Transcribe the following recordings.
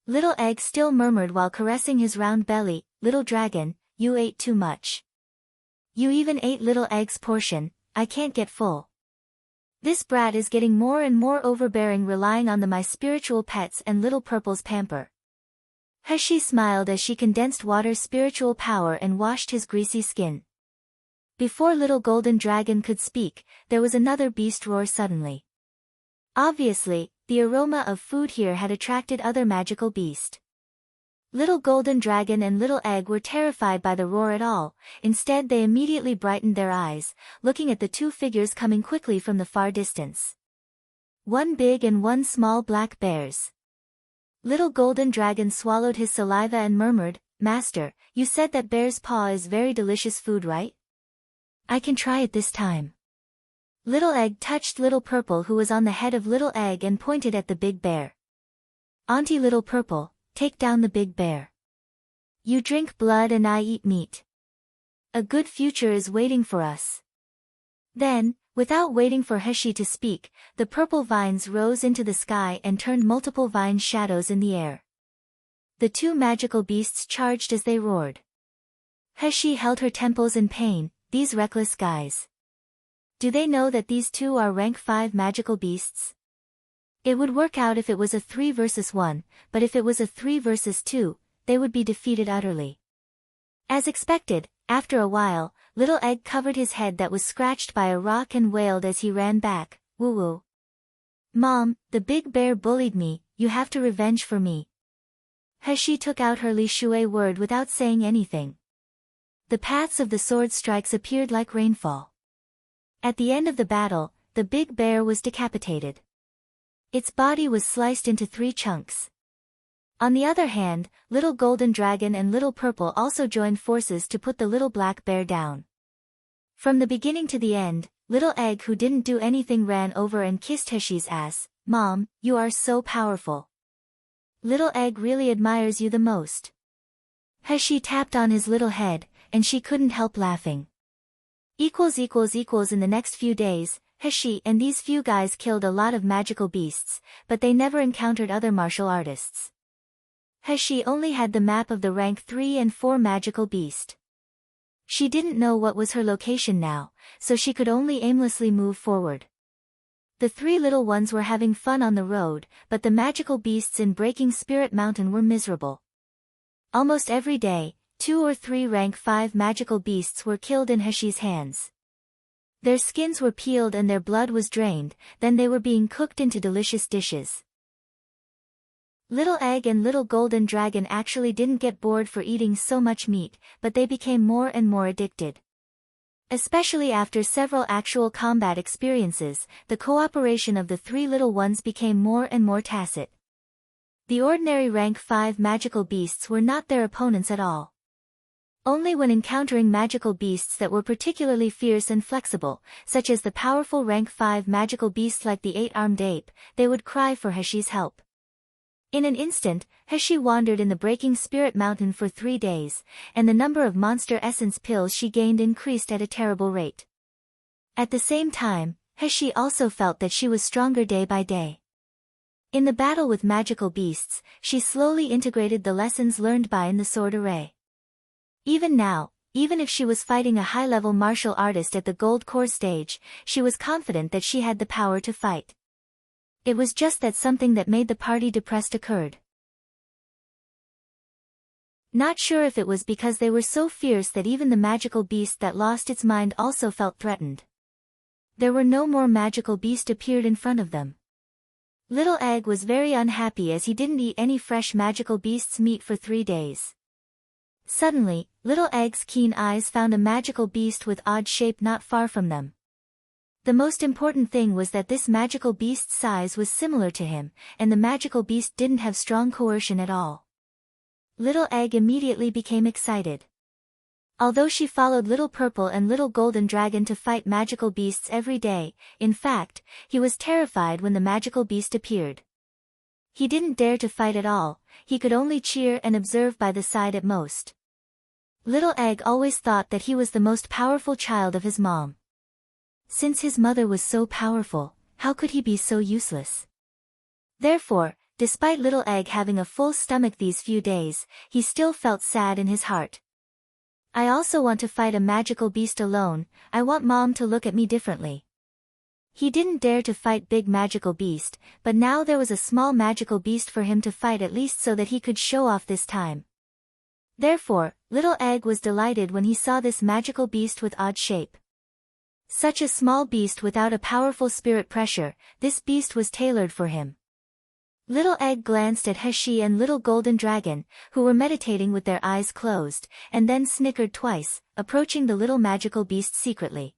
Little Egg still murmured while caressing his round belly, "Little dragon, you ate too much. You even ate Little Egg's portion, I can't get full. This brat is getting more and more overbearing, relying on my spiritual pets and Little Purple's pamper." Hershey smiled as she condensed water's spiritual power and washed his greasy skin. Before Little Golden Dragon could speak, there was another beast roar suddenly. Obviously, the aroma of food here had attracted other magical beasts. Little Golden Dragon and Little Egg were terrified by the roar at all. Instead, they immediately brightened their eyes, looking at the two figures coming quickly from the far distance. One big and one small black bears. Little Golden Dragon swallowed his saliva and murmured, "Master, you said that bear's paw is very delicious food, right? I can try it this time." Little Egg touched Little Purple, who was on the head of Little Egg, and pointed at the big bear. "Auntie Little Purple, take down the big bear. You drink blood and I eat meat. A good future is waiting for us." Then, without waiting for Hershey to speak, the purple vines rose into the sky and turned multiple vine shadows in the air. The two magical beasts charged as they roared. Hershey held her temples in pain. These reckless guys. Do they know that these two are rank 5 magical beasts? It would work out if it was a 3 versus 1, but if it was a 3 versus 2, they would be defeated utterly. As expected, after a while, Little Egg covered his head that was scratched by a rock and wailed as he ran back, "Woo-woo. Mom, the big bear bullied me, you have to revenge for me." Hershey took out her Li Shui word without saying anything. The paths of the sword strikes appeared like rainfall. At the end of the battle, the big bear was decapitated. Its body was sliced into 3 chunks. On the other hand, Little Golden Dragon and Little Purple also joined forces to put the little black bear down. From the beginning to the end, Little Egg, who didn't do anything, ran over and kissed Hershey's ass. "Mom, you are so powerful. Little Egg really admires you the most." Hershey tapped on his little head, and she couldn't help laughing. In the next few days, Hershey and these few guys killed a lot of magical beasts, but they never encountered other martial artists. Hershey only had the map of the rank 3 and 4 magical beast. She didn't know what was her location now, so she could only aimlessly move forward. The 3 little ones were having fun on the road, but the magical beasts in Breaking Spirit Mountain were miserable. Almost every day, 2 or 3 rank 5 magical beasts were killed in Hershey's hands. Their skins were peeled and their blood was drained, then they were being cooked into delicious dishes. Little Egg and Little Golden Dragon actually didn't get bored for eating so much meat, but they became more and more addicted. Especially after several actual combat experiences, the cooperation of the 3 little ones became more and more tacit. The ordinary rank 5 magical beasts were not their opponents at all. Only when encountering magical beasts that were particularly fierce and flexible, such as the powerful rank 5 magical beasts like the 8-armed ape, they would cry for Hershey's help. In an instant, Hershey wandered in the Breaking Spirit Mountain for 3 days, and the number of monster essence pills she gained increased at a terrible rate. At the same time, Hershey also felt that she was stronger day by day. In the battle with magical beasts, she slowly integrated the lessons learned in the sword array. Even now, even if she was fighting a high-level martial artist at the Gold Core stage, she was confident that she had the power to fight. It was just that something that made the party depressed occurred. Not sure if it was because they were so fierce that even the magical beast that lost its mind also felt threatened. There were no more magical beasts appeared in front of them. Little Egg was very unhappy as he didn't eat any fresh magical beast's meat for 3 days. Suddenly, Little Egg's keen eyes found a magical beast with odd shape not far from them. The most important thing was that this magical beast's size was similar to him, and the magical beast didn't have strong coercion at all. Little Egg immediately became excited. Although she followed Little Purple and Little Golden Dragon to fight magical beasts every day, in fact, he was terrified when the magical beast appeared. He didn't dare to fight at all, he could only cheer and observe by the side at most. Little Egg always thought that he was the most powerful child of his mom. Since his mother was so powerful, how could he be so useless? Therefore, despite Little Egg having a full stomach these few days, he still felt sad in his heart. I also want to fight a magical beast alone. I want Mom to look at me differently. He didn't dare to fight big magical beast, but now there was a small magical beast for him to fight, at least so that he could show off this time. Therefore, Little Egg was delighted when he saw this magical beast with odd shape. Such a small beast without a powerful spirit pressure, this beast was tailored for him. Little Egg glanced at Heshi and Little Golden Dragon, who were meditating with their eyes closed, and then snickered twice, approaching the little magical beast secretly.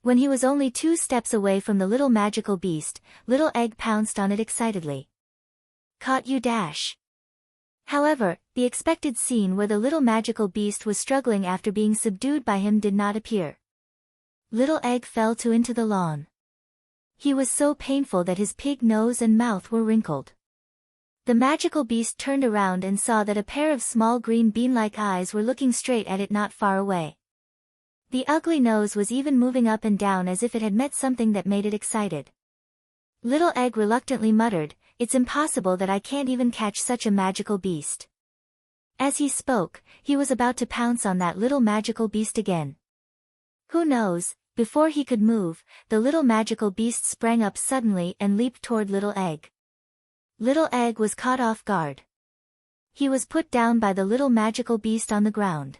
When he was only 2 steps away from the little magical beast, Little Egg pounced on it excitedly. Caught you dash. However, the expected scene where the little magical beast was struggling after being subdued by him did not appear. Little Egg fell into the lawn. He was so painful that his pig nose and mouth were wrinkled. The magical beast turned around and saw that a pair of small green bean-like eyes were looking straight at it not far away. The ugly nose was even moving up and down as if it had met something that made it excited. Little Egg reluctantly muttered, "It's impossible that I can't even catch such a magical beast." As he spoke, he was about to pounce on that little magical beast again. Who knows, before he could move, the little magical beast sprang up suddenly and leaped toward Little Egg. Little Egg was caught off guard. He was put down by the little magical beast on the ground.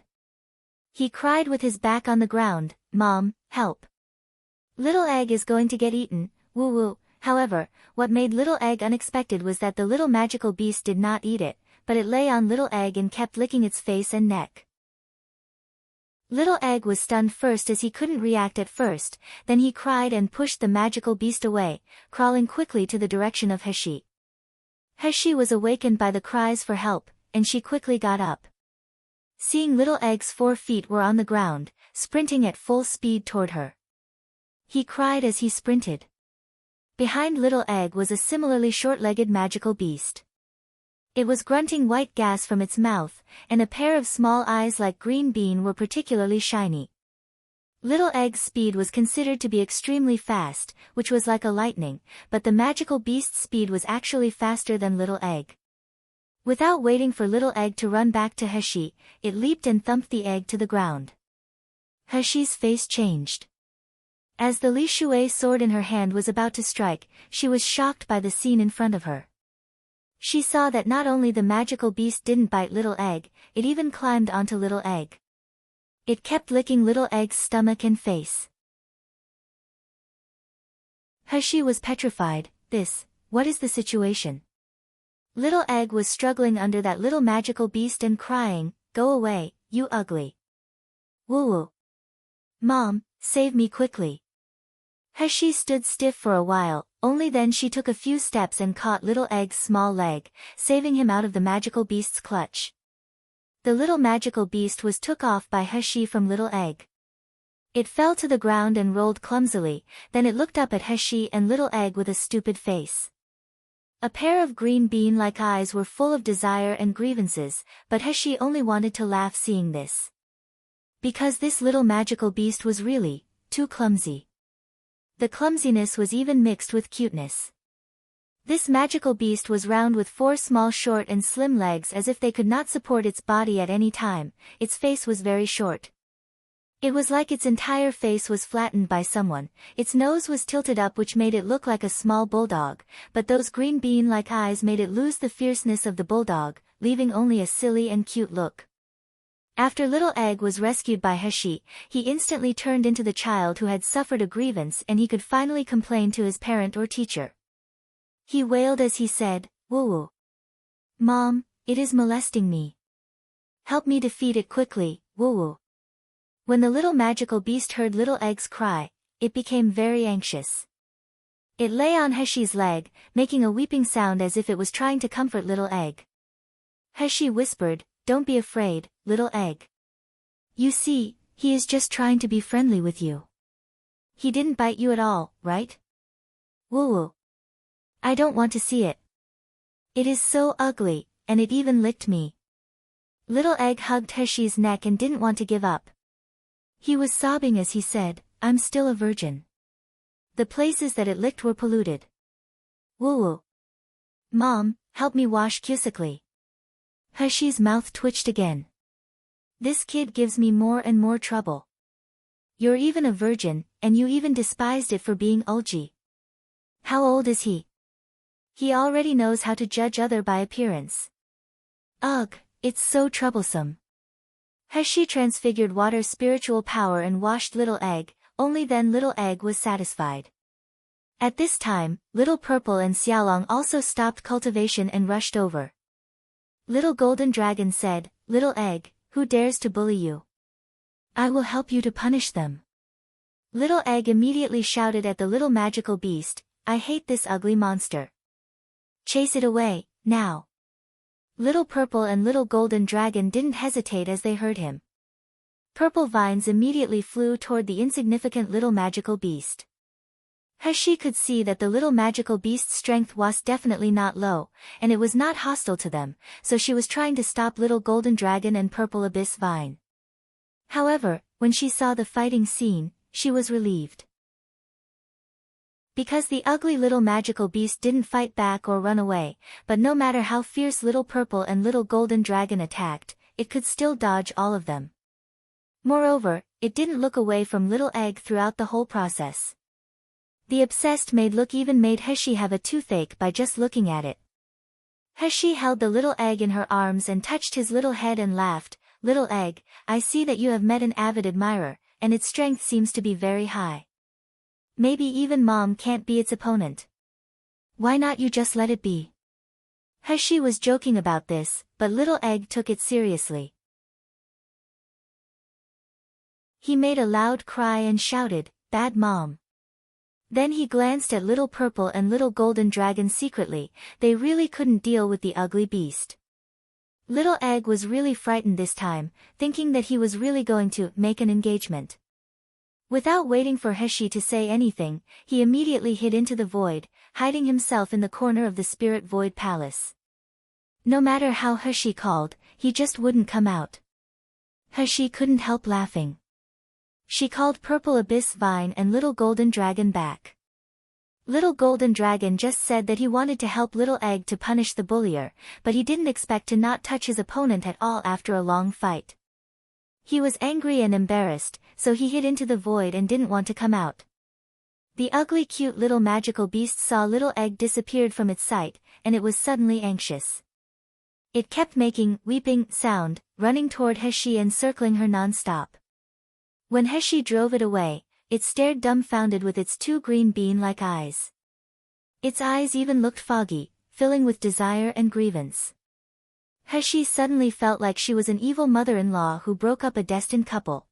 He cried with his back on the ground, "Mom, help. Little Egg is going to get eaten, woo-woo." However, what made Little Egg unexpected was that the little magical beast did not eat it, but it lay on Little Egg and kept licking its face and neck. Little Egg was stunned first as he couldn't react at first, then he cried and pushed the magical beast away, crawling quickly to the direction of Heshi. Heshi was awakened by the cries for help, and she quickly got up. Seeing Little Egg's 4 feet were on the ground, sprinting at full speed toward her. He cried as he sprinted. Behind Little Egg was a similarly short-legged magical beast. It was grunting white gas from its mouth, and a pair of small eyes like green bean were particularly shiny. Little Egg's speed was considered to be extremely fast, which was like a lightning, but the magical beast's speed was actually faster than Little Egg. Without waiting for Little Egg to run back to Heshi, it leaped and thumped the egg to the ground. Heshi's face changed. As the Li Shui sword in her hand was about to strike, she was shocked by the scene in front of her. She saw that not only the magical beast didn't bite Little Egg, it even climbed onto Little Egg. It kept licking Little Egg's stomach and face. Heshi was petrified. What is the situation? Little Egg was struggling under that little magical beast and crying, "Go away, you ugly. Woo-woo. Mom, save me quickly." Heshi stood stiff for a while, only then she took a few steps and caught Little Egg's small leg, saving him out of the magical beast's clutch. The little magical beast was took off by Heshi from Little Egg. It fell to the ground and rolled clumsily, then it looked up at Heshi and Little Egg with a stupid face. A pair of green bean-like eyes were full of desire and grievances, but Heshi only wanted to laugh seeing this. Because this little magical beast was really too clumsy. The clumsiness was even mixed with cuteness. This magical beast was round with 4 small short and slim legs as if they could not support its body at any time. Its face was very short. It was like its entire face was flattened by someone. Its nose was tilted up, which made it look like a small bulldog, but those green bean-like eyes made it lose the fierceness of the bulldog, leaving only a silly and cute look. After Little Egg was rescued by Heshi, he instantly turned into the child who had suffered a grievance and he could finally complain to his parent or teacher. He wailed as he said, "Woo-woo. Mom, it is molesting me. Help me defeat it quickly, woo-woo." When the little magical beast heard Little Egg's cry, it became very anxious. It lay on Heshi's leg, making a weeping sound as if it was trying to comfort Little Egg. Heshi whispered, "Don't be afraid, Little Egg. You see, he is just trying to be friendly with you. He didn't bite you at all, right? Woo-woo. I don't want to see it. It is so ugly, and it even licked me." Little Egg hugged Heshi's neck and didn't want to give up. He was sobbing as he said, "I'm still a virgin. The places that it licked were polluted. Woo-woo. Mom, help me wash Cusickly. Hushy's mouth twitched again. This kid gives me more and more trouble. You're even a virgin, and you even despised it for being ulgy. How old is he? He already knows how to judge other by appearance. Ugh, it's so troublesome. Hushy transfigured water's spiritual power and washed Little Egg, only then Little Egg was satisfied. At this time, Little Purple and Xiaolong also stopped cultivation and rushed over. Little Golden Dragon said, Little Egg, who dares to bully you? I will help you to punish them. Little Egg immediately shouted at the little magical beast, I hate this ugly monster. Chase it away, now. Little Purple and Little Golden Dragon didn't hesitate as they heard him. Purple vines immediately flew toward the insignificant little magical beast. Hushy could see that the little magical beast's strength was definitely not low, and it was not hostile to them, so she was trying to stop Little Golden Dragon and Purple Abyss Vine. However, when she saw the fighting scene, she was relieved. Because the ugly little magical beast didn't fight back or run away, but no matter how fierce Little Purple and Little Golden Dragon attacked, it could still dodge all of them. Moreover, it didn't look away from Little Egg throughout the whole process. The obsessed maid look even made Hushy have a toothache by just looking at it. Hushy held the little egg in her arms and touched his little head and laughed, Little Egg, I see that you have met an avid admirer, and its strength seems to be very high. Maybe even Mom can't be its opponent. Why not you just let it be? Hushy was joking about this, but Little Egg took it seriously. He made a loud cry and shouted, Bad Mom. Then he glanced at Little Purple and Little Golden Dragon secretly, they really couldn't deal with the ugly beast. Little Egg was really frightened this time, thinking that he was really going to make an engagement. Without waiting for Hushy to say anything, he immediately hid into the void, hiding himself in the corner of the Spirit Void Palace. No matter how Hushy called, he just wouldn't come out. Hushy couldn't help laughing. She called Purple Abyss Vine and Little Golden Dragon back. Little Golden Dragon just said that he wanted to help Little Egg to punish the bullier, but he didn't expect to not touch his opponent at all after a long fight. He was angry and embarrassed, so he hid into the void and didn't want to come out. The ugly cute little magical beast saw Little Egg disappeared from its sight, and it was suddenly anxious. It kept making weeping sound, running toward Hushy and circling her non-stop. When Hushy drove it away, it stared dumbfounded with its two green bean-like eyes. Its eyes even looked foggy, filling with desire and grievance. Hushy suddenly felt like she was an evil mother-in-law who broke up a destined couple.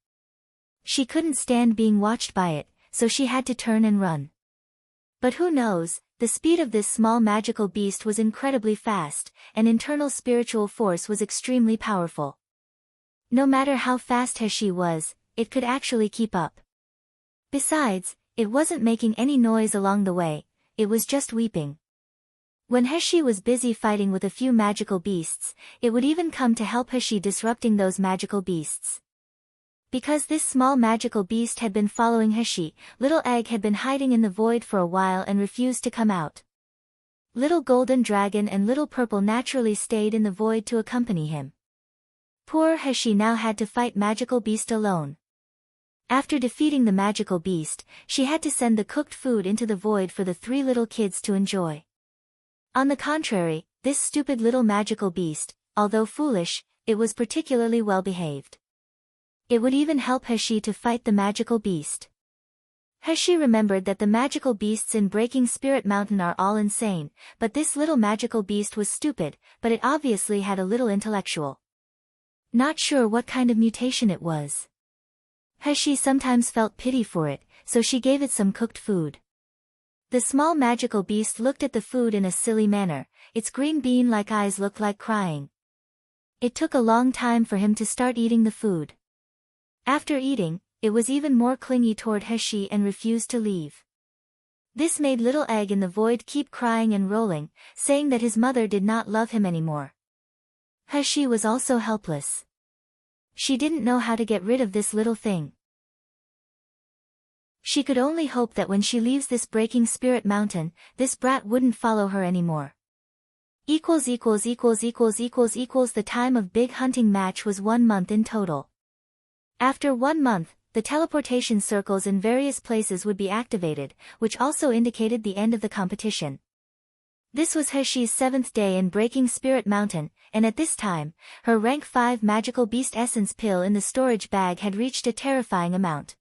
She couldn't stand being watched by it, so she had to turn and run. But who knows, the speed of this small magical beast was incredibly fast, and internal spiritual force was extremely powerful. No matter how fast Hushy was, it could actually keep up. Besides, it wasn't making any noise along the way, it was just weeping. When Hushy was busy fighting with a few magical beasts, it would even come to help Hushy disrupting those magical beasts. Because this small magical beast had been following Hushy, Little Egg had been hiding in the void for a while and refused to come out. Little Golden Dragon and Little Purple naturally stayed in the void to accompany him. Poor Hushy now had to fight magical beast alone. After defeating the magical beast, she had to send the cooked food into the void for the three little kids to enjoy. On the contrary, this stupid little magical beast, although foolish, it was particularly well behaved. It would even help Hushy to fight the magical beast. Hushy remembered that the magical beasts in Breaking Spirit Mountain are all insane, but this little magical beast was stupid, but it obviously had a little intellectual. Not sure what kind of mutation it was. Hushy sometimes felt pity for it, so she gave it some cooked food. The small magical beast looked at the food in a silly manner, its green bean-like eyes looked like crying. It took a long time for him to start eating the food. After eating, it was even more clingy toward Hushy and refused to leave. This made Little Egg in the void keep crying and rolling, saying that his mother did not love him anymore. Hushy was also helpless. She didn't know how to get rid of this little thing. She could only hope that when she leaves this Breaking Spirit Mountain, this brat wouldn't follow her anymore. The time of big hunting match was 1 month in total. After 1 month, the teleportation circles in various places would be activated, which also indicated the end of the competition. This was Heshi's 7th day in breaking Spirit Mountain, and at this time, her rank 5 magical beast essence pill in the storage bag had reached a terrifying amount.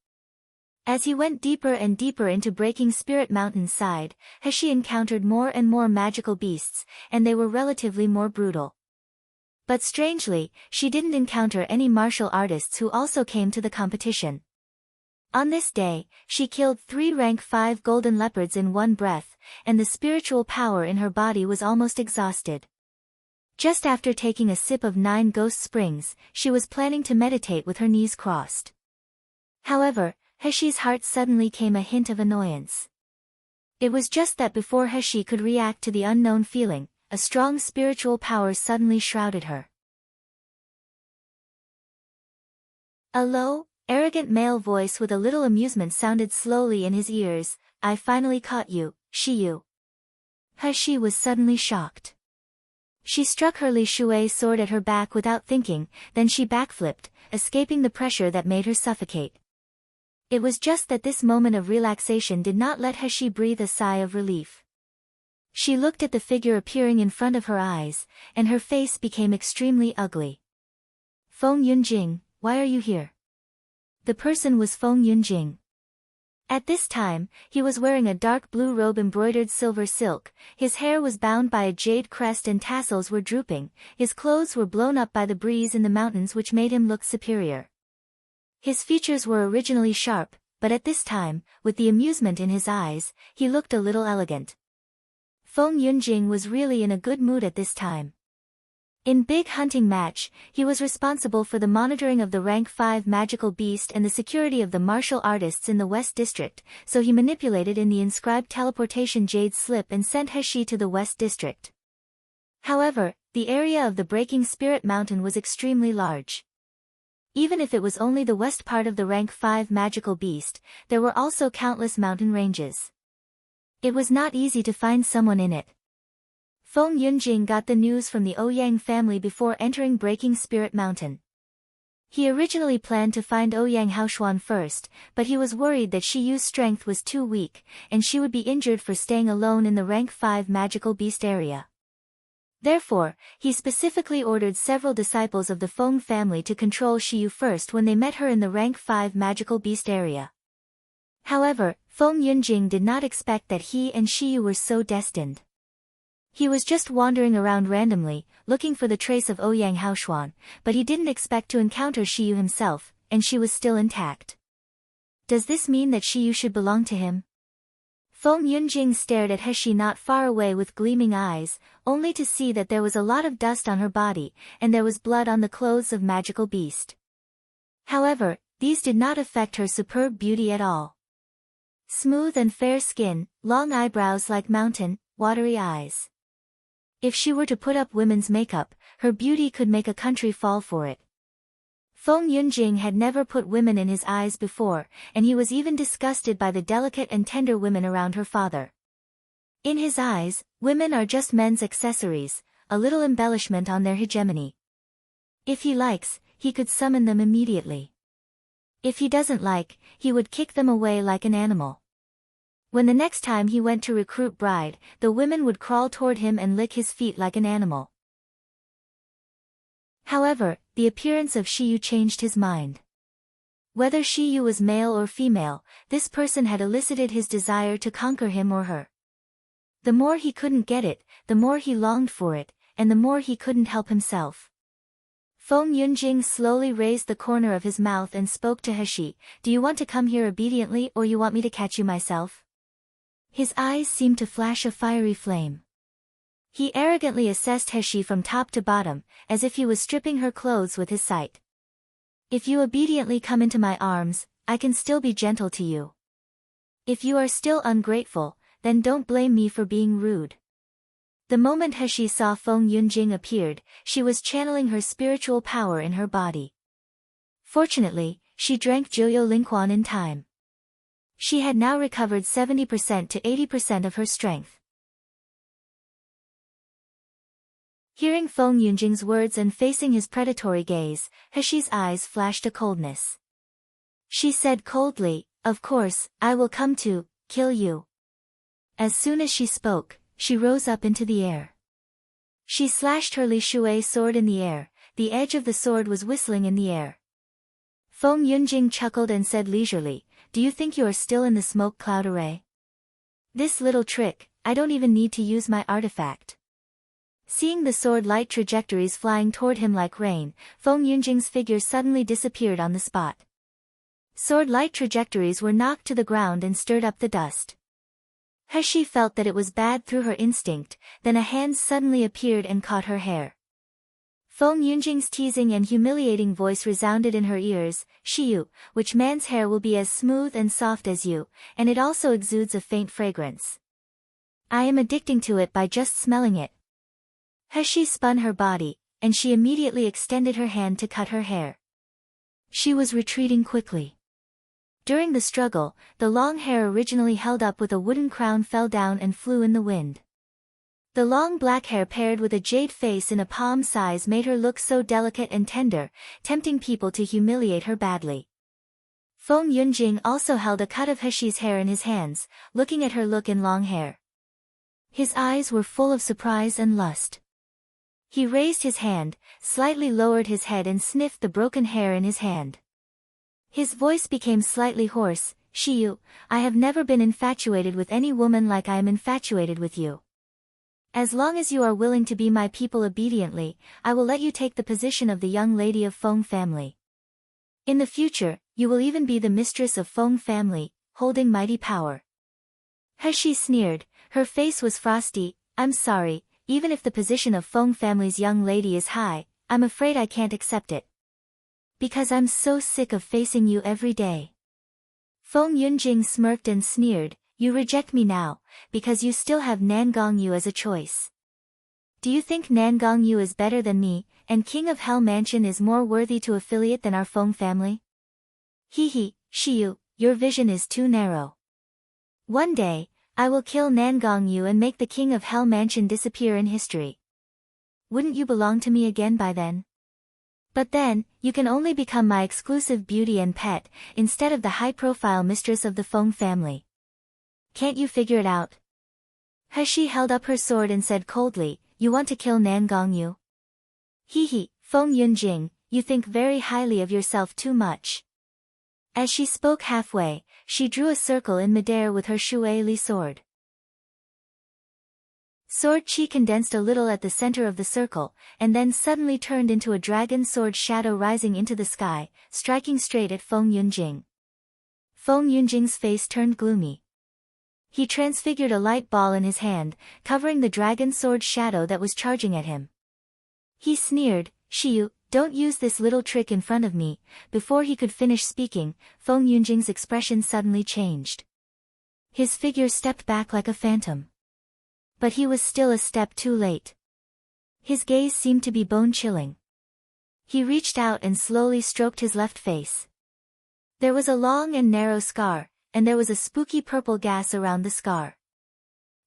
As he went deeper and deeper into breaking Spirit Mountain's side, Heshi encountered more and more magical beasts, and they were relatively more brutal. But strangely, she didn't encounter any martial artists who also came to the competition. On this day, she killed 3 rank 5 golden leopards in one breath, and the spiritual power in her body was almost exhausted. Just after taking a sip of 9 ghost springs, she was planning to meditate with her knees crossed. However, Heshi's heart suddenly came a hint of annoyance. It was just that before Heshi could react to the unknown feeling, a strong spiritual power suddenly shrouded her. A low, arrogant male voice with a little amusement sounded slowly in his ears. "I finally caught you, Shiyu." Heshi was suddenly shocked. She struck her Li Shui sword at her back without thinking, then she backflipped, escaping the pressure that made her suffocate. It was just that this moment of relaxation did not let Heshi breathe a sigh of relief. She looked at the figure appearing in front of her eyes, and her face became extremely ugly. "Feng Yunjing, why are you here?" The person was Feng Yunjing. At this time, he was wearing a dark blue robe embroidered silver silk, his hair was bound by a jade crest and tassels were drooping, his clothes were blown up by the breeze in the mountains which made him look superior. His features were originally sharp, but at this time, with the amusement in his eyes, he looked a little elegant. Feng Yunjing was really in a good mood at this time. In Big Hunting Match, he was responsible for the monitoring of the rank 5 magical beast and the security of the martial artists in the West District, so he manipulated in the inscribed teleportation jade slip and sent Heshi to the West District. However, the area of the Breaking Spirit Mountain was extremely large. Even if it was only the west part of the rank 5 magical beast, there were also countless mountain ranges. It was not easy to find someone in it. Feng Yunjing got the news from the Ouyang family before entering Breaking Spirit Mountain. He originally planned to find Ouyang Haoshuan first, but he was worried that Shiyu's strength was too weak, and she would be injured for staying alone in the rank 5 magical beast area. Therefore, he specifically ordered several disciples of the Feng family to control Shiyu first when they met her in the rank 5 magical beast area. However, Feng Yunjing did not expect that he and Shiyu were so destined. He was just wandering around randomly, looking for the trace of Ouyang Haoshuan, but he didn't expect to encounter Shiyu himself, and she was still intact. Does this mean that Shiyu should belong to him? Feng Yunjing stared at Heshi not far away with gleaming eyes, only to see that there was a lot of dust on her body, and there was blood on the clothes of magical beast. However, these did not affect her superb beauty at all. Smooth and fair skin, long eyebrows like mountain, watery eyes. If she were to put up women's makeup, her beauty could make a country fall for it. Feng Yunjing had never put women in his eyes before, and he was even disgusted by the delicate and tender women around her father. In his eyes, women are just men's accessories, a little embellishment on their hegemony. If he likes, he could summon them immediately. If he doesn't like, he would kick them away like an animal. When the next time he went to recruit bride, the women would crawl toward him and lick his feet like an animal. However, the appearance of Shiyu changed his mind. Whether Shiyu was male or female, this person had elicited his desire to conquer him or her. The more he couldn't get it, the more he longed for it, and the more he couldn't help himself. Feng Yunjing slowly raised the corner of his mouth and spoke to Heshi. "Do you want to come here obediently or you want me to catch you myself?" His eyes seemed to flash a fiery flame. He arrogantly assessed Heshi from top to bottom, as if he was stripping her clothes with his sight. "If you obediently come into my arms, I can still be gentle to you. If you are still ungrateful, then don't blame me for being rude." The moment Heshi saw Feng Yunjing appeared, she was channeling her spiritual power in her body. Fortunately, she drank Joyo Lingquan in time. She had now recovered 70% to 80% of her strength. Hearing Feng Yunjing's words and facing his predatory gaze, Heshi's eyes flashed a coldness. She said coldly, "Of course, I will come to kill you." As soon as she spoke, she rose up into the air. She slashed her Li Shui sword in the air, the edge of the sword was whistling in the air. Feng Yunjing chuckled and said leisurely, "Do you think you are still in the smoke cloud array? This little trick, I don't even need to use my artifact." Seeing the sword light trajectories flying toward him like rain, Feng Yunjing's figure suddenly disappeared on the spot. Sword light trajectories were knocked to the ground and stirred up the dust. Heshi felt that it was bad through her instinct, then a hand suddenly appeared and caught her hair. Feng Yunjing's teasing and humiliating voice resounded in her ears, "Shiyu, which man's hair will be as smooth and soft as you, and it also exudes a faint fragrance. I am addicting to it by just smelling it." Heshi spun her body, and she immediately extended her hand to cut her hair. She was retreating quickly. During the struggle, the long hair originally held up with a wooden crown fell down and flew in the wind. The long black hair paired with a jade face in a palm size made her look so delicate and tender, tempting people to humiliate her badly. Feng Yunjing also held a cut of Heshi's hair in his hands, looking at her look in long hair. His eyes were full of surprise and lust. He raised his hand, slightly lowered his head and sniffed the broken hair in his hand. His voice became slightly hoarse, "Shiyu, I have never been infatuated with any woman like I am infatuated with you. As long as you are willing to be my people obediently, I will let you take the position of the young lady of Feng family. In the future, you will even be the mistress of Feng family, holding mighty power." Heshi sneered, her face was frosty, "I'm sorry, even if the position of Feng family's young lady is high, I'm afraid I can't accept it. Because I'm so sick of facing you every day." Feng Yunjing smirked and sneered, "You reject me now, because you still have Nangongyu as a choice. Do you think Nangongyu is better than me, and King of Hell Mansion is more worthy to affiliate than our Feng family? Hee, Shiyu, your vision is too narrow. One day, I will kill Nangongyu and make the King of Hell Mansion disappear in history. Wouldn't you belong to me again by then? But then, you can only become my exclusive beauty and pet, instead of the high-profile mistress of the Feng family. Can't you figure it out?" Heshi held up her sword and said coldly, "You want to kill Nangongyu? Hee, Feng Yunjing, you think very highly of yourself too much." As she spoke halfway, she drew a circle in midair with her Shui Li sword. Sword chi condensed a little at the center of the circle, and then suddenly turned into a dragon sword shadow rising into the sky, striking straight at Feng Yunjing. Feng Yunjing's face turned gloomy. He transfigured a light ball in his hand, covering the dragon sword shadow that was charging at him. He sneered, "Shiyu, don't use this little trick in front of me." Before he could finish speaking, Feng Yunjing's expression suddenly changed. His figure stepped back like a phantom. But he was still a step too late. His gaze seemed to be bone-chilling. He reached out and slowly stroked his left face. There was a long and narrow scar, and there was a spooky purple gas around the scar.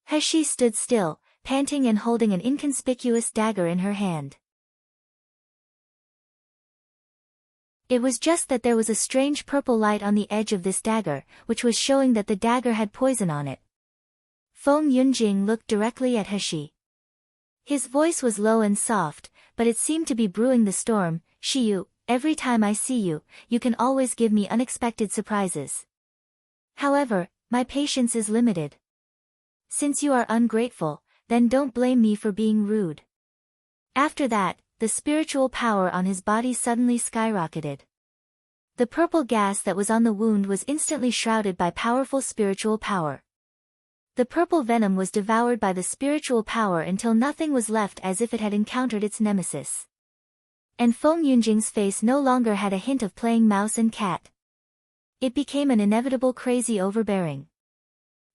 Heshi stood still, panting and holding an inconspicuous dagger in her hand. It was just that there was a strange purple light on the edge of this dagger, which was showing that the dagger had poison on it. Feng Yunjing looked directly at Heshi. His voice was low and soft, but it seemed to be brewing the storm. "Shiyu, every time I see you, you can always give me unexpected surprises. However, my patience is limited. Since you are ungrateful, then don't blame me for being rude." After that, the spiritual power on his body suddenly skyrocketed. The purple gas that was on the wound was instantly shrouded by powerful spiritual power. The purple venom was devoured by the spiritual power until nothing was left as if it had encountered its nemesis. And Feng Yunjing's face no longer had a hint of playing mouse and cat. It became an inevitable crazy overbearing.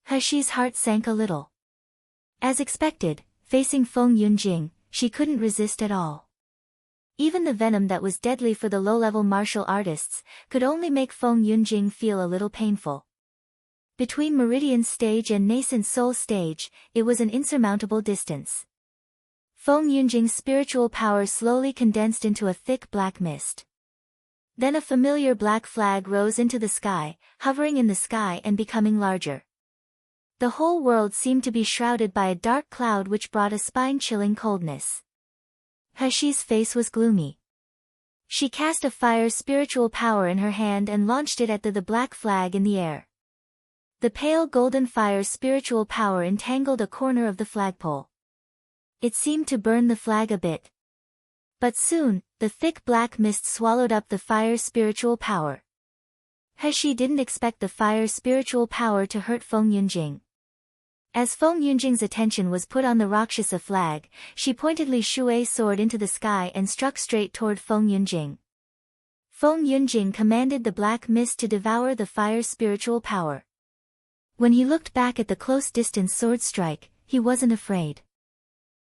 Heshi's heart sank a little. As expected, facing Feng Yunjing, she couldn't resist at all. Even the venom that was deadly for the low-level martial artists, could only make Feng Yunjing feel a little painful. Between Meridian stage and Nascent Soul stage, it was an insurmountable distance. Feng Yunjing's spiritual power slowly condensed into a thick black mist. Then a familiar black flag rose into the sky, hovering in the sky and becoming larger. The whole world seemed to be shrouded by a dark cloud which brought a spine-chilling coldness. Heshi's face was gloomy. She cast a fire spiritual power in her hand and launched it at the black flag in the air. The pale golden fire spiritual power entangled a corner of the flagpole. It seemed to burn the flag a bit. But soon, the thick black mist swallowed up the fire spiritual power. Heshi didn't expect the fire spiritual power to hurt Feng Yunjing. As Feng Yunjing's attention was put on the Rakshasa flag, she pointedly shuai sword into the sky and struck straight toward Feng Yunjing. Feng Yunjing commanded the black mist to devour the fire spiritual power. When he looked back at the close-distance sword strike, he wasn't afraid.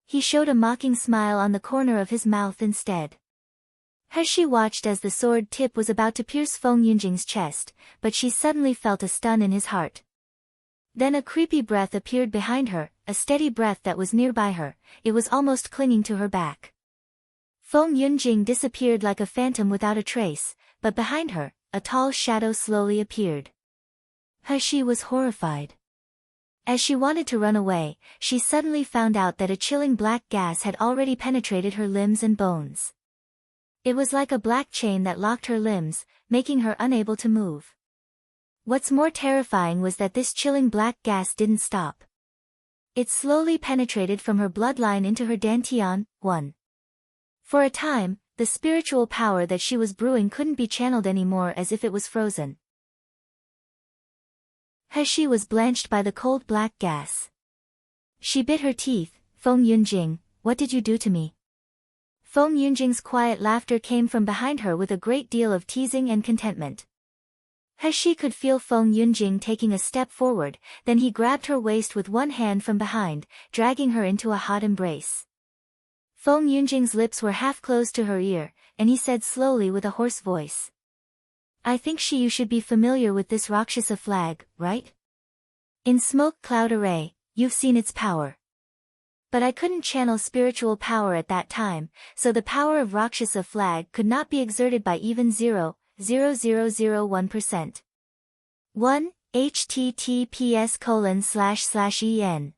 He showed a mocking smile on the corner of his mouth instead. Heshi watched as the sword tip was about to pierce Feng Yunjing's chest, but she suddenly felt a stun in his heart. Then a creepy breath appeared behind her, a steady breath that was nearby her, it was almost clinging to her back. Feng Yunjing disappeared like a phantom without a trace, but behind her, a tall shadow slowly appeared. Heshi was horrified. As she wanted to run away, she suddenly found out that a chilling black gas had already penetrated her limbs and bones. It was like a black chain that locked her limbs, making her unable to move. What's more terrifying was that this chilling black gas didn't stop. It slowly penetrated from her bloodline into her dantian. 1. For a time, the spiritual power that she was brewing couldn't be channeled anymore, as if it was frozen. Heshi was blanched by the cold black gas. She bit her teeth. Feng Yunjing, what did you do to me? Feng Yunjing's quiet laughter came from behind her with a great deal of teasing and contentment. Heshi could feel Feng Yunjing taking a step forward, then he grabbed her waist with one hand from behind, dragging her into a hot embrace. Feng Yunjing's lips were half closed to her ear, and he said slowly with a hoarse voice. I think you should be familiar with this Rakshasa flag, right? In Smoke Cloud Array, you've seen its power. But I couldn't channel spiritual power at that time, so the power of Rakshasa flag could not be exerted by even 0.0001%. 1. https://en.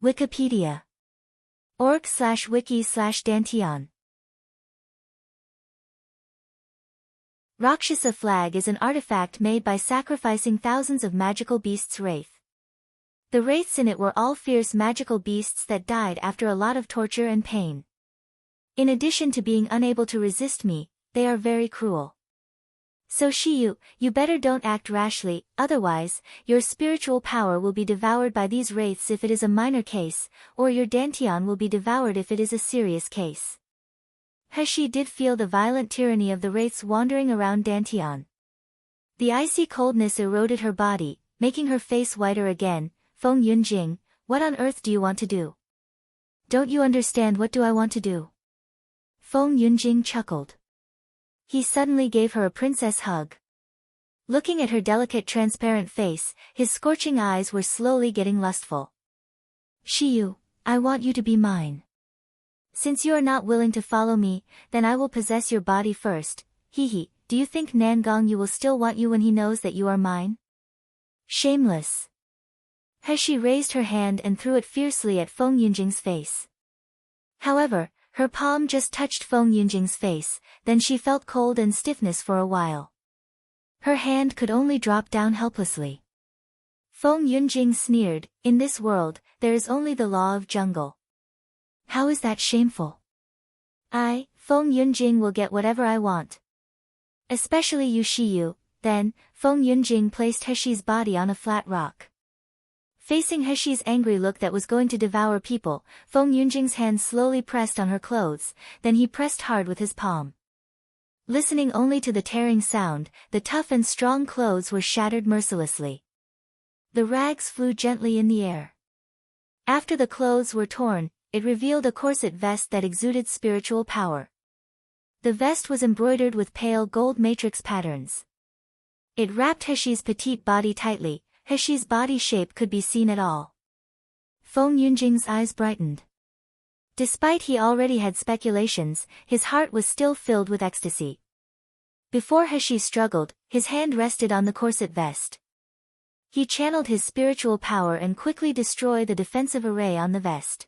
Wikipedia. org/wiki/dantian. Rakshasa flag is an artifact made by sacrificing thousands of magical beasts' wraith. The wraiths in it were all fierce magical beasts that died after a lot of torture and pain. In addition to being unable to resist me, they are very cruel. So you better don't act rashly, otherwise, your spiritual power will be devoured by these wraiths if it is a minor case, or your dantian will be devoured if it is a serious case. Heshi did feel the violent tyranny of the wraiths wandering around dantian. The icy coldness eroded her body, making her face whiter again. Feng Yunjing, what on earth do you want to do? Don't you understand what do I want to do? Feng Yunjing chuckled. He suddenly gave her a princess hug. Looking at her delicate transparent face, his scorching eyes were slowly getting lustful. Shiyu, I want you to be mine. Since you are not willing to follow me, then I will possess your body first. Hehe, do you think Nangong Yu will still want you when he knows that you are mine? Shameless. Heshi raised her hand and threw it fiercely at Feng Yunjing's face. However, her palm just touched Feng Yunjing's face, then she felt cold and stiffness for a while. Her hand could only drop down helplessly. Feng Yunjing sneered, in this world, there is only the law of jungle. How is that shameful? Feng Yunjing will get whatever I want. Especially you Shiyu. Then, Feng Yunjing placed Heshi's body on a flat rock. Facing Heshi's angry look that was going to devour people, Feng Yunjing's hand slowly pressed on her clothes, then he pressed hard with his palm. Listening only to the tearing sound, the tough and strong clothes were shattered mercilessly. The rags flew gently in the air. After the clothes were torn, it revealed a corset vest that exuded spiritual power. The vest was embroidered with pale gold matrix patterns. It wrapped Heshi's petite body tightly. Heshi's body shape could be seen at all. Feng Yunjing's eyes brightened. Despite he already had speculations, his heart was still filled with ecstasy. Before Heshi struggled, his hand rested on the corset vest. He channeled his spiritual power and quickly destroyed the defensive array on the vest.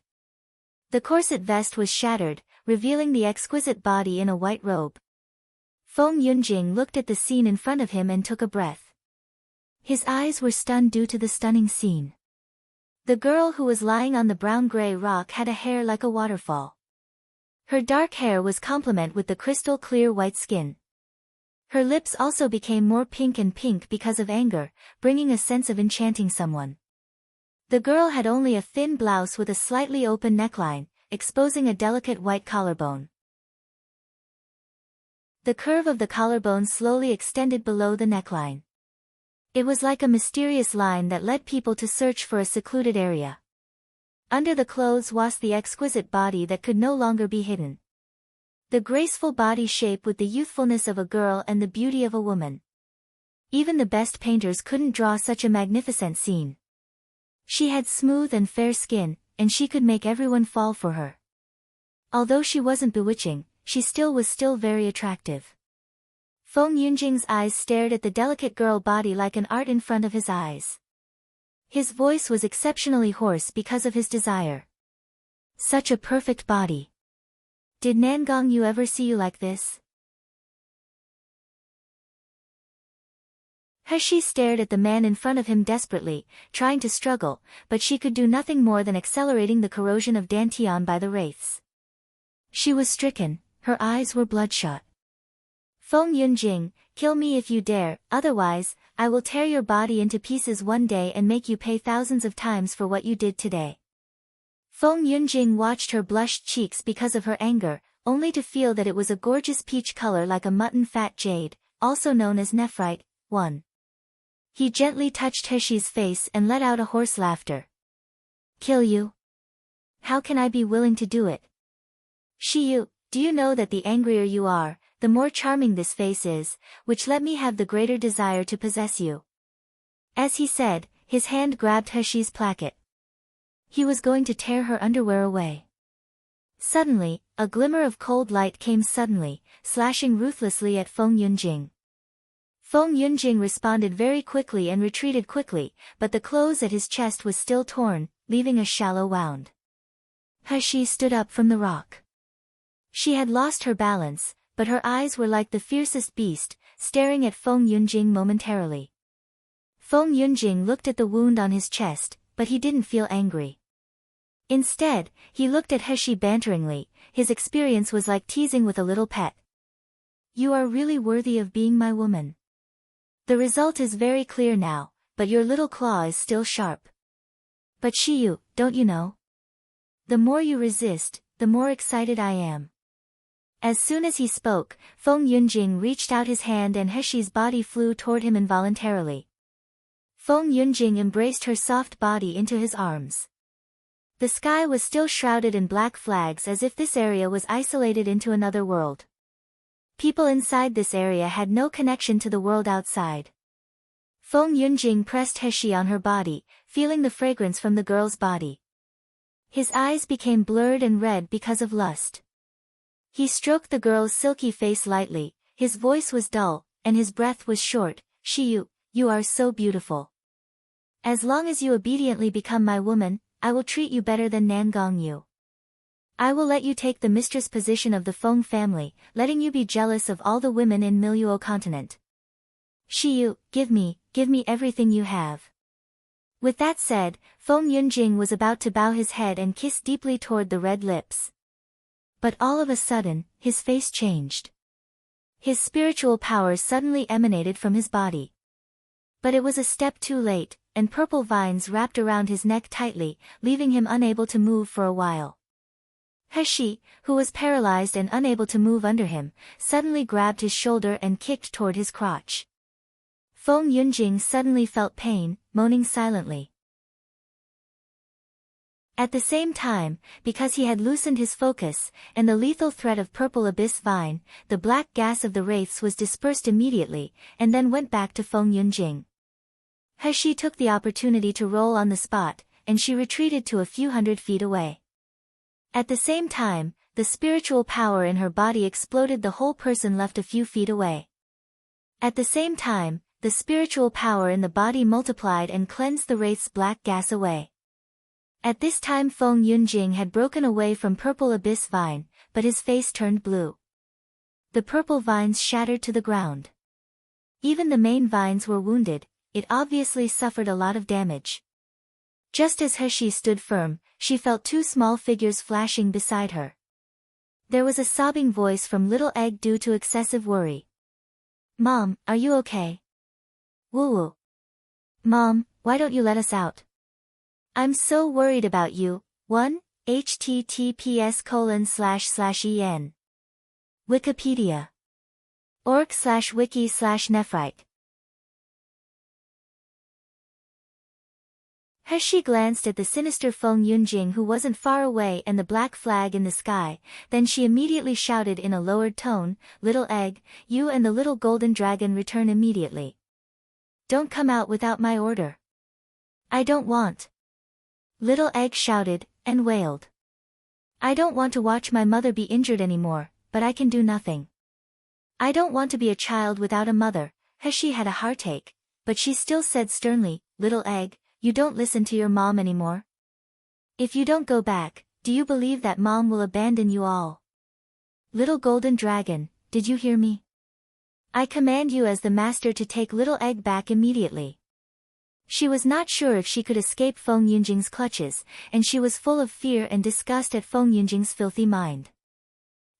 The corset vest was shattered, revealing the exquisite body in a white robe. Feng Yunjing looked at the scene in front of him and took a breath. His eyes were stunned due to the stunning scene. The girl who was lying on the brown-gray rock had a hair like a waterfall. Her dark hair was complement with the crystal-clear white skin. Her lips also became more pink and pink because of anger, bringing a sense of enchanting someone. The girl had only a thin blouse with a slightly open neckline, exposing a delicate white collarbone. The curve of the collarbone slowly extended below the neckline. It was like a mysterious line that led people to search for a secluded area. Under the clothes was the exquisite body that could no longer be hidden. The graceful body shape with the youthfulness of a girl and the beauty of a woman. Even the best painters couldn't draw such a magnificent scene. She had smooth and fair skin, and she could make everyone fall for her. Although she wasn't bewitching, she was still very attractive. Feng Yunjing's eyes stared at the delicate girl body like an art in front of his eyes. His voice was exceptionally hoarse because of his desire. Such a perfect body. Did Nangong Yu ever see you like this? Heshi stared at the man in front of him desperately, trying to struggle, but she could do nothing more than accelerating the corrosion of Dantian by the wraiths. She was stricken, her eyes were bloodshot. Feng Yunjing, kill me if you dare, otherwise, I will tear your body into pieces one day and make you pay thousands of times for what you did today. Feng Yunjing watched her blushed cheeks because of her anger, only to feel that it was a gorgeous peach color like a mutton fat jade, also known as nephrite. 1. He gently touched Heshi's face and let out a hoarse laughter. Kill you? How can I be willing to do it? Shiyu, do you know that the angrier you are, the more charming this face is, which let me have the greater desire to possess you. As he said, his hand grabbed Heshi's placket. He was going to tear her underwear away. Suddenly, a glimmer of cold light came suddenly, slashing ruthlessly at Feng Yunjing. Feng Yunjing responded very quickly and retreated quickly, but the clothes at his chest was still torn, leaving a shallow wound. Heshi stood up from the rock. She had lost her balance, but her eyes were like the fiercest beast, staring at Feng Yunjing momentarily. Feng Yunjing looked at the wound on his chest, but he didn't feel angry. Instead, he looked at Heshi banteringly. His experience was like teasing with a little pet. You are really worthy of being my woman. The result is very clear now, but your little claw is still sharp. But Shiyu, don't you know? The more you resist, the more excited I am. As soon as he spoke, Feng Yunjing reached out his hand and Heshi's body flew toward him involuntarily. Feng Yunjing embraced her soft body into his arms. The sky was still shrouded in black flags as if this area was isolated into another world. People inside this area had no connection to the world outside. Feng Yunjing pressed Heshi on her body, feeling the fragrance from the girl's body. His eyes became blurred and red because of lust. He stroked the girl's silky face lightly, his voice was dull, and his breath was short. Shiyu, you are so beautiful. As long as you obediently become my woman, I will treat you better than Nangong Yu. I will let you take the mistress position of the Feng family, letting you be jealous of all the women in Miluo continent. Shiyu, give me everything you have. With that said, Feng Yunjing was about to bow his head and kiss deeply toward the red lips. But all of a sudden, his face changed. His spiritual powers suddenly emanated from his body. But it was a step too late, and purple vines wrapped around his neck tightly, leaving him unable to move for a while. Heshi, who was paralyzed and unable to move under him, suddenly grabbed his shoulder and kicked toward his crotch. Feng Yunjing suddenly felt pain, moaning silently. At the same time, because he had loosened his focus, and the lethal threat of purple abyss vine, the black gas of the wraiths was dispersed immediately, and then went back to Feng Yunjing. Heshi took the opportunity to roll on the spot, and she retreated to a few hundred feet away. At the same time, the spiritual power in her body exploded. The whole person left a few feet away. At the same time, the spiritual power in the body multiplied and cleansed the wraith's black gas away. At this time Feng Yunjing had broken away from purple abyss vine, but his face turned blue. The purple vines shattered to the ground. Even the main vines were wounded. It obviously suffered a lot of damage. Just as He stood firm, she felt two small figures flashing beside her. There was a sobbing voice from Little Egg due to excessive worry. "Mom, are you okay?" "Woo-woo. Mom, why don't you let us out? I'm so worried about you." 1. https://en. Wikipedia. org/wiki/nephrite. She glanced at the sinister Feng Yunjing who wasn't far away and the black flag in the sky, then she immediately shouted in a lowered tone, "Little Egg, you and the little golden dragon return immediately. Don't come out without my order." "I don't want." Little Egg shouted, and wailed. "I don't want to watch my mother be injured anymore, but I can do nothing. I don't want to be a child without a mother." She had a heartache, but she still said sternly, "Little Egg, you don't listen to your mom anymore? If you don't go back, do you believe that mom will abandon you all? Little golden dragon, did you hear me? I command you as the master to take Little Egg back immediately." She was not sure if she could escape Feng Yunjing's clutches, and she was full of fear and disgust at Feng Yunjing's filthy mind.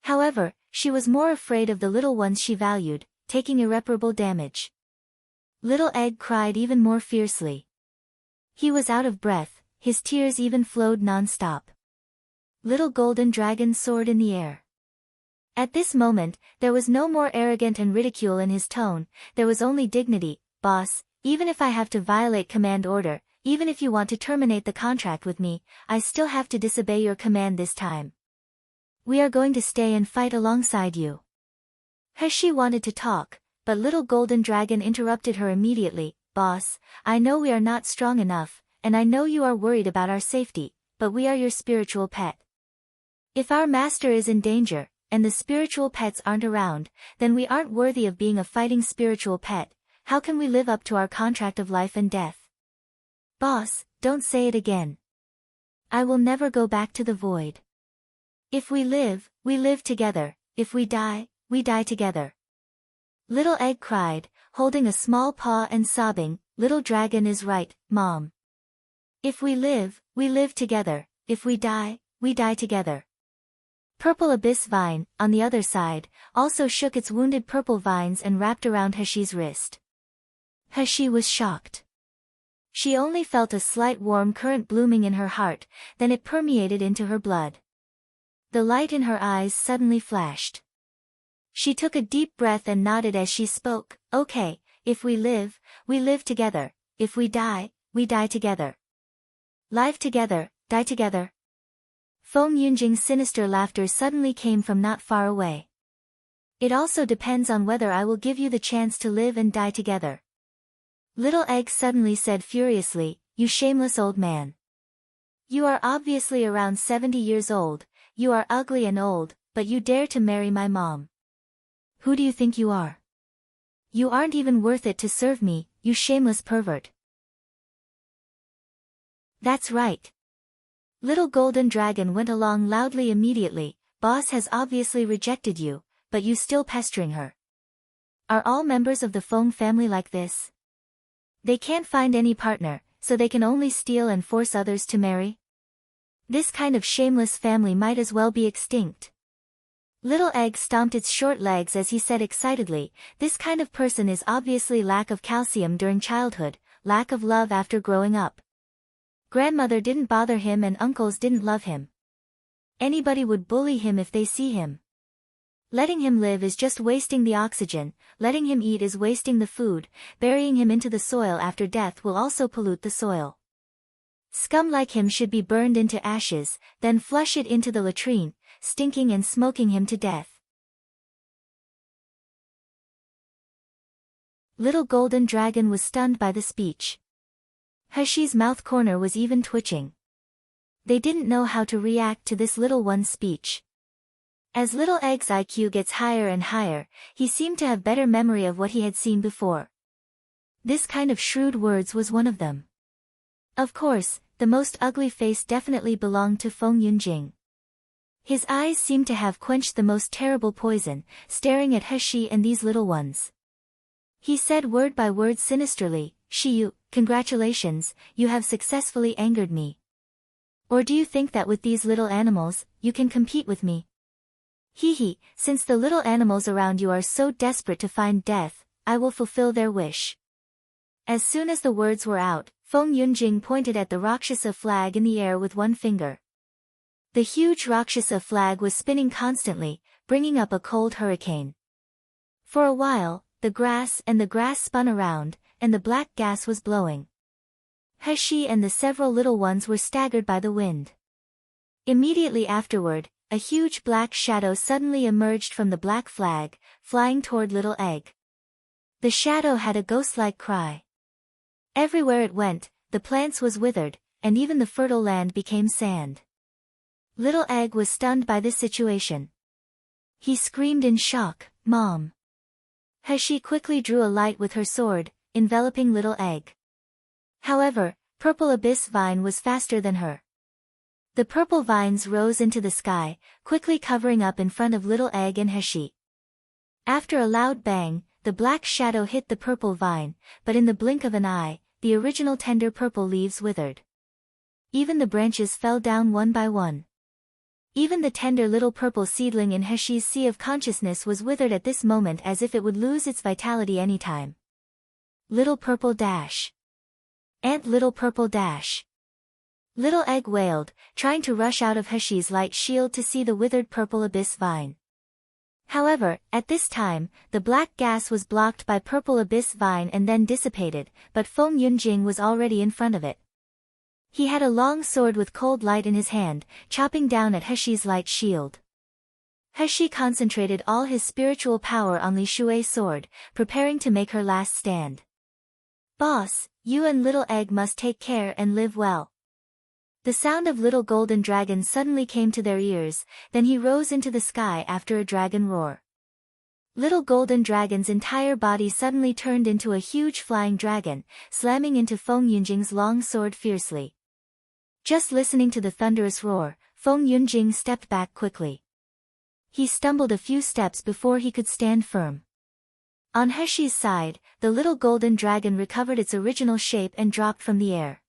However, she was more afraid of the little ones she valued, taking irreparable damage. Little Egg cried even more fiercely. He was out of breath, his tears even flowed non-stop. Little golden dragon soared in the air. At this moment, there was no more arrogance and ridicule in his tone, there was only dignity. "Boss, even if I have to violate command order, even if you want to terminate the contract with me, I still have to disobey your command this time. We are going to stay and fight alongside you." She wanted to talk, but Little Golden Dragon interrupted her immediately. "Boss, I know we are not strong enough, and I know you are worried about our safety, but we are your spiritual pet. If our master is in danger, and the spiritual pets aren't around, then we aren't worthy of being a fighting spiritual pet. How can we live up to our contract of life and death?" "Boss, don't say it again. I will never go back to the void. If we live together. If we die together." Little Egg cried, holding a small paw and sobbing, "Little dragon is right, Mom. If we live together. If we die together." Purple Abyss Vine, on the other side, also shook its wounded purple vines and wrapped around Heshi's wrist. Heshi was shocked. She only felt a slight warm current blooming in her heart, then it permeated into her blood. The light in her eyes suddenly flashed. She took a deep breath and nodded as she spoke, "Okay, if we live together. If we die together. Live together, die together." Feng Yunjing's sinister laughter suddenly came from not far away. "It also depends on whether I will give you the chance to live and die together." Little Egg suddenly said furiously, "You shameless old man. You are obviously around 70 years old, you are ugly and old, but you dare to marry my mom. Who do you think you are? You aren't even worth it to serve me, you shameless pervert." "That's right." Little Golden Dragon went along loudly immediately, "Boss has obviously rejected you, but you still pestering her. Are all members of the Feng family like this? They can't find any partner, so they can only steal and force others to marry? This kind of shameless family might as well be extinct." Little Egg stomped its short legs as he said excitedly, "This kind of person is obviously lack of calcium during childhood, lack of love after growing up. Grandmother didn't bother him and uncles didn't love him. Anybody would bully him if they see him. Letting him live is just wasting the oxygen, letting him eat is wasting the food, burying him into the soil after death will also pollute the soil. Scum like him should be burned into ashes, then flush it into the latrine, stinking and smoking him to death." Little Golden Dragon was stunned by the speech. Heshi's mouth corner was even twitching. They didn't know how to react to this little one's speech. As Little Egg's IQ gets higher and higher, he seemed to have better memory of what he had seen before. This kind of shrewd words was one of them. Of course, the most ugly face definitely belonged to Feng Yunjing. His eyes seemed to have quenched the most terrible poison, staring at He and these little ones. He said word by word sinisterly, "Shiyu, congratulations, you have successfully angered me. Or do you think that with these little animals, you can compete with me? Hee, since the little animals around you are so desperate to find death, I will fulfill their wish." As soon as the words were out, Feng Yunjing pointed at the Rakshasa flag in the air with one finger. The huge Rakshasa flag was spinning constantly, bringing up a cold hurricane. For a while, the grass spun around, and the black gas was blowing. He and the several little ones were staggered by the wind. Immediately afterward, a huge black shadow suddenly emerged from the black flag, flying toward Little Egg. The shadow had a ghost-like cry. Everywhere it went, the plants was withered, and even the fertile land became sand. Little Egg was stunned by this situation. He screamed in shock, "Mom!" He quickly drew a light with her sword, enveloping Little Egg. However, Purple Abyss Vine was faster than her. The purple vines rose into the sky, quickly covering up in front of Little Egg and He. After a loud bang, the black shadow hit the purple vine, but in the blink of an eye, the original tender purple leaves withered. Even the branches fell down one by one. Even the tender little purple seedling in He's sea of consciousness was withered at this moment as if it would lose its vitality any time. Little Purple Dash. Aunt Little Purple Dash. Little Egg wailed, trying to rush out of He's light shield to see the withered purple abyss vine. However, at this time, the black gas was blocked by Purple Abyss Vine and then dissipated, but Feng Yunjing was already in front of it. He had a long sword with cold light in his hand, chopping down at He's light shield. He concentrated all his spiritual power on Li Shui's sword, preparing to make her last stand. "Boss, you and Little Egg must take care and live well." The sound of Little Golden Dragon suddenly came to their ears, then he rose into the sky after a dragon roar. Little Golden Dragon's entire body suddenly turned into a huge flying dragon, slamming into Feng Yunjing's long sword fiercely. Just listening to the thunderous roar, Feng Yunjing stepped back quickly. He stumbled a few steps before he could stand firm. On He's side, the Little Golden Dragon recovered its original shape and dropped from the air.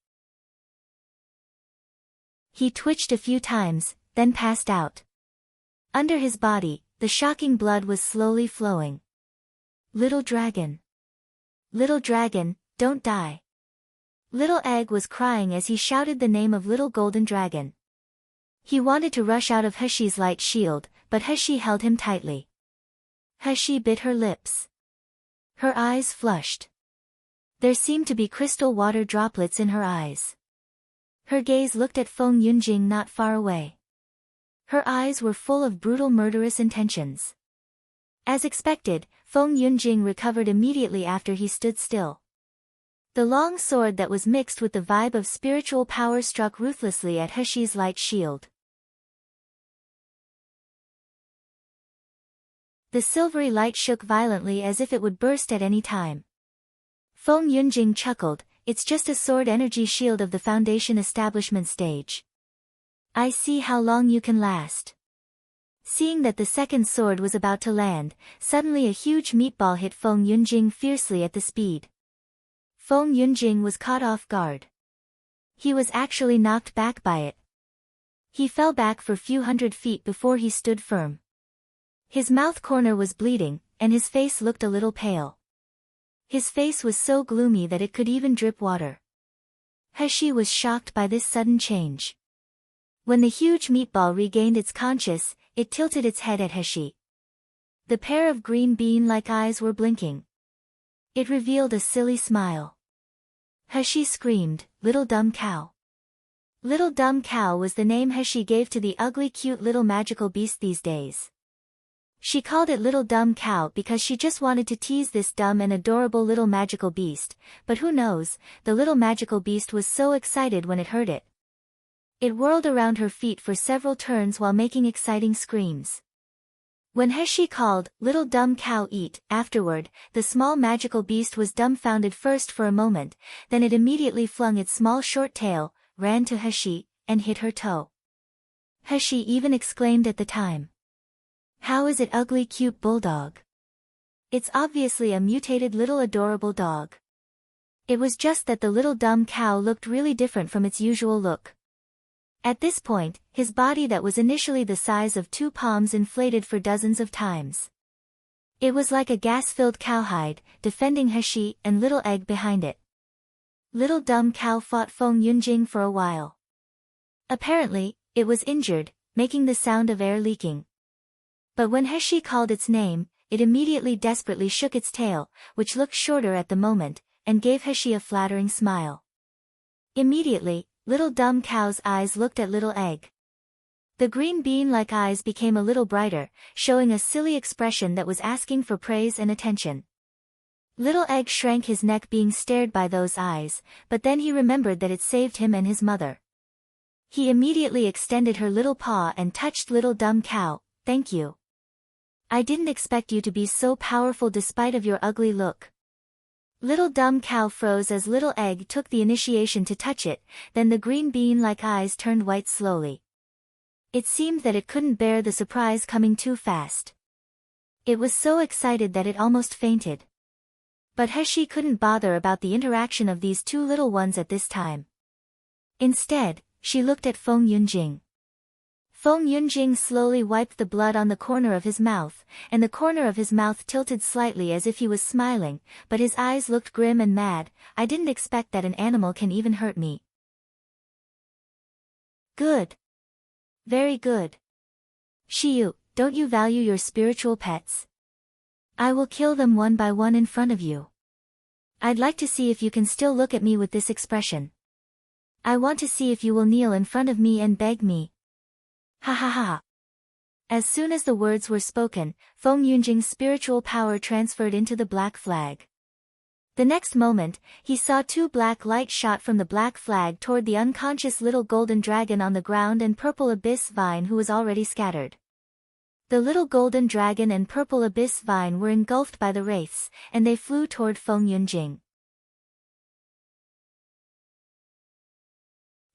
He twitched a few times, then passed out. Under his body, the shocking blood was slowly flowing. "Little Dragon! Little Dragon, don't die!" Little Egg was crying as he shouted the name of Little Golden Dragon. He wanted to rush out of He's light shield, but He held him tightly. He bit her lips. Her eyes flushed. There seemed to be crystal water droplets in her eyes. Her gaze looked at Feng Yunjing not far away. Her eyes were full of brutal murderous intentions. As expected, Feng Yunjing recovered immediately after he stood still. The long sword that was mixed with the vibe of spiritual power struck ruthlessly at He's light shield. The silvery light shook violently as if it would burst at any time. Feng Yunjing chuckled, "It's just a sword energy shield of the Foundation establishment stage. I see how long you can last." Seeing that the second sword was about to land, suddenly a huge meatball hit Feng Yunjing fiercely at the speed. Feng Yunjing was caught off guard. He was actually knocked back by it. He fell back for few hundred feet before he stood firm. His mouth corner was bleeding, and his face looked a little pale. His face was so gloomy that it could even drip water. He was shocked by this sudden change. When the huge meatball regained its conscience, it tilted its head at He. The pair of green bean-like eyes were blinking. It revealed a silly smile. He screamed, "Little dumb cow." Little dumb cow was the name He gave to the ugly cute little magical beast these days. She called it Little Dumb Cow because she just wanted to tease this dumb and adorable little magical beast, but who knows, the little magical beast was so excited when it heard it. It whirled around her feet for several turns while making exciting screams. When Heshi called, "Little dumb cow, eat," afterward, the small magical beast was dumbfounded first for a moment, then it immediately flung its small short tail, ran to Heshi, and hit her toe. Heshi even exclaimed at the time. "How is it ugly cute bulldog? It's obviously a mutated little adorable dog." It was just that the little dumb cow looked really different from its usual look. At this point, his body that was initially the size of 2 palms inflated for dozens of times. It was like a gas-filled cowhide, defending Heshi and Little Egg behind it. Little dumb cow fought Feng Yunjing for a while. Apparently, it was injured, making the sound of air leaking. But when Heshi called its name, it immediately desperately shook its tail, which looked shorter at the moment, and gave Heshi a flattering smile. Immediately, Little dumb cow's eyes looked at Little Egg. The green bean-like eyes became a little brighter, showing a silly expression that was asking for praise and attention. Little Egg shrank his neck being stared by those eyes, but then he remembered that it saved him and his mother. He immediately extended her little paw and touched Little dumb cow. "Thank you. I didn't expect you to be so powerful despite of your ugly look." Little dumb cow froze as Little Egg took the initiation to touch it, then the green bean-like eyes turned white slowly. It seemed that it couldn't bear the surprise coming too fast. It was so excited that it almost fainted. But Heshi couldn't bother about the interaction of these two little ones at this time. Instead, she looked at Feng Yunjing. Feng Yunjing slowly wiped the blood on the corner of his mouth, and the corner of his mouth tilted slightly as if he was smiling, but his eyes looked grim and mad. "I didn't expect that an animal can even hurt me." "Good. Very good. Shiyu, don't you value your spiritual pets? I will kill them one by one in front of you. I'd like to see if you can still look at me with this expression. I want to see if you will kneel in front of me and beg me. Ha ha ha." As soon as the words were spoken, Feng Yunjing's spiritual power transferred into the black flag. The next moment, he saw 2 black lights shot from the black flag toward the unconscious little golden dragon on the ground and purple abyss vine who was already scattered. The little golden dragon and purple abyss vine were engulfed by the wraiths, and they flew toward Feng Yunjing.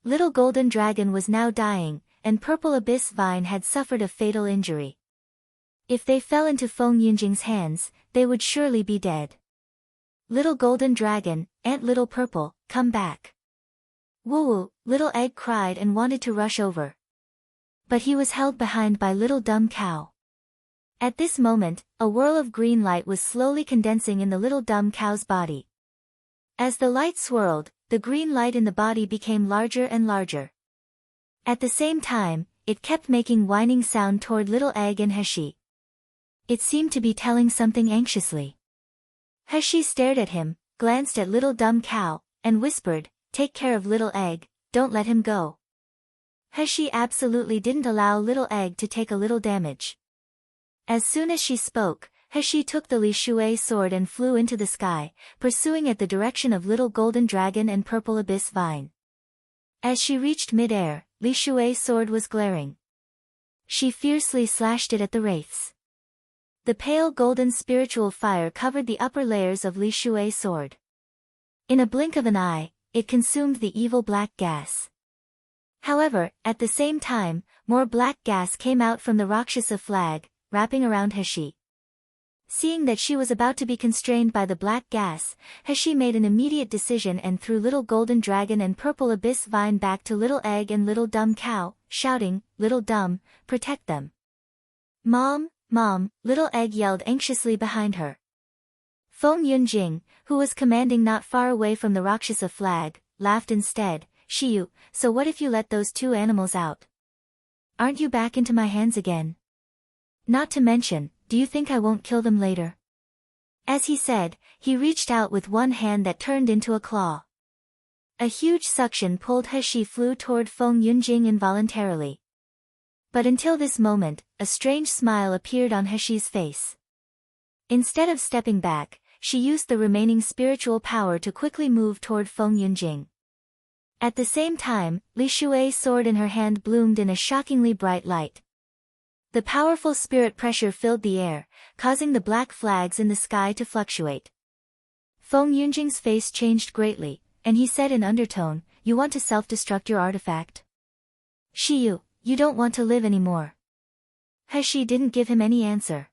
Little golden dragon was now dying, and purple abyss vine had suffered a fatal injury. If they fell into Feng Yunjing's hands, they would surely be dead. "Little golden dragon, Aunt Little Purple, come back." "Woo-woo," Little Egg cried and wanted to rush over. But he was held behind by Little dumb cow. At this moment, a whirl of green light was slowly condensing in the little dumb cow's body. As the light swirled, the green light in the body became larger and larger. At the same time, it kept making whining sound toward Little Egg and Heshi. It seemed to be telling something anxiously. Heshi stared at him, glanced at Little dumb cow, and whispered, "Take care of Little Egg, don't let him go." Heshi absolutely didn't allow Little Egg to take a little damage. As soon as she spoke, Heshi took the Li Shui sword and flew into the sky, pursuing at the direction of Little Golden Dragon and Purple Abyss Vine. As she reached mid-air, Li Shui's sword was glaring. She fiercely slashed it at the wraiths. The pale golden spiritual fire covered the upper layers of Li Shui's sword. In a blink of an eye, it consumed the evil black gas. However, at the same time, more black gas came out from the Rakshasa flag, wrapping around Heshi. Seeing that she was about to be constrained by the black gas, Heshi made an immediate decision and threw Little Golden Dragon and Purple Abyss Vine back to Little Egg and Little Dumb Cow, shouting, "Little Dumb, protect them." "Mom, Mom," Little Egg yelled anxiously behind her. Feng Yunjing, who was commanding not far away from the Rakshasa flag, laughed instead. "Shiyu, so what if you let those 2 animals out? Aren't you back into my hands again? Not to mention, do you think I won't kill them later?" As he said, he reached out with one hand that turned into a claw. A huge suction pulled Heshi flew toward Feng Yunjing involuntarily. But until this moment, a strange smile appeared on Heshi's face. Instead of stepping back, she used the remaining spiritual power to quickly move toward Feng Yunjing. At the same time, Li Shui's sword in her hand bloomed in a shockingly bright light. The powerful spirit pressure filled the air, causing the black flags in the sky to fluctuate. Feng Yunjing's face changed greatly, and he said in undertone, "You want to self-destruct your artifact? Shiyu, you don't want to live anymore." He didn't give him any answer.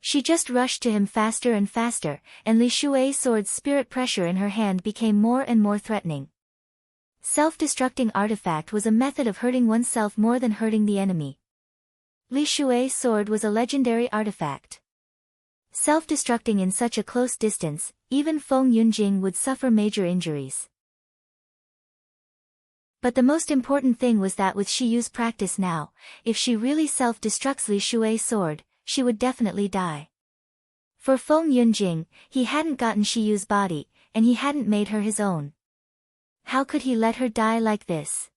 She just rushed to him faster and faster, and Li Shui's sword's spirit pressure in her hand became more and more threatening. Self-destructing artifact was a method of hurting oneself more than hurting the enemy. Li Shui's sword was a legendary artifact. Self-destructing in such a close distance, even Feng Yunjing would suffer major injuries. But the most important thing was that with Shiyu's practice now, if she really self-destructs Li Shui's sword, she would definitely die. For Feng Yunjing, he hadn't gotten Shiyu's body, and he hadn't made her his own. How could he let her die like this?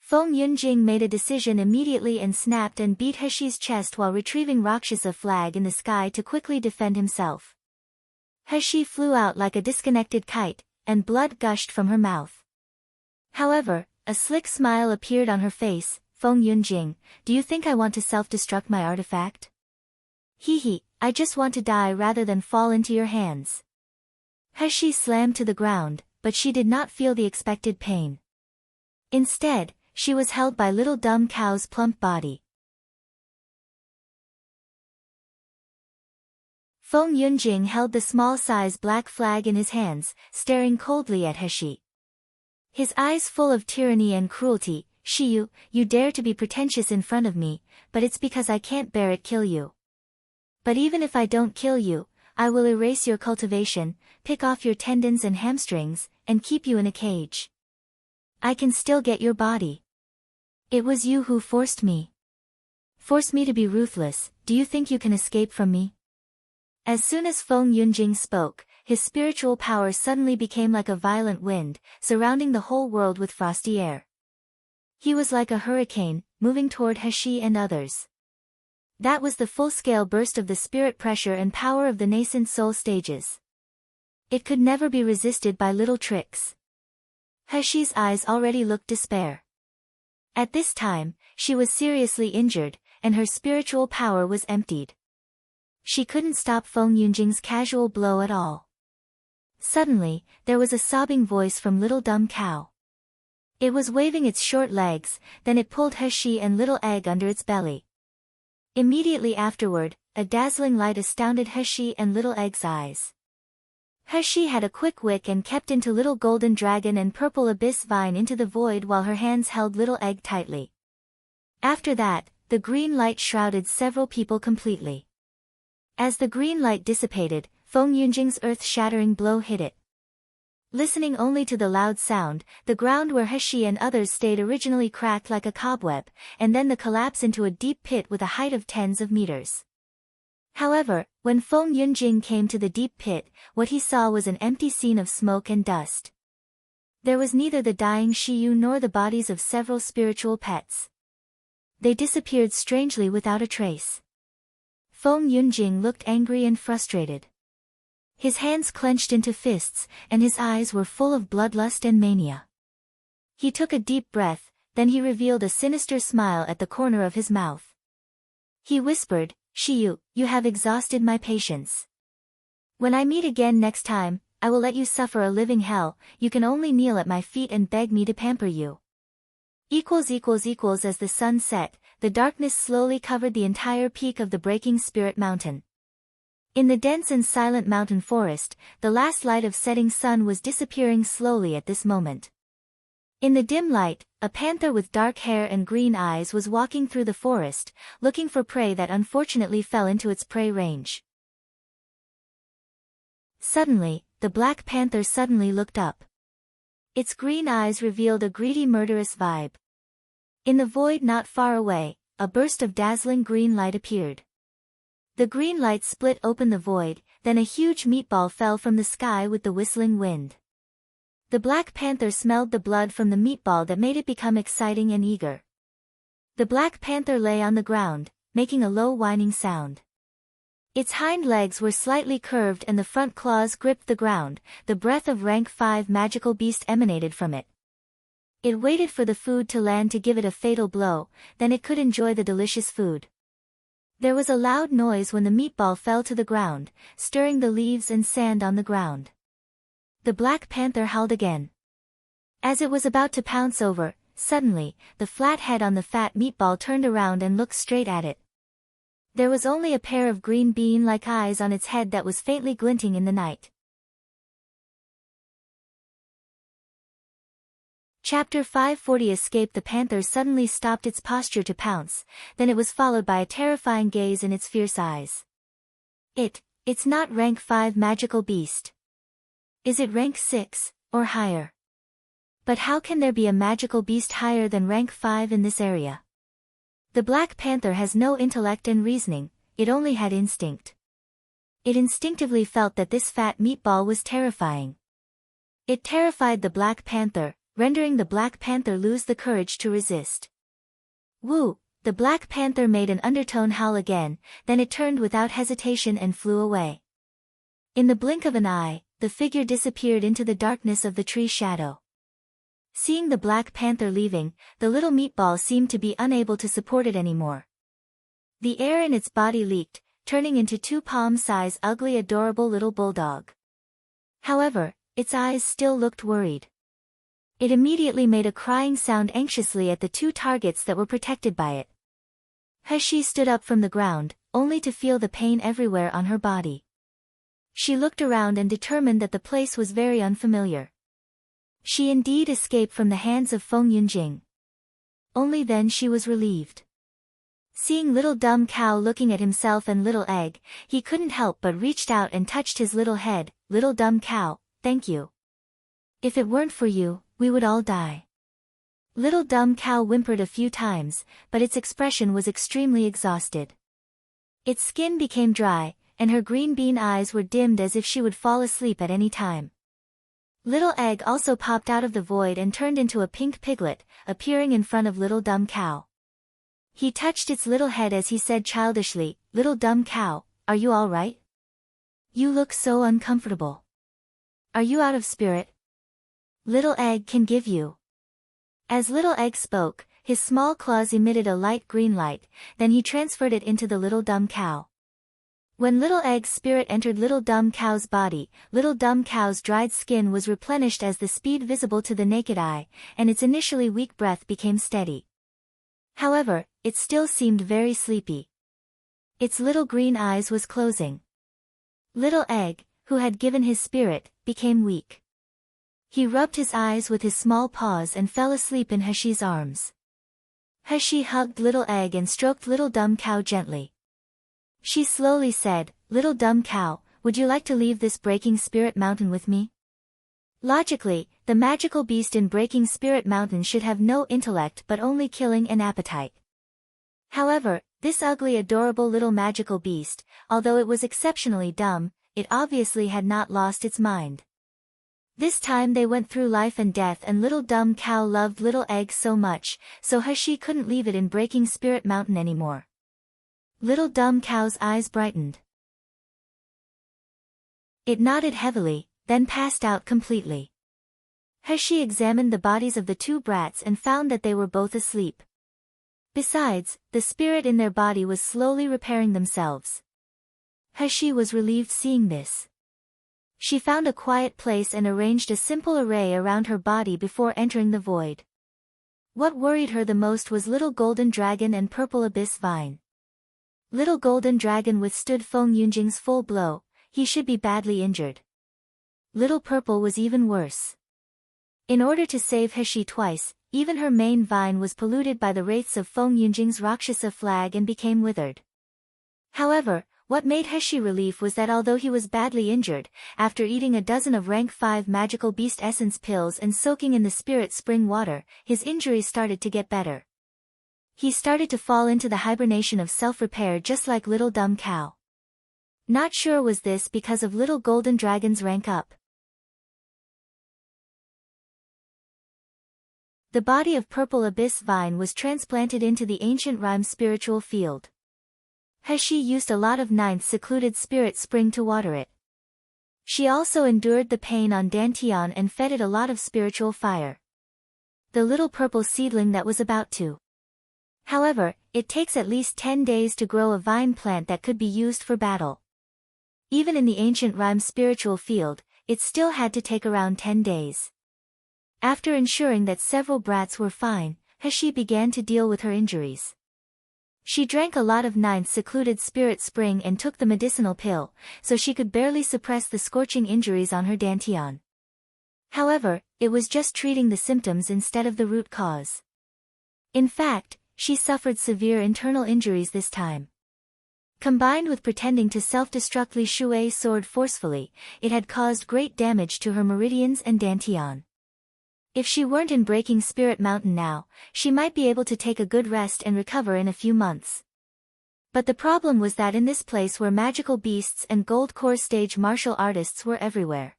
Feng Yunjing made a decision immediately and snapped and beat Heshi's chest while retrieving Rakshasa flag in the sky to quickly defend himself. Heshi flew out like a disconnected kite, and blood gushed from her mouth. However, a slick smile appeared on her face. "Feng Yunjing, do you think I want to self-destruct my artifact? Hee, I just want to die rather than fall into your hands." Heshi slammed to the ground, but she did not feel the expected pain. Instead, she was held by little dumb cow's plump body. Feng Yunjing held the small-size black flag in his hands, staring coldly at Heshi. His eyes full of tyranny and cruelty. "Shiyu, you dare to be pretentious in front of me, but it's because I can't bear it kill you. But even if I don't kill you, I will erase your cultivation, pick off your tendons and hamstrings, and keep you in a cage. I can still get your body. It was you who forced me. Force me to be ruthless. Do you think you can escape from me?" As soon as Feng Yunjing spoke, his spiritual power suddenly became like a violent wind, surrounding the whole world with frosty air. He was like a hurricane, moving toward Heshi and others. That was the full-scale burst of the spirit pressure and power of the nascent soul stages. It could never be resisted by little tricks. Heshi's eyes already looked despair. At this time, she was seriously injured, and her spiritual power was emptied. She couldn't stop Feng Yunjing's casual blow at all. Suddenly, there was a sobbing voice from little dumb cow. It was waving its short legs, then it pulled Heshi and little egg under its belly. Immediately afterward, a dazzling light astounded Heshi and little egg's eyes. Heshi had a quick wick and kept into little golden dragon and purple abyss vine into the void while her hands held little egg tightly. After that, the green light shrouded several people completely. As the green light dissipated, Feng Yunjing's earth-shattering blow hit it. Listening only to the loud sound, the ground where Heshi and others stayed originally cracked like a cobweb, and then the collapse into a deep pit with a height of tens of meters. However, when Feng Yunjing came to the deep pit, what he saw was an empty scene of smoke and dust. There was neither the dying Shiyu nor the bodies of several spiritual pets. They disappeared strangely without a trace. Feng Yunjing looked angry and frustrated. His hands clenched into fists, and his eyes were full of bloodlust and mania. He took a deep breath, then he revealed a sinister smile at the corner of his mouth. He whispered, "Shiyu, you have exhausted my patience. When I meet again next time, I will let you suffer a living hell. You can only kneel at my feet and beg me to pamper you." As the sun set, the darkness slowly covered the entire peak of the breaking spirit mountain. In the dense and silent mountain forest, the last light of setting sun was disappearing slowly at this moment. In the dim light, a panther with dark hair and green eyes was walking through the forest, looking for prey that unfortunately fell into its prey range. Suddenly, the black panther suddenly looked up. Its green eyes revealed a greedy murderous vibe. In the void not far away, a burst of dazzling green light appeared. The green light split open the void, then a huge meatball fell from the sky with the whistling wind. The black panther smelled the blood from the meatball that made it become exciting and eager. The black panther lay on the ground, making a low whining sound. Its hind legs were slightly curved and the front claws gripped the ground. The breath of rank 5 magical beast emanated from it. It waited for the food to land to give it a fatal blow, then it could enjoy the delicious food. There was a loud noise when the meatball fell to the ground, stirring the leaves and sand on the ground. The Black Panther howled again. As it was about to pounce over, suddenly, the flat head on the fat meatball turned around and looked straight at it. There was only a pair of green bean-like eyes on its head that was faintly glinting in the night. Chapter 540 Escape. The panther suddenly stopped its posture to pounce, then it was followed by a terrifying gaze in its fierce eyes. It's not rank 5 magical beast. Is it rank 6, or higher? But how can there be a magical beast higher than rank 5 in this area? The Black Panther has no intellect and reasoning, it only had instinct. It instinctively felt that this fat meatball was terrifying. It terrified the Black Panther, rendering the Black Panther lose the courage to resist. Woo! The Black Panther made an undertone howl again, then it turned without hesitation and flew away. In the blink of an eye, the figure disappeared into the darkness of the tree shadow. Seeing the Black Panther leaving, the little meatball seemed to be unable to support it anymore. The air in its body leaked, turning into 2 palm-size ugly adorable little bulldog. However, its eyes still looked worried. It immediately made a crying sound anxiously at the 2 targets that were protected by it. She stood up from the ground, only to feel the pain everywhere on her body. She looked around and determined that the place was very unfamiliar. She indeed escaped from the hands of Feng Yunjing. Only then she was relieved. Seeing Little Dumb Cow looking at himself and Little Egg, he couldn't help but reached out and touched his little head. Little Dumb Cow, thank you. If it weren't for you, we would all die. Little Dumb Cow whimpered a few times, but its expression was extremely exhausted. Its skin became dry, and her green bean eyes were dimmed as if she would fall asleep at any time. Little Egg also popped out of the void and turned into a pink piglet, appearing in front of Little Dumb Cow. He touched its little head as he said childishly, Little Dumb Cow, are you all right? You look so uncomfortable. Are you out of spirit? Little Egg can give you. As Little Egg spoke, his small claws emitted a light green light, then he transferred it into the Little Dumb Cow. When Little Egg's spirit entered Little Dumb Cow's body, Little Dumb Cow's dried skin was replenished as the speed visible to the naked eye, and its initially weak breath became steady. However, it still seemed very sleepy. Its little green eyes was closing. Little Egg, who had given his spirit, became weak. He rubbed his eyes with his small paws and fell asleep in Heshi's arms. Heshi hugged Little Egg and stroked Little Dumb Cow gently. She slowly said, Little Dumb Cow, would you like to leave this Breaking Spirit Mountain with me? Logically, the magical beast in Breaking Spirit Mountain should have no intellect but only killing and appetite. However, this ugly adorable little magical beast, although it was exceptionally dumb, it obviously had not lost its mind. This time they went through life and death and Little Dumb Cow loved Little Egg so much, so Heshi couldn't leave it in Breaking Spirit Mountain anymore. Little Dumb Cow's eyes brightened. It nodded heavily, then passed out completely. Heshi examined the bodies of the 2 brats and found that they were both asleep. Besides, the spirit in their body was slowly repairing themselves. Heshi was relieved seeing this. She found a quiet place and arranged a simple array around her body before entering the void. What worried her the most was Little Golden Dragon and Purple Abyss Vine. Little Golden Dragon withstood Feng Yunjing's full blow, he should be badly injured. Little Purple was even worse. In order to save Heshi twice, even her main vine was polluted by the wraiths of Feng Yunjing's Rakshasa flag and became withered. However, what made Heshi relief was that although he was badly injured, after eating a dozen of rank 5 magical beast essence pills and soaking in the spirit spring water, his injuries started to get better. He started to fall into the hibernation of self-repair just like Little Dumb Cow. Not sure was this because of Little Golden Dragon's rank up. The body of Purple Abyss Vine was transplanted into the ancient rhyme spiritual field. Heshi used a lot of 9th secluded spirit spring to water it. She also endured the pain on Dantian and fed it a lot of spiritual fire. the little purple seedling that was about to. However, it takes at least 10 days to grow a vine plant that could be used for battle. Even in the ancient rhyme spiritual field, it still had to take around 10 days. After ensuring that several brats were fine, Hashi began to deal with her injuries. She drank a lot of ninth secluded spirit spring and took the medicinal pill, so she could barely suppress the scorching injuries on her dantian. However, it was just treating the symptoms instead of the root cause. In fact, she suffered severe internal injuries this time. Combined with pretending to self-destructly shui sword forcefully, it had caused great damage to her meridians and dantian. If she weren't in Breaking Spirit Mountain now, she might be able to take a good rest and recover in a few months. But the problem was that in this place where magical beasts and gold core stage martial artists were everywhere,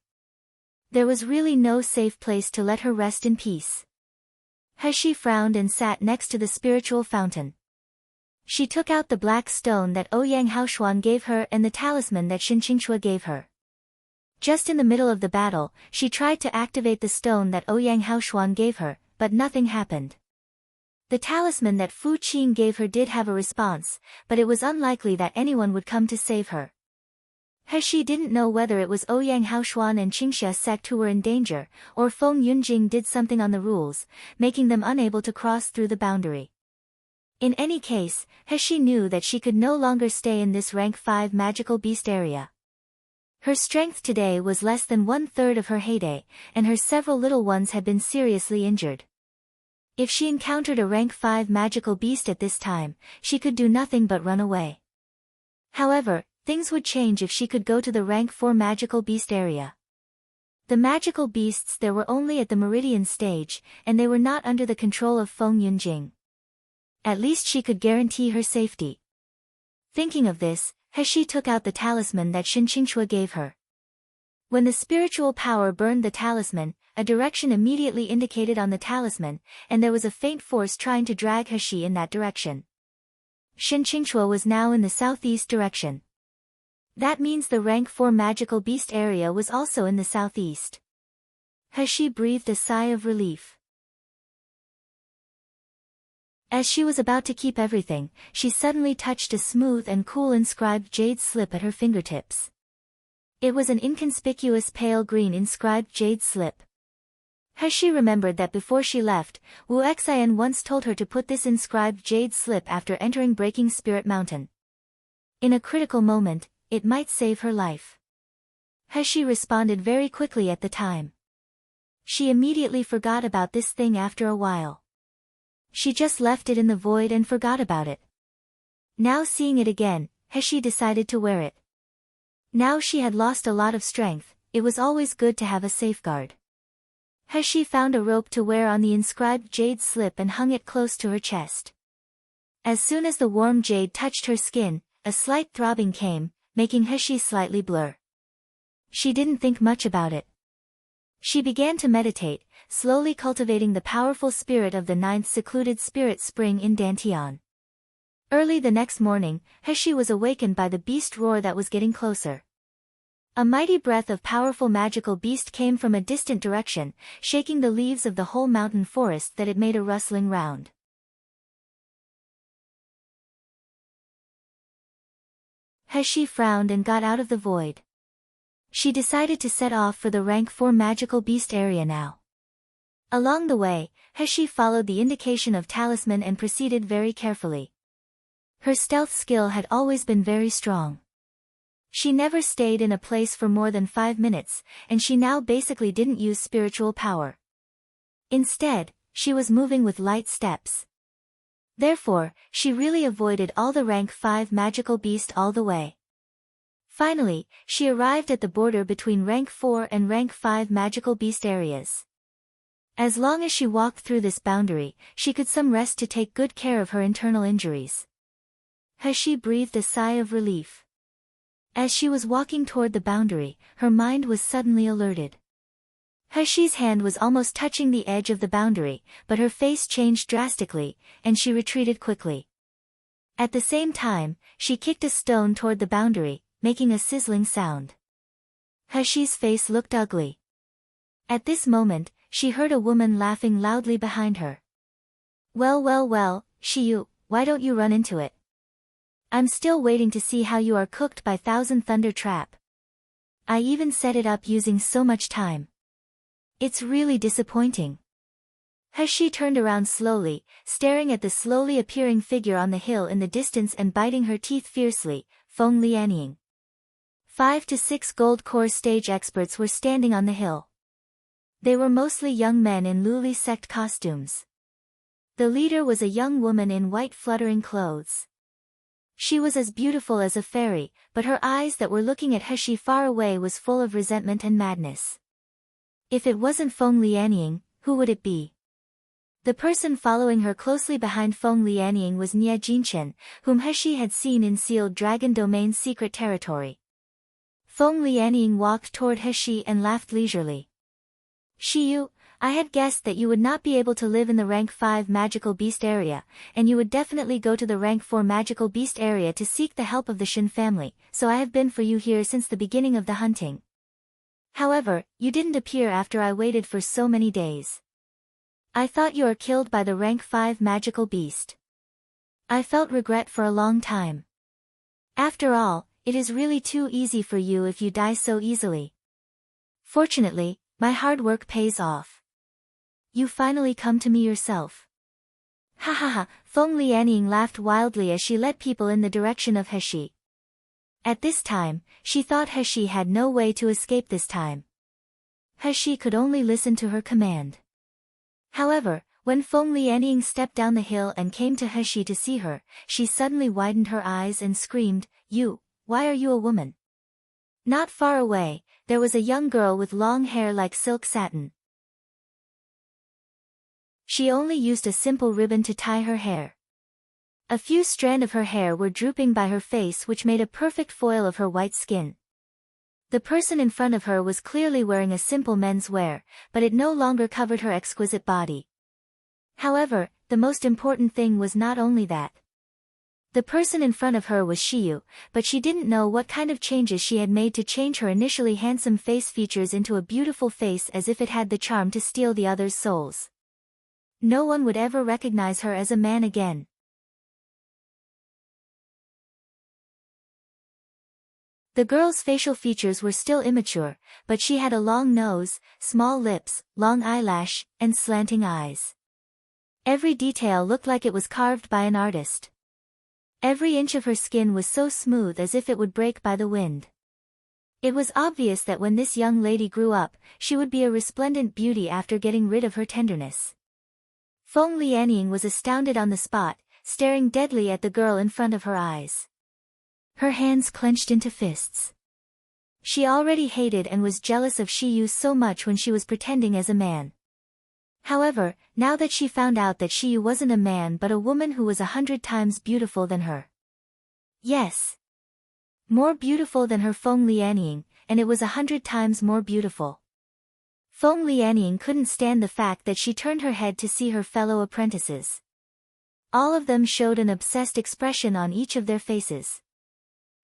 there was really no safe place to let her rest in peace. Hashi frowned and sat next to the spiritual fountain. She took out the black stone that Ouyang Haoshuan gave her and the talisman that Xinqingxue gave her. Just in the middle of the battle, she tried to activate the stone that Ouyang Haoshuan gave her, but nothing happened. The talisman that Fu Qin gave her did have a response, but it was unlikely that anyone would come to save her. Hashi didn't know whether it was Ouyang Haoshuan and Qingxia sect who were in danger, or Feng Yunjing did something on the rules, making them unable to cross through the boundary. In any case, Hashi knew that she could no longer stay in this rank 5 magical beast area. Her strength today was less than 1/3 of her heyday, and her several little ones had been seriously injured. If she encountered a rank 5 magical beast at this time, she could do nothing but run away. However, things would change if she could go to the rank 4 magical beast area. The magical beasts there were only at the meridian stage, and they were not under the control of Feng Yunjing. At least she could guarantee her safety. Thinking of this, Hashi took out the talisman that Xinqingxue gave her. When the spiritual power burned the talisman, a direction immediately indicated on the talisman, and there was a faint force trying to drag Hashi in that direction. Xinqingxue was now in the southeast direction. That means the rank 4 magical beast area was also in the southeast. Hashi breathed a sigh of relief. As she was about to keep everything, she suddenly touched a smooth and cool inscribed jade slip at her fingertips. It was an inconspicuous pale green inscribed jade slip. Hashi remembered that before she left, Wu Xian once told her to put this inscribed jade slip after entering Breaking Spirit Mountain. In a critical moment, it might save her life. Hashi responded very quickly at the time. She immediately forgot about this thing after a while. She just left it in the void and forgot about it. Now seeing it again, Hashi decided to wear it. Now she had lost a lot of strength, it was always good to have a safeguard. Hashi found a rope to wear on the inscribed jade slip and hung it close to her chest. As soon as the warm jade touched her skin, a slight throbbing came, making Hashi slightly blur. She didn't think much about it. She began to meditate, slowly cultivating the powerful spirit of the 9th secluded spirit spring in Dantian. Early the next morning, Hashi was awakened by the beast roar that was getting closer. A mighty breath of powerful magical beast came from a distant direction, shaking the leaves of the whole mountain forest that it made a rustling round. Hashi frowned and got out of the void. She decided to set off for the rank 4 magical beast area now. Along the way, Hashi followed the indication of talisman and proceeded very carefully. Her stealth skill had always been very strong. She never stayed in a place for more than 5 minutes, and she now basically didn't use spiritual power. Instead, she was moving with light steps. Therefore, she really avoided all the rank 5 magical beast all the way. Finally, she arrived at the border between rank 4 and rank 5 magical beast areas. As long as she walked through this boundary, she could some rest to take good care of her internal injuries. Hashi breathed a sigh of relief. As she was walking toward the boundary, her mind was suddenly alerted. Hashi's hand was almost touching the edge of the boundary, but her face changed drastically, and she retreated quickly. At the same time, she kicked a stone toward the boundary, making a sizzling sound. Hashi's face looked ugly. At this moment, she heard a woman laughing loudly behind her. Well well well, Shiyu, why don't you run into it? I'm still waiting to see how you are cooked by Thousand Thunder Trap. I even set it up using so much time. It's really disappointing. He turned around slowly, staring at the slowly appearing figure on the hill in the distance and biting her teeth fiercely, Feng Lianying. 5 to 6 gold core stage experts were standing on the hill. They were mostly young men in Luli sect costumes. The leader was a young woman in white fluttering clothes. She was as beautiful as a fairy, but her eyes that were looking at He far away was full of resentment and madness. If it wasn't Feng Lianying, who would it be? The person following her closely behind Feng Lianying was Nie Jinchen, whom He had seen in Sealed Dragon Domain's secret territory. Feng Lianying walked toward He and laughed leisurely. Shiyu, I had guessed that you would not be able to live in the rank 5 magical beast area, and you would definitely go to the rank 4 magical beast area to seek the help of the Shin family, so I have been for you here since the beginning of the hunting. However, you didn't appear after I waited for so many days. I thought you were killed by the rank 5 magical beast. I felt regret for a long time. After all, it is really too easy for you if you die so easily. Fortunately, my hard work pays off. You finally come to me yourself. Ha ha ha, Feng Lianying laughed wildly as she led people in the direction of He. At this time, she thought He had no way to escape this time. He could only listen to her command. However, when Feng Lianying stepped down the hill and came to He to see her, she suddenly widened her eyes and screamed, Why are you a woman? Not far away, there was a young girl with long hair like silk satin. She only used a simple ribbon to tie her hair. A few strands of her hair were drooping by her face, which made a perfect foil of her white skin. The person in front of her was clearly wearing a simple men's wear, but it no longer covered her exquisite body. However, the most important thing was not only that. The person in front of her was Shiyu, but she didn't know what kind of changes she had made to change her initially handsome face features into a beautiful face as if it had the charm to steal the others' souls. No one would ever recognize her as a man again. The girl's facial features were still immature, but she had a long nose, small lips, long eyelash, and slanting eyes. Every detail looked like it was carved by an artist. Every inch of her skin was so smooth as if it would break by the wind. It was obvious that when this young lady grew up, she would be a resplendent beauty after getting rid of her tenderness. Feng Lianying was astounded on the spot, staring deadly at the girl in front of her eyes. Her hands clenched into fists. She already hated and was jealous of Shiyu so much when she was pretending as a man. However, now that she found out that Shiyu wasn't a man but a woman who was 100 times beautiful than her. Yes. More beautiful than her Feng Lianying, and it was 100 times more beautiful. Feng Lianying couldn't stand the fact that she turned her head to see her fellow apprentices. All of them showed an obsessed expression on each of their faces.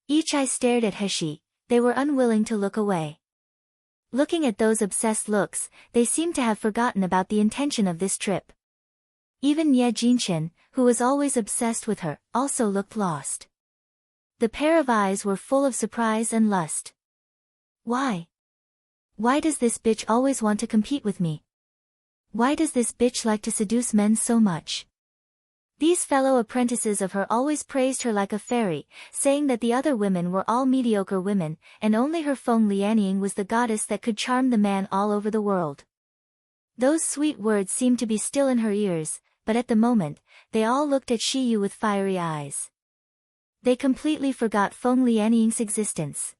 Each eye stared at He, they were unwilling to look away. Looking at those obsessed looks, they seemed to have forgotten about the intention of this trip. Even Nie Jinchen, who was always obsessed with her, also looked lost. The pair of eyes were full of surprise and lust. Why? Why does this bitch always want to compete with me? Why does this bitch like to seduce men so much? These fellow apprentices of her always praised her like a fairy, saying that the other women were all mediocre women, and only her Feng Lianying was the goddess that could charm the man all over the world. Those sweet words seemed to be still in her ears, but at the moment, they all looked at Shiyu with fiery eyes. They completely forgot Feng Lianying's existence.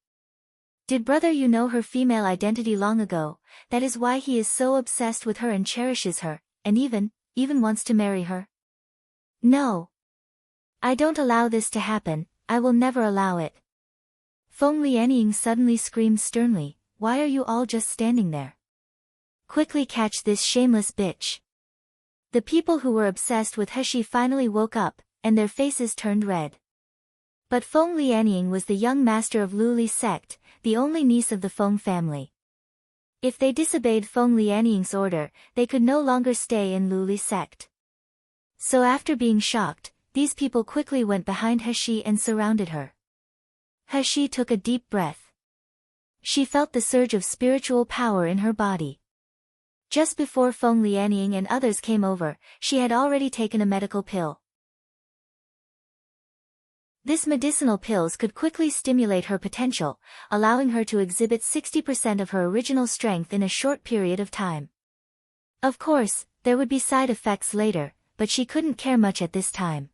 Did brother you know her female identity long ago? That is why he is so obsessed with her and cherishes her, and even wants to marry her? No. I don't allow this to happen, I will never allow it. Feng Lianying suddenly screamed sternly, why are you all just standing there? Quickly catch this shameless bitch. The people who were obsessed with He finally woke up, and their faces turned red. But Feng Lianying was the young master of Luli sect, the only niece of the Feng family. If they disobeyed Feng Lianying's order, they could no longer stay in Luli sect. So after being shocked, these people quickly went behind He and surrounded her. He took a deep breath. She felt the surge of spiritual power in her body. Just before Feng Lianying and others came over, she had already taken a medical pill. This medicinal pills could quickly stimulate her potential, allowing her to exhibit 60% of her original strength in a short period of time. Of course, there would be side effects later, but she couldn't care much at this time.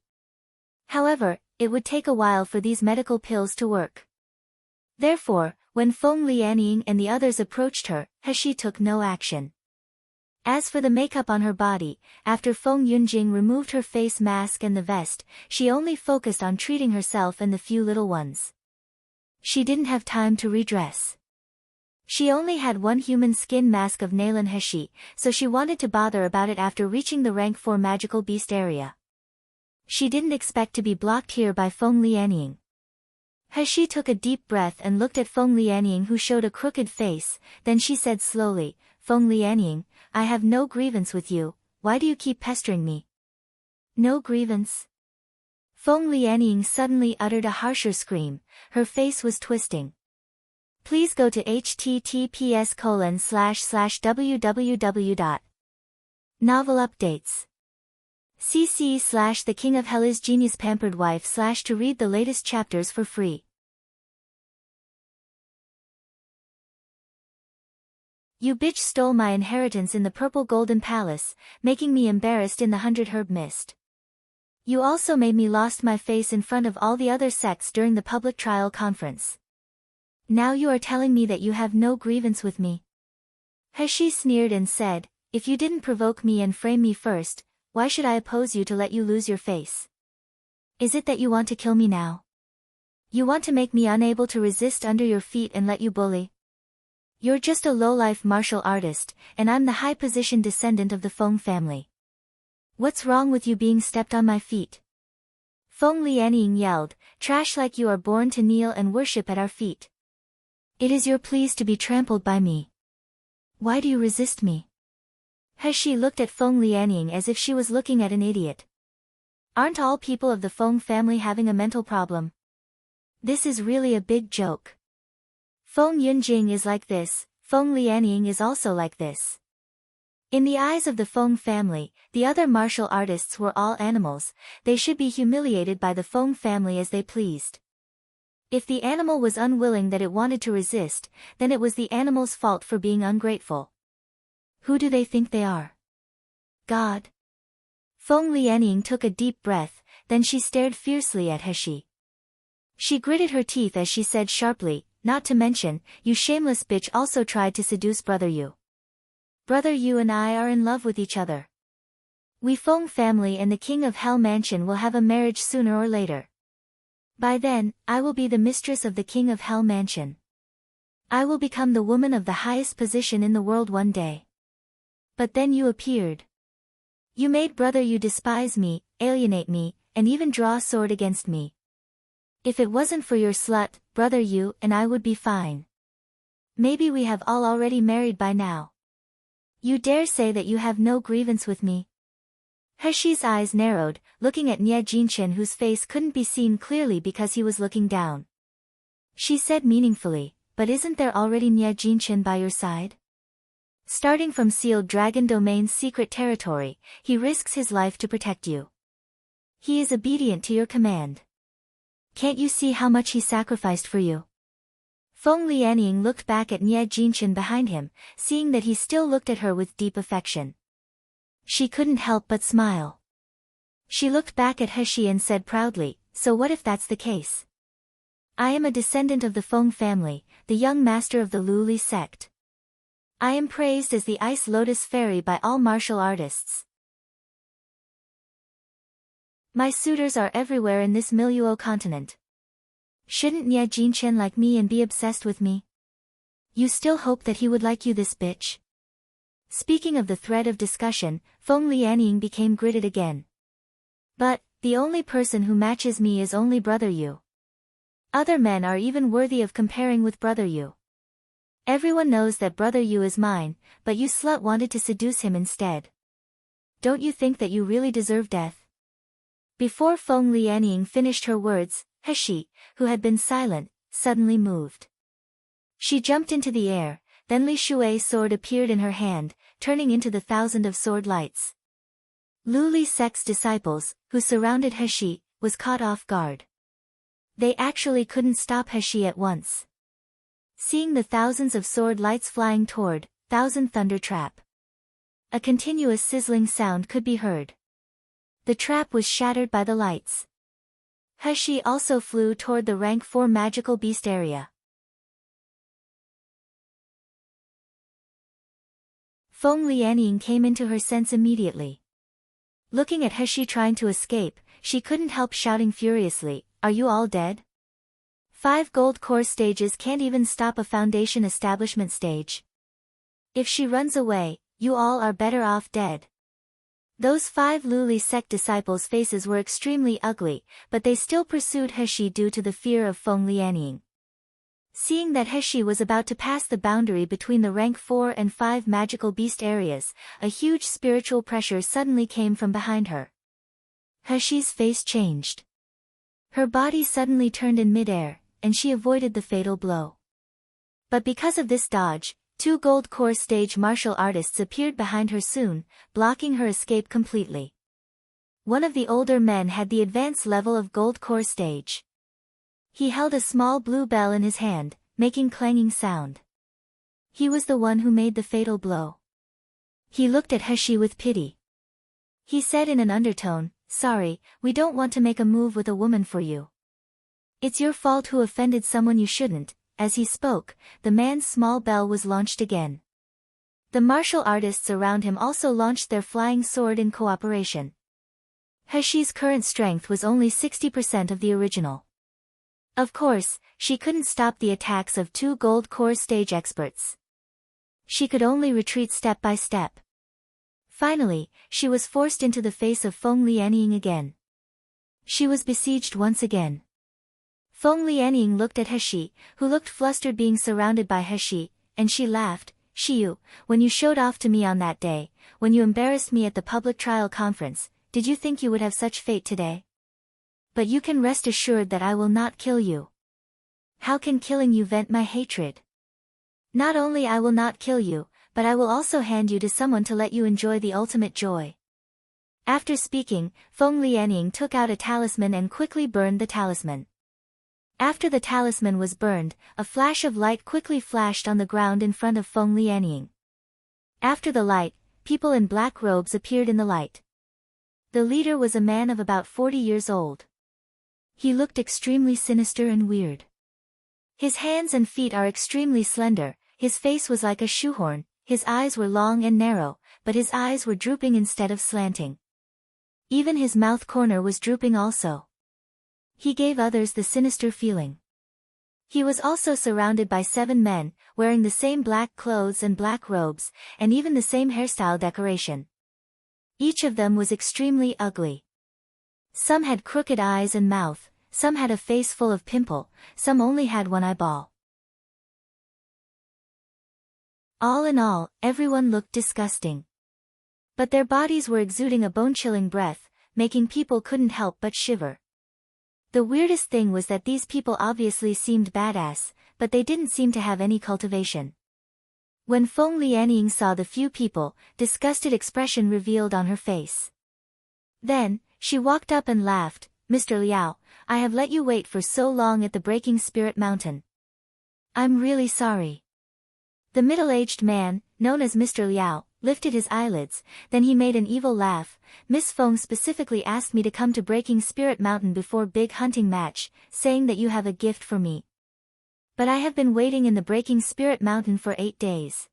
However, it would take a while for these medical pills to work. Therefore, when Feng Lianying and the others approached her, He took no action. As for the makeup on her body, after Feng Yunjing removed her face mask and the vest, she only focused on treating herself and the few little ones. She didn't have time to redress. She only had one human skin mask of Nalan He, so she wanted to bother about it after reaching the rank 4 magical beast area. She didn't expect to be blocked here by Feng Lianying. He took a deep breath and looked at Feng Lianying, who showed a crooked face, then she said slowly, "Feng Lianying, I have no grievance with you, why do you keep pestering me?" No grievance? Feng Lianying suddenly uttered a harsher scream, her face was twisting. Please go to https://www. Novel updates. cc/The King of Hell is Genius Pampered Wife/ to read the latest chapters for free. You bitch stole my inheritance in the purple golden palace, making me embarrassed in the 100 herb mist. You also made me lost my face in front of all the other sects during the public trial conference. Now you are telling me that you have no grievance with me. He sneered and said, if you didn't provoke me and frame me first, why should I oppose you to let you lose your face? Is it that you want to kill me now? You want to make me unable to resist under your feet and let you bully? You're just a low-life martial artist, and I'm the high-positioned descendant of the Feng family. What's wrong with you being stepped on my feet? Feng Lianying yelled, trash like you are born to kneel and worship at our feet. It is your pleas to be trampled by me. Why do you resist me? He looked at Feng Lianying as if she was looking at an idiot. Aren't all people of the Feng family having a mental problem? This is really a big joke. Feng Yunjing is like this, Feng Lianying is also like this. In the eyes of the Feng family, the other martial artists were all animals, they should be humiliated by the Feng family as they pleased. If the animal was unwilling that it wanted to resist, then it was the animal's fault for being ungrateful. Who do they think they are? God? Feng Lianying took a deep breath, then she stared fiercely at He. She gritted her teeth as she said sharply, not to mention, you shameless bitch also tried to seduce Brother Yu. Brother Yu and I are in love with each other. We Feng family and the King of Hell Mansion will have a marriage sooner or later. By then, I will be the mistress of the King of Hell Mansion. I will become the woman of the highest position in the world one day. But then you appeared. You made Brother Yu despise me, alienate me, and even draw a sword against me. If it wasn't for your slut, Brother Yu and I would be fine. Maybe we have all already married by now. You dare say that you have no grievance with me? He's eyes narrowed, looking at Nie Jinchen, whose face couldn't be seen clearly because he was looking down. She said meaningfully, but isn't there already Nie Jinchen by your side? Starting from Sealed Dragon Domain's secret territory, he risks his life to protect you. He is obedient to your command. Can't you see how much he sacrificed for you? Feng Lianying looked back at Nie Jinchen behind him, seeing that he still looked at her with deep affection. She couldn't help but smile. She looked back at He and said proudly, so what if that's the case? I am a descendant of the Feng family, the young master of the Luli sect. I am praised as the Ice Lotus Fairy by all martial artists. My suitors are everywhere in this Miluo continent. Shouldn't Nie Jinchen like me and be obsessed with me? You still hope that he would like you, this bitch? Speaking of the thread of discussion, Feng Lianying became gritted again. But, the only person who matches me is only Brother Yu. Other men are even worthy of comparing with Brother Yu. Everyone knows that brother Yu is mine, but you slut wanted to seduce him instead. Don't you think that you really deserve death? Before Feng Lianying finished her words, He, who had been silent, suddenly moved. She jumped into the air, then Li Shui's sword appeared in her hand, turning into the thousand of sword lights. Lu Li sect's disciples, who surrounded He, was caught off guard. They actually couldn't stop He at once. Seeing the thousands of sword lights flying toward, thousand thunder trap. A continuous sizzling sound could be heard. The trap was shattered by the lights. He also flew toward the rank 4 magical beast area. Feng Lianying came into her sense immediately. Looking at He trying to escape, she couldn't help shouting furiously, "Are you all dead? 5 gold core stages can't even stop a foundation establishment stage. If she runs away, you all are better off dead." Those 5 Luli sect disciples' faces were extremely ugly, but they still pursued He due to the fear of Feng Lianying. Seeing that He was about to pass the boundary between the rank 4 and 5 magical beast areas, a huge spiritual pressure suddenly came from behind her. He's face changed. Her body suddenly turned in midair, and she avoided the fatal blow. But because of this dodge, 2 gold core stage martial artists appeared behind her soon, blocking her escape completely. One of the older men had the advanced level of gold core stage. He held a small blue bell in his hand, making clanging sound. He was the one who made the fatal blow. He looked at He with pity. He said in an undertone, "Sorry, we don't want to make a move with a woman for you. It's your fault who offended someone you shouldn't." As he spoke, the man's small bell was launched again. The martial artists around him also launched their flying sword in cooperation. He's current strength was only 60% of the original. Of course, she couldn't stop the attacks of 2 gold core stage experts. She could only retreat step by step. Finally, she was forced into the face of Feng Lianying again. She was besieged once again. Feng Lianying looked at He, who looked flustered being surrounded by He, and she laughed. "Shiyu, when you showed off to me on that day, when you embarrassed me at the public trial conference, did you think you would have such fate today? But you can rest assured that I will not kill you. How can killing you vent my hatred? Not only I will not kill you, but I will also hand you to someone to let you enjoy the ultimate joy." After speaking, Feng Lianying took out a talisman and quickly burned the talisman. After the talisman was burned, a flash of light quickly flashed on the ground in front of Feng Lianying. After the light, people in black robes appeared in the light. The leader was a man of about 40 years old. He looked extremely sinister and weird. His hands and feet are extremely slender, his face was like a shoehorn, his eyes were long and narrow, but his eyes were drooping instead of slanting. Even his mouth corner was drooping also. He gave others the sinister feeling. He was also surrounded by 7 men, wearing the same black clothes and black robes, and even the same hairstyle decoration. Each of them was extremely ugly. Some had crooked eyes and mouth, some had a face full of pimple, some only had one eyeball. All in all, everyone looked disgusting. But their bodies were exuding a bone-chilling breath, making people couldn't help but shiver. The weirdest thing was that these people obviously seemed badass, but they didn't seem to have any cultivation. When Feng Lianying saw the few people, disgusted expression revealed on her face. Then, she walked up and laughed, "Mr. Liao, I have let you wait for so long at the Breaking Spirit Mountain. I'm really sorry." The middle-aged man, known as Mr. Liao, lifted his eyelids, then he made an evil laugh. "Miss Feng specifically asked me to come to Breaking Spirit Mountain before big hunting match, saying that you have a gift for me. But I have been waiting in the Breaking Spirit Mountain for 8 days.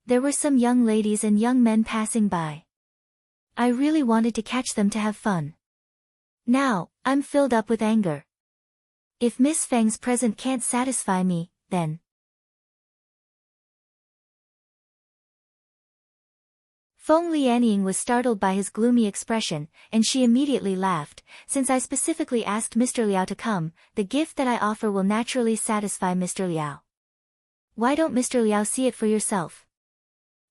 There were some young ladies and young men passing by. I really wanted to catch them to have fun. Now, I'm filled up with anger. If Miss Feng's present can't satisfy me, then..." Feng Lianying was startled by his gloomy expression, and she immediately laughed. "Since I specifically asked Mr. Liao to come, the gift that I offer will naturally satisfy Mr. Liao. why don't Mr. Liao see it for yourself?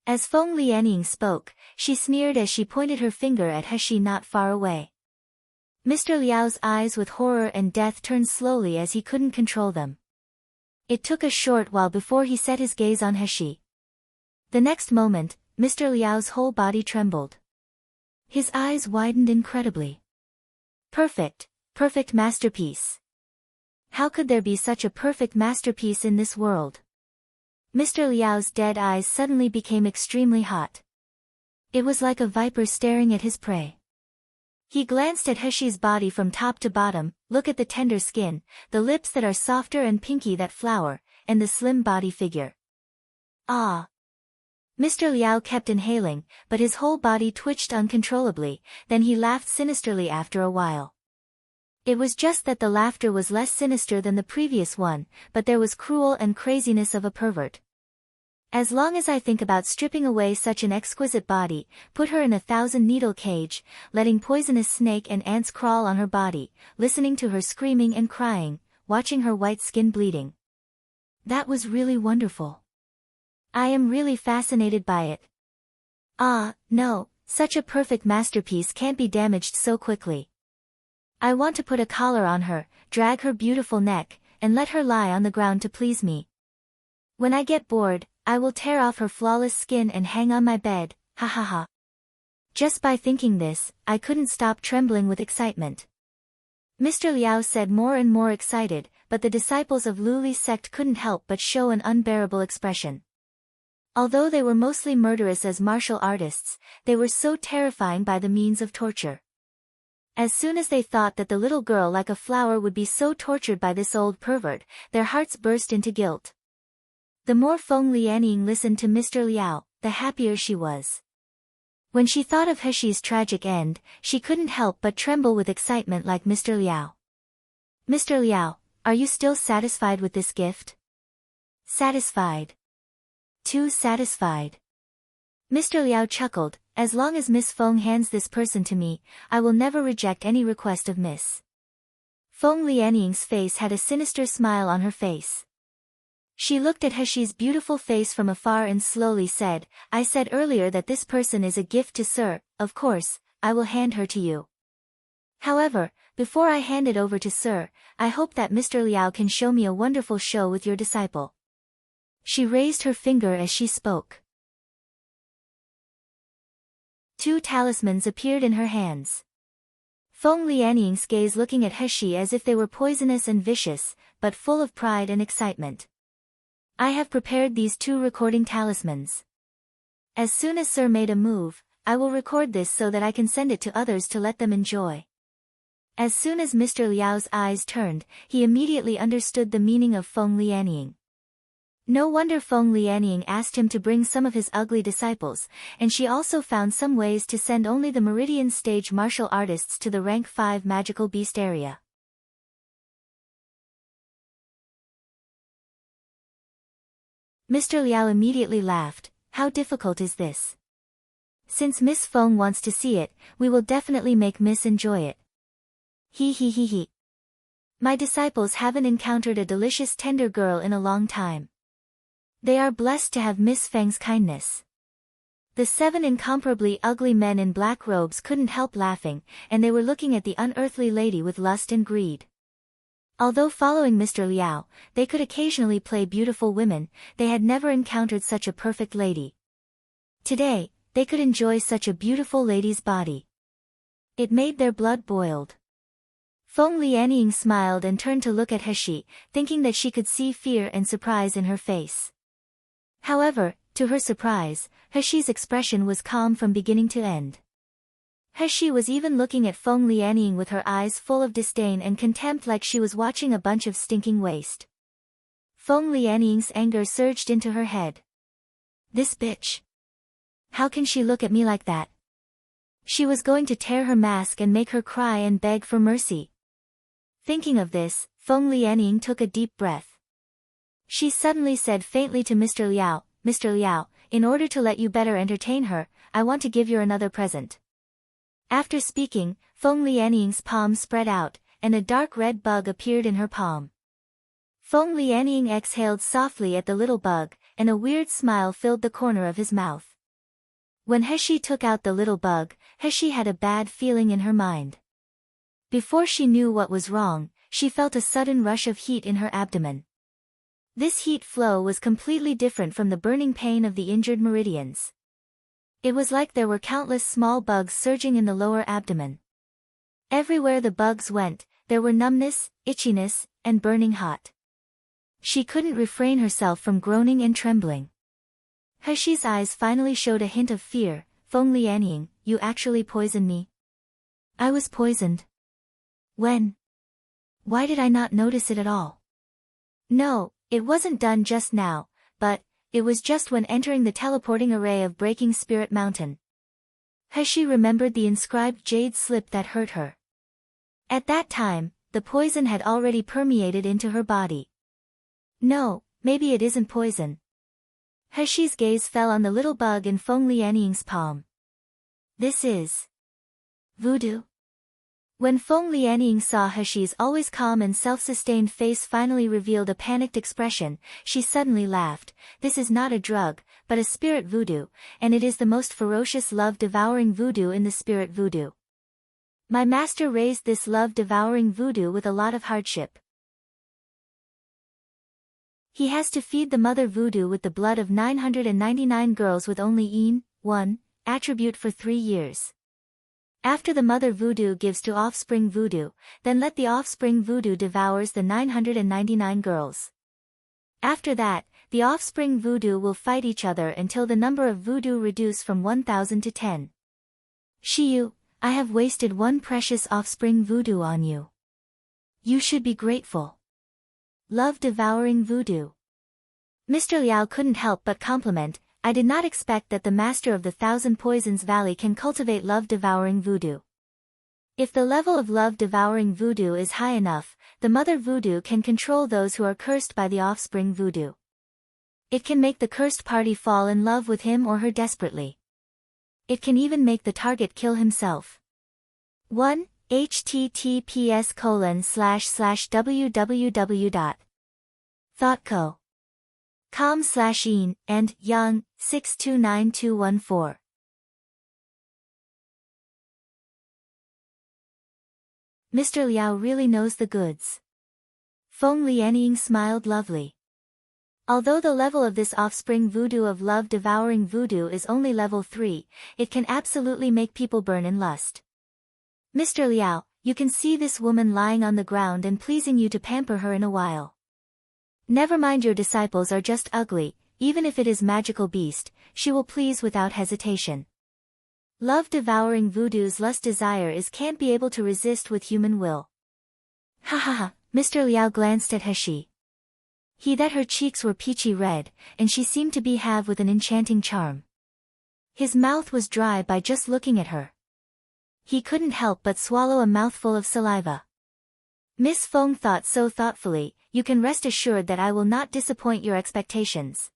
As Feng Lianying spoke, she sneered as she pointed her finger at Heshi not far away. Mr. Liao's eyes with horror and death turned slowly as he couldn't control them. It took a short while before he set his gaze on Heshi. The next moment, Mr. Liao's whole body trembled. His eyes widened incredibly. Perfect, perfect masterpiece. How could there be such a perfect masterpiece in this world? Mr. Liao's dead eyes suddenly became extremely hot. It was like a viper staring at his prey. He glanced at Heshi's body from top to bottom, look at the tender skin, the lips that are softer and pinky that flower, and the slim body figure. Ah! Mr. Liao kept inhaling, but his whole body twitched uncontrollably, then he laughed sinisterly after a while. It was just that the laughter was less sinister than the previous one, but there was cruel and craziness of a pervert. As long as I think about stripping away such an exquisite body, put her in a 1,000-needle cage, letting poisonous snake and ants crawl on her body, listening to her screaming and crying, watching her white skin bleeding. That was really wonderful. I am really fascinated by it. Ah, no, such a perfect masterpiece can't be damaged so quickly. I want to put a collar on her, drag her beautiful neck, and let her lie on the ground to please me. When I get bored, I will tear off her flawless skin and hang on my bed, ha ha ha. Just by thinking this, I couldn't stop trembling with excitement. Mr. Liao said more and more excited, but the disciples of Luli's sect couldn't help but show an unbearable expression. Although they were mostly murderous as martial artists, they were so terrifying by the means of torture. As soon as they thought that the little girl like a flower would be so tortured by this old pervert, their hearts burst into guilt. The more Feng Lianying listened to Mr. Liao, the happier she was. When she thought of Heshi's tragic end, she couldn't help but tremble with excitement like Mr. Liao. Mr. Liao, are you still satisfied with this gift? Satisfied. Too satisfied. Mr. Liao chuckled, as long as Miss Feng hands this person to me, I will never reject any request of Miss. Feng Lianying's face had a sinister smile on her face. She looked at Heshi's beautiful face from afar and slowly said, I said earlier that this person is a gift to Sir, of course, I will hand her to you. However, before I hand it over to Sir, I hope that Mr. Liao can show me a wonderful show with your disciple. She raised her finger as she spoke. 2 talismans appeared in her hands. Feng Lianying's gaze looking at Heshi as if they were poisonous and vicious, but full of pride and excitement. I have prepared these 2 recording talismans. As soon as Sir made a move, I will record this so that I can send it to others to let them enjoy. As soon as Mr. Liao's eyes turned, he immediately understood the meaning of Feng Lianying. No wonder Feng Lianying asked him to bring some of his ugly disciples, and she also found some ways to send only the Meridian stage martial artists to the rank 5 magical beast area. Mr. Liao immediately laughed, how difficult is this? Since Miss Feng wants to see it, we will definitely make Miss enjoy it. He he he he. My disciples haven't encountered a delicious tender girl in a long time. They are blessed to have Miss Feng's kindness. The 7 incomparably ugly men in black robes couldn't help laughing, and they were looking at the unearthly lady with lust and greed. Although following Mr. Liao, they could occasionally play beautiful women, they had never encountered such a perfect lady. Today, they could enjoy such a beautiful lady's body. It made their blood boiled. Feng Lianying smiled and turned to look at Heshi, thinking that she could see fear and surprise in her face. However, to her surprise, Heshi's expression was calm from beginning to end. Heshi was even looking at Feng Lianying with her eyes full of disdain and contempt like she was watching a bunch of stinking waste. Feng Lianying's anger surged into her head. This bitch. How can she look at me like that? She was going to tear her mask and make her cry and beg for mercy. Thinking of this, Feng Lianying took a deep breath. She suddenly said faintly to Mr. Liao, Mr. Liao, in order to let you better entertain her, I want to give you another present. After speaking, Feng Lianying's palm spread out, and a dark red bug appeared in her palm. Feng Lianying exhaled softly at the little bug, and a weird smile filled the corner of his mouth. When Heshi took out the little bug, Heshi had a bad feeling in her mind. Before she knew what was wrong, she felt a sudden rush of heat in her abdomen. This heat flow was completely different from the burning pain of the injured meridians. It was like there were countless small bugs surging in the lower abdomen. Everywhere the bugs went, there were numbness, itchiness, and burning hot. She couldn't refrain herself from groaning and trembling. Heshi's eyes finally showed a hint of fear. Feng Lianying, you actually poisoned me? I was poisoned. When? Why did I not notice it at all? No, it wasn't done just now, but it was just when entering the teleporting array of Breaking Spirit Mountain. Heshi remembered the inscribed jade slip that hurt her. At that time, the poison had already permeated into her body. No, maybe it isn't poison. Heshi's gaze fell on the little bug in Feng Lianying's palm. This is voodoo. When Feng Lianying saw Heshi's always calm and self-sustained face finally revealed a panicked expression, she suddenly laughed. This is not a drug, but a spirit voodoo, and it is the most ferocious love-devouring voodoo in the spirit voodoo. My master raised this love-devouring voodoo with a lot of hardship. He has to feed the mother voodoo with the blood of 999 girls with only one attribute for 3 years. After the mother voodoo gives to offspring voodoo, then let the offspring voodoo devours the 999 girls. After that, the offspring voodoo will fight each other until the number of voodoo reduce from 1,000 to 10. Shiyu, I have wasted one precious offspring voodoo on you. You should be grateful. Love-devouring voodoo. Mr. Liao couldn't help but compliment. I did not expect that the master of the Thousand Poisons Valley can cultivate love-devouring voodoo. If the level of love-devouring voodoo is high enough, the mother voodoo can control those who are cursed by the offspring voodoo. It can make the cursed party fall in love with him or her desperately. It can even make the target kill himself. 1. https://www.thoughtco.com/in and Young 629214. Mr. Liao really knows the goods. Feng Lianying smiled lovely. Although the level of this offspring voodoo of love-devouring voodoo is only level 3, it can absolutely make people burn in lust. Mr. Liao, you can see this woman lying on the ground and pleasing you to pamper her in a while. Never mind your disciples are just ugly, even if it is magical beast, she will please without hesitation. Love-devouring voodoo's lust desire is can't be able to resist with human will. Ha ha ha, Mr. Liao glanced at Heshi. He that her cheeks were peachy red, and she seemed to be have with an enchanting charm. His mouth was dry by just looking at her. He couldn't help but swallow a mouthful of saliva. Miss Feng thought so thoughtfully, you can rest assured that I will not disappoint your expectations.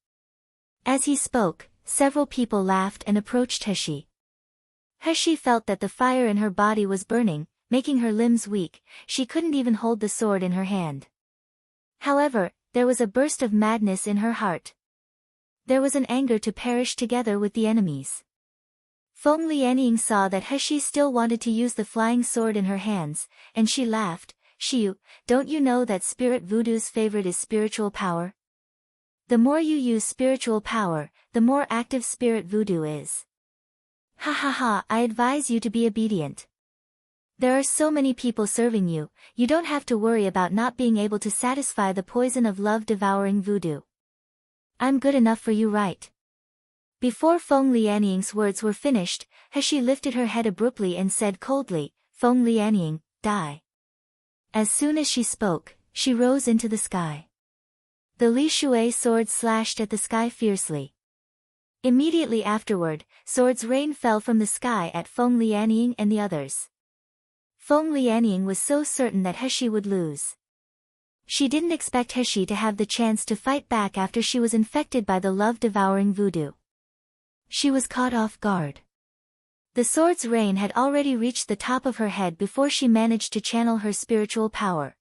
As he spoke, several people laughed and approached Heshi. Heshi felt that the fire in her body was burning, making her limbs weak. She couldn't even hold the sword in her hand. However, there was a burst of madness in her heart. There was an anger to perish together with the enemies. Feng Lianying saw that Heshi still wanted to use the flying sword in her hands, and she laughed. Shiyu, don't you know that spirit voodoo's favorite is spiritual power? The more you use spiritual power, the more active spirit voodoo is. Ha ha ha, I advise you to be obedient. There are so many people serving you, you don't have to worry about not being able to satisfy the poison of love-devouring voodoo. I'm good enough for you, right? Before Feng Lianying's words were finished, Heshi lifted her head abruptly and said coldly, Feng Lianying, die. As soon as she spoke, she rose into the sky. The Li Shui sword slashed at the sky fiercely. Immediately afterward, swords rain fell from the sky at Feng Lianying and the others. Feng Lianying was so certain that Heshi would lose. She didn't expect Heshi to have the chance to fight back after she was infected by the love-devouring voodoo. She was caught off guard. The sword's rain had already reached the top of her head before she managed to channel her spiritual power.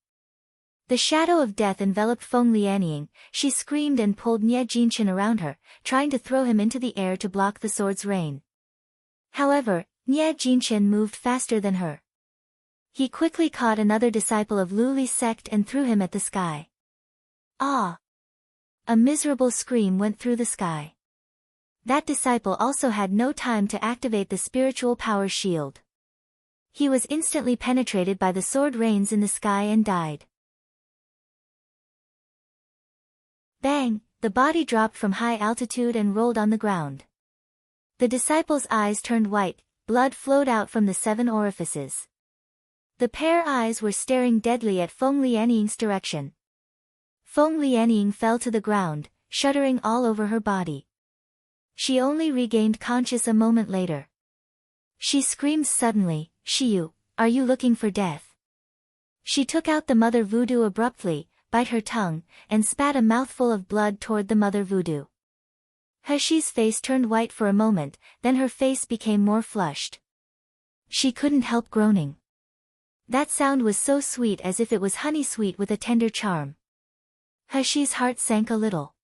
The shadow of death enveloped Feng Lianying. She screamed and pulled Nie Jinchen around her, trying to throw him into the air to block the sword's rain. However, Nie Jinchen moved faster than her. He quickly caught another disciple of Lu Li's sect and threw him at the sky. Ah! A miserable scream went through the sky. That disciple also had no time to activate the spiritual power shield. He was instantly penetrated by the sword rains in the sky and died. Bang! The body dropped from high altitude and rolled on the ground. The disciple's eyes turned white, blood flowed out from the 7 orifices. The pair eyes were staring deadly at Feng Lianying's direction. Feng Lianying fell to the ground, shuddering all over her body. She only regained conscious a moment later. She screamed suddenly, "Shiyu, are you looking for death?" She took out the Mother Voodoo abruptly, bit her tongue, and spat a mouthful of blood toward the Mother Voodoo. Heshi's face turned white for a moment, then her face became more flushed. She couldn't help groaning. That sound was so sweet, as if it was honey sweet with a tender charm. Heshi's heart sank a little.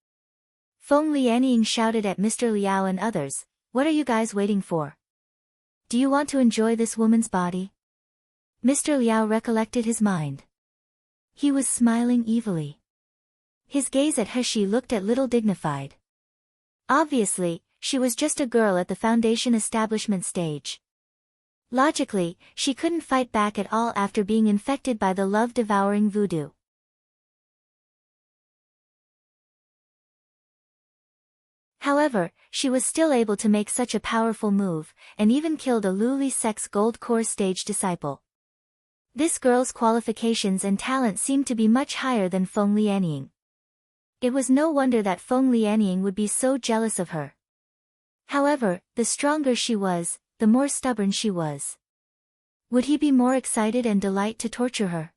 Feng Lianying shouted at Mr. Liao and others, "What are you guys waiting for? Do you want to enjoy this woman's body?" Mr. Liao recollected his mind. He was smiling evilly. His gaze at Heshi looked a little dignified. Obviously, she was just a girl at the foundation establishment stage. Logically, she couldn't fight back at all after being infected by the love-devouring voodoo. However, she was still able to make such a powerful move, and even killed a Lu Li sect's gold core stage disciple. This girl's qualifications and talent seemed to be much higher than Feng Lianying. It was no wonder that Feng Lianying would be so jealous of her. However, the stronger she was, the more stubborn she was. Would he be more excited and delight to torture her?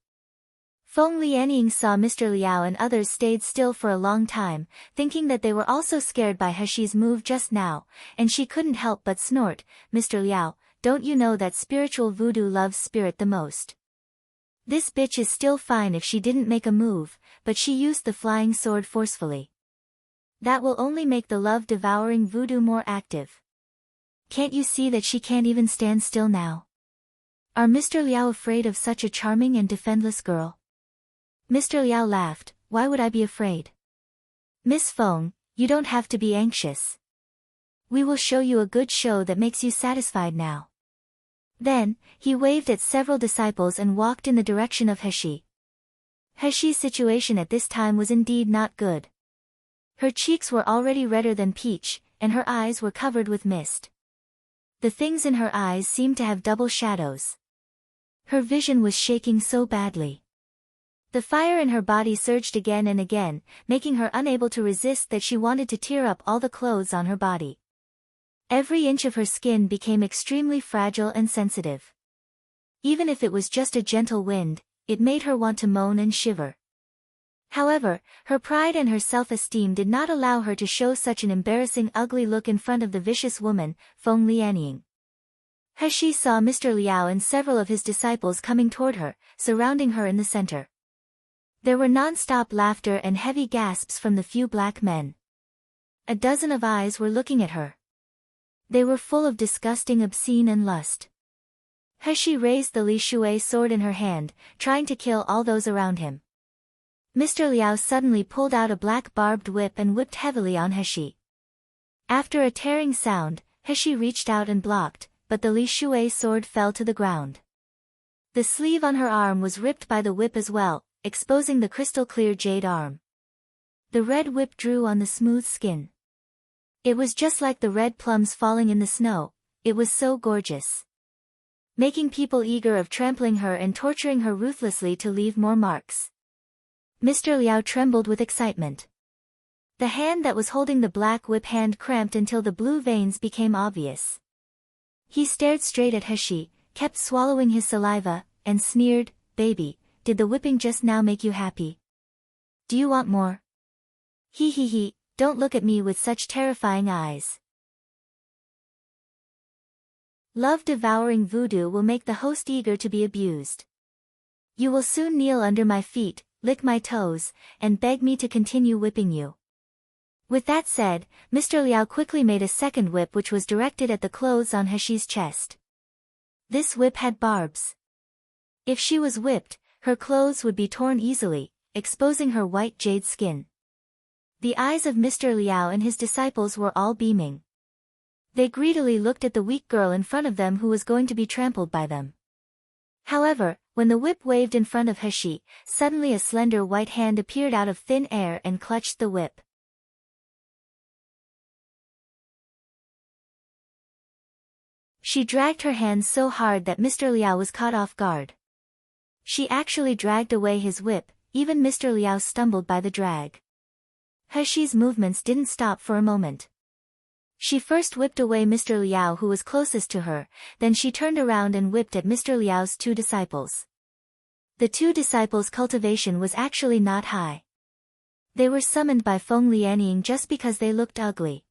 Feng Lianying saw Mr. Liao and others stayed still for a long time, thinking that they were also scared by Heshi's move just now, and she couldn't help but snort, "Mr. Liao, don't you know that spiritual voodoo loves spirit the most? This bitch is still fine if she didn't make a move, but she used the flying sword forcefully. That will only make the love-devouring voodoo more active. Can't you see that she can't even stand still now? Are Mr. Liao afraid of such a charming and defendless girl?" Mr. Liao laughed, "Why would I be afraid? Miss Feng, you don't have to be anxious. We will show you a good show that makes you satisfied now." Then, he waved at several disciples and walked in the direction of Heshi. Heshi's situation at this time was indeed not good. Her cheeks were already redder than peach, and her eyes were covered with mist. The things in her eyes seemed to have double shadows. Her vision was shaking so badly. The fire in her body surged again and again, making her unable to resist that she wanted to tear up all the clothes on her body. Every inch of her skin became extremely fragile and sensitive. Even if it was just a gentle wind, it made her want to moan and shiver. However, her pride and her self-esteem did not allow her to show such an embarrassing ugly look in front of the vicious woman, Feng Lianying. Heshi saw Mr. Liao and several of his disciples coming toward her, surrounding her in the center. There were non-stop laughter and heavy gasps from the few black men. A dozen of eyes were looking at her. They were full of disgusting obscene and lust. Heshi raised the Li Shui sword in her hand, trying to kill all those around him. Mr. Liao suddenly pulled out a black barbed whip and whipped heavily on Heshi. After a tearing sound, Heshi reached out and blocked, but the Li Shui sword fell to the ground. The sleeve on her arm was ripped by the whip as well, exposing the crystal-clear jade arm. The red whip drew on the smooth skin. It was just like the red plums falling in the snow, it was so gorgeous. Making people eager of trampling her and torturing her ruthlessly to leave more marks. Mr. Liao trembled with excitement. The hand that was holding the black whip hand cramped until the blue veins became obvious. He stared straight at Heshi, kept swallowing his saliva, and sneered, "Baby, did the whipping just now make you happy? Do you want more? He, don't look at me with such terrifying eyes." Love-devouring voodoo will make the host eager to be abused. You will soon kneel under my feet, lick my toes, and beg me to continue whipping you. With that said, Mr. Liao quickly made a second whip which was directed at the clothes on Heshi's chest. This whip had barbs. If she was whipped, her clothes would be torn easily, exposing her white jade skin. The eyes of Mr. Liao and his disciples were all beaming. They greedily looked at the weak girl in front of them who was going to be trampled by them. However, when the whip waved in front of Heshi, suddenly a slender white hand appeared out of thin air and clutched the whip. She dragged her hands so hard that Mr. Liao was caught off guard. She actually dragged away his whip, even Mr. Liao stumbled by the drag. Heshi's movements didn't stop for a moment. She first whipped away Mr. Liao who was closest to her, then she turned around and whipped at Mr. Liao's two disciples. The two disciples' cultivation was actually not high. They were summoned by Feng Lianying just because they looked ugly.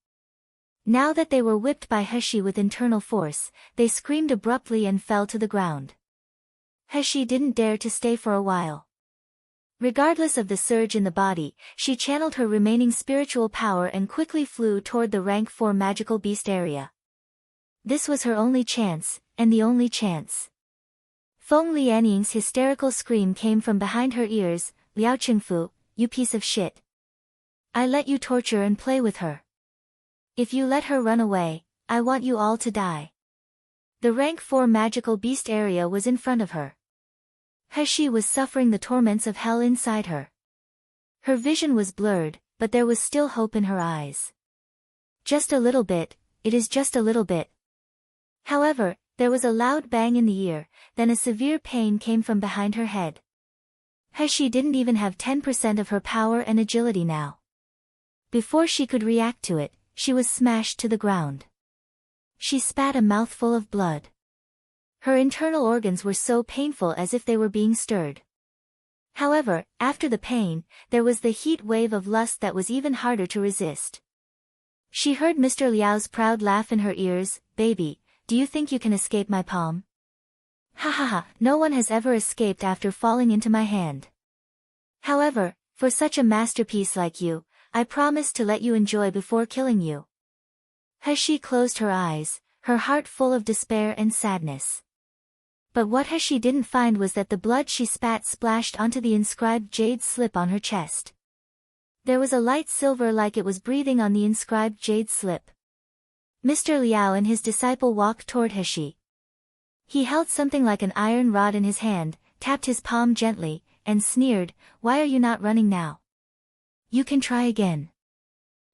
Now that they were whipped by Heshi with internal force, they screamed abruptly and fell to the ground. Heshi didn't dare to stay for a while. Regardless of the surge in the body, she channeled her remaining spiritual power and quickly flew toward the rank 4 magical beast area. This was her only chance, and the only chance. Feng Lianying's hysterical scream came from behind her ears, "Liao Qingfu, you piece of shit. I let you torture and play with her. If you let her run away, I want you all to die." The rank 4 magical beast area was in front of her. Heshi was suffering the torments of hell inside her. Her vision was blurred, but there was still hope in her eyes. Just a little bit, it is just a little bit. However, there was a loud bang in the ear, then a severe pain came from behind her head. Heshi didn't even have 10% of her power and agility now. Before she could react to it, she was smashed to the ground. She spat a mouthful of blood. Her internal organs were so painful as if they were being stirred. However, after the pain, there was the heat wave of lust that was even harder to resist. She heard Mr. Liao's proud laugh in her ears, "Baby, do you think you can escape my palm? Ha ha ha, no one has ever escaped after falling into my hand. However, for such a masterpiece like you, I promise to let you enjoy before killing you." Heshi closed her eyes, her heart full of despair and sadness. But what Heshi didn't find was that the blood she spat splashed onto the inscribed jade slip on her chest. There was a light silver like it was breathing on the inscribed jade slip. Mr. Liao and his disciple walked toward Heshi. He held something like an iron rod in his hand, tapped his palm gently, and sneered, "Why are you not running now? You can try again.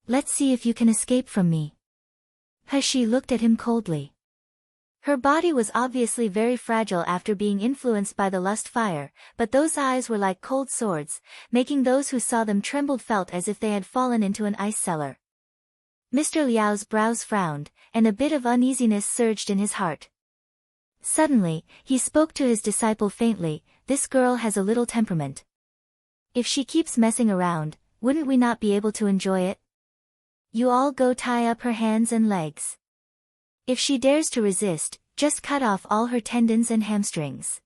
Let's see if you can escape from me." Heshi looked at him coldly. Her body was obviously very fragile after being influenced by the lust fire, but those eyes were like cold swords, making those who saw them trembled felt as if they had fallen into an ice cellar. Mr. Liao's brows frowned, and a bit of uneasiness surged in his heart. Suddenly, he spoke to his disciple faintly, "This girl has a little temperament. If she keeps messing around, wouldn't we not be able to enjoy it? You all go tie up her hands and legs. If she dares to resist, just cut off all her tendons and hamstrings.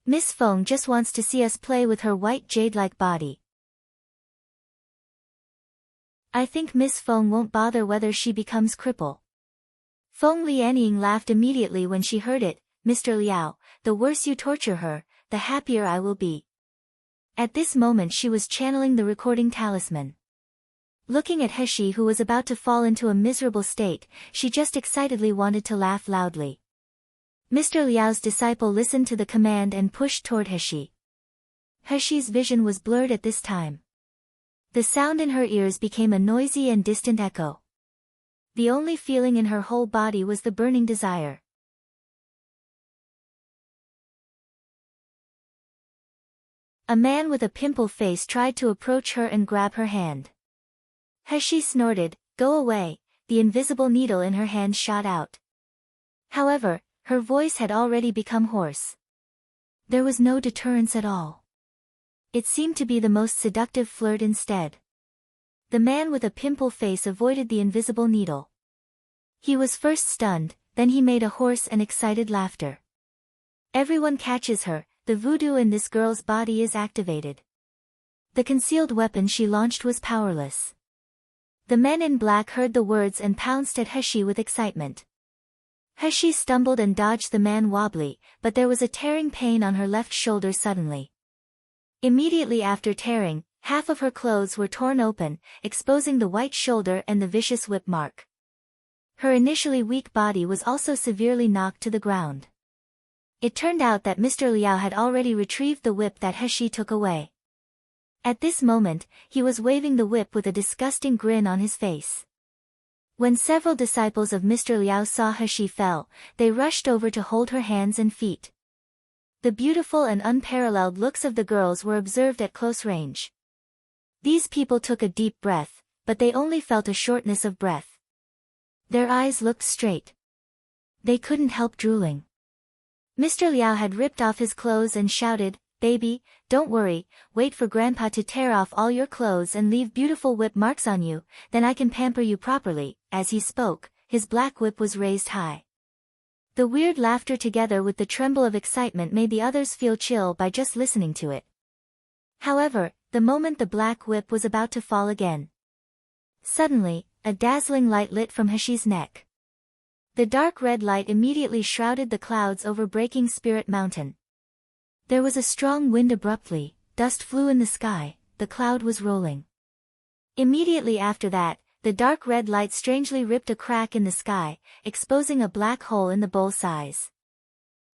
Miss Feng just wants to see us play with her white jade-like body. I think Miss Feng won't bother whether she becomes cripple." Feng Lianying laughed immediately when she heard it, "Mr. Liao, the worse you torture her, the happier I will be." At this moment she was channeling the recording talisman. Looking at Heshi who was about to fall into a miserable state, she just excitedly wanted to laugh loudly. Mr. Liao's disciple listened to the command and pushed toward Heshi. Heshi's vision was blurred at this time. The sound in her ears became a noisy and distant echo. The only feeling in her whole body was the burning desire. A man with a pimple face tried to approach her and grab her hand. Heshi snorted, "Go away," the invisible needle in her hand shot out. However, her voice had already become hoarse. There was no deterrence at all. It seemed to be the most seductive flirt instead. The man with a pimple face avoided the invisible needle. He was first stunned, then he made a hoarse and excited laughter. Everyone catches her, the voodoo in this girl's body is activated. The concealed weapon she launched was powerless. The men in black heard the words and pounced at Hashi with excitement. Hashi stumbled and dodged the man wobbly, but there was a tearing pain on her left shoulder suddenly. Immediately after tearing, half of her clothes were torn open, exposing the white shoulder and the vicious whip mark. Her initially weak body was also severely knocked to the ground. It turned out that Mr. Liao had already retrieved the whip that Hashi took away. At this moment, he was waving the whip with a disgusting grin on his face. When several disciples of Mr. Liao saw Hashi fell, they rushed over to hold her hands and feet. The beautiful and unparalleled looks of the girls were observed at close range. These people took a deep breath, but they only felt a shortness of breath. Their eyes looked straight. They couldn't help drooling. Mr. Liao had ripped off his clothes and shouted, "Baby, don't worry, wait for Grandpa to tear off all your clothes and leave beautiful whip marks on you, then I can pamper you properly." As he spoke, his black whip was raised high. The weird laughter together with the tremble of excitement made the others feel chill by just listening to it. However, the moment the black whip was about to fall again, suddenly, a dazzling light lit from Hashi's neck. The dark red light immediately shrouded the clouds over Breaking Spirit Mountain. There was a strong wind abruptly, dust flew in the sky, the cloud was rolling. Immediately after that, the dark red light strangely ripped a crack in the sky, exposing a black hole in the bowl size.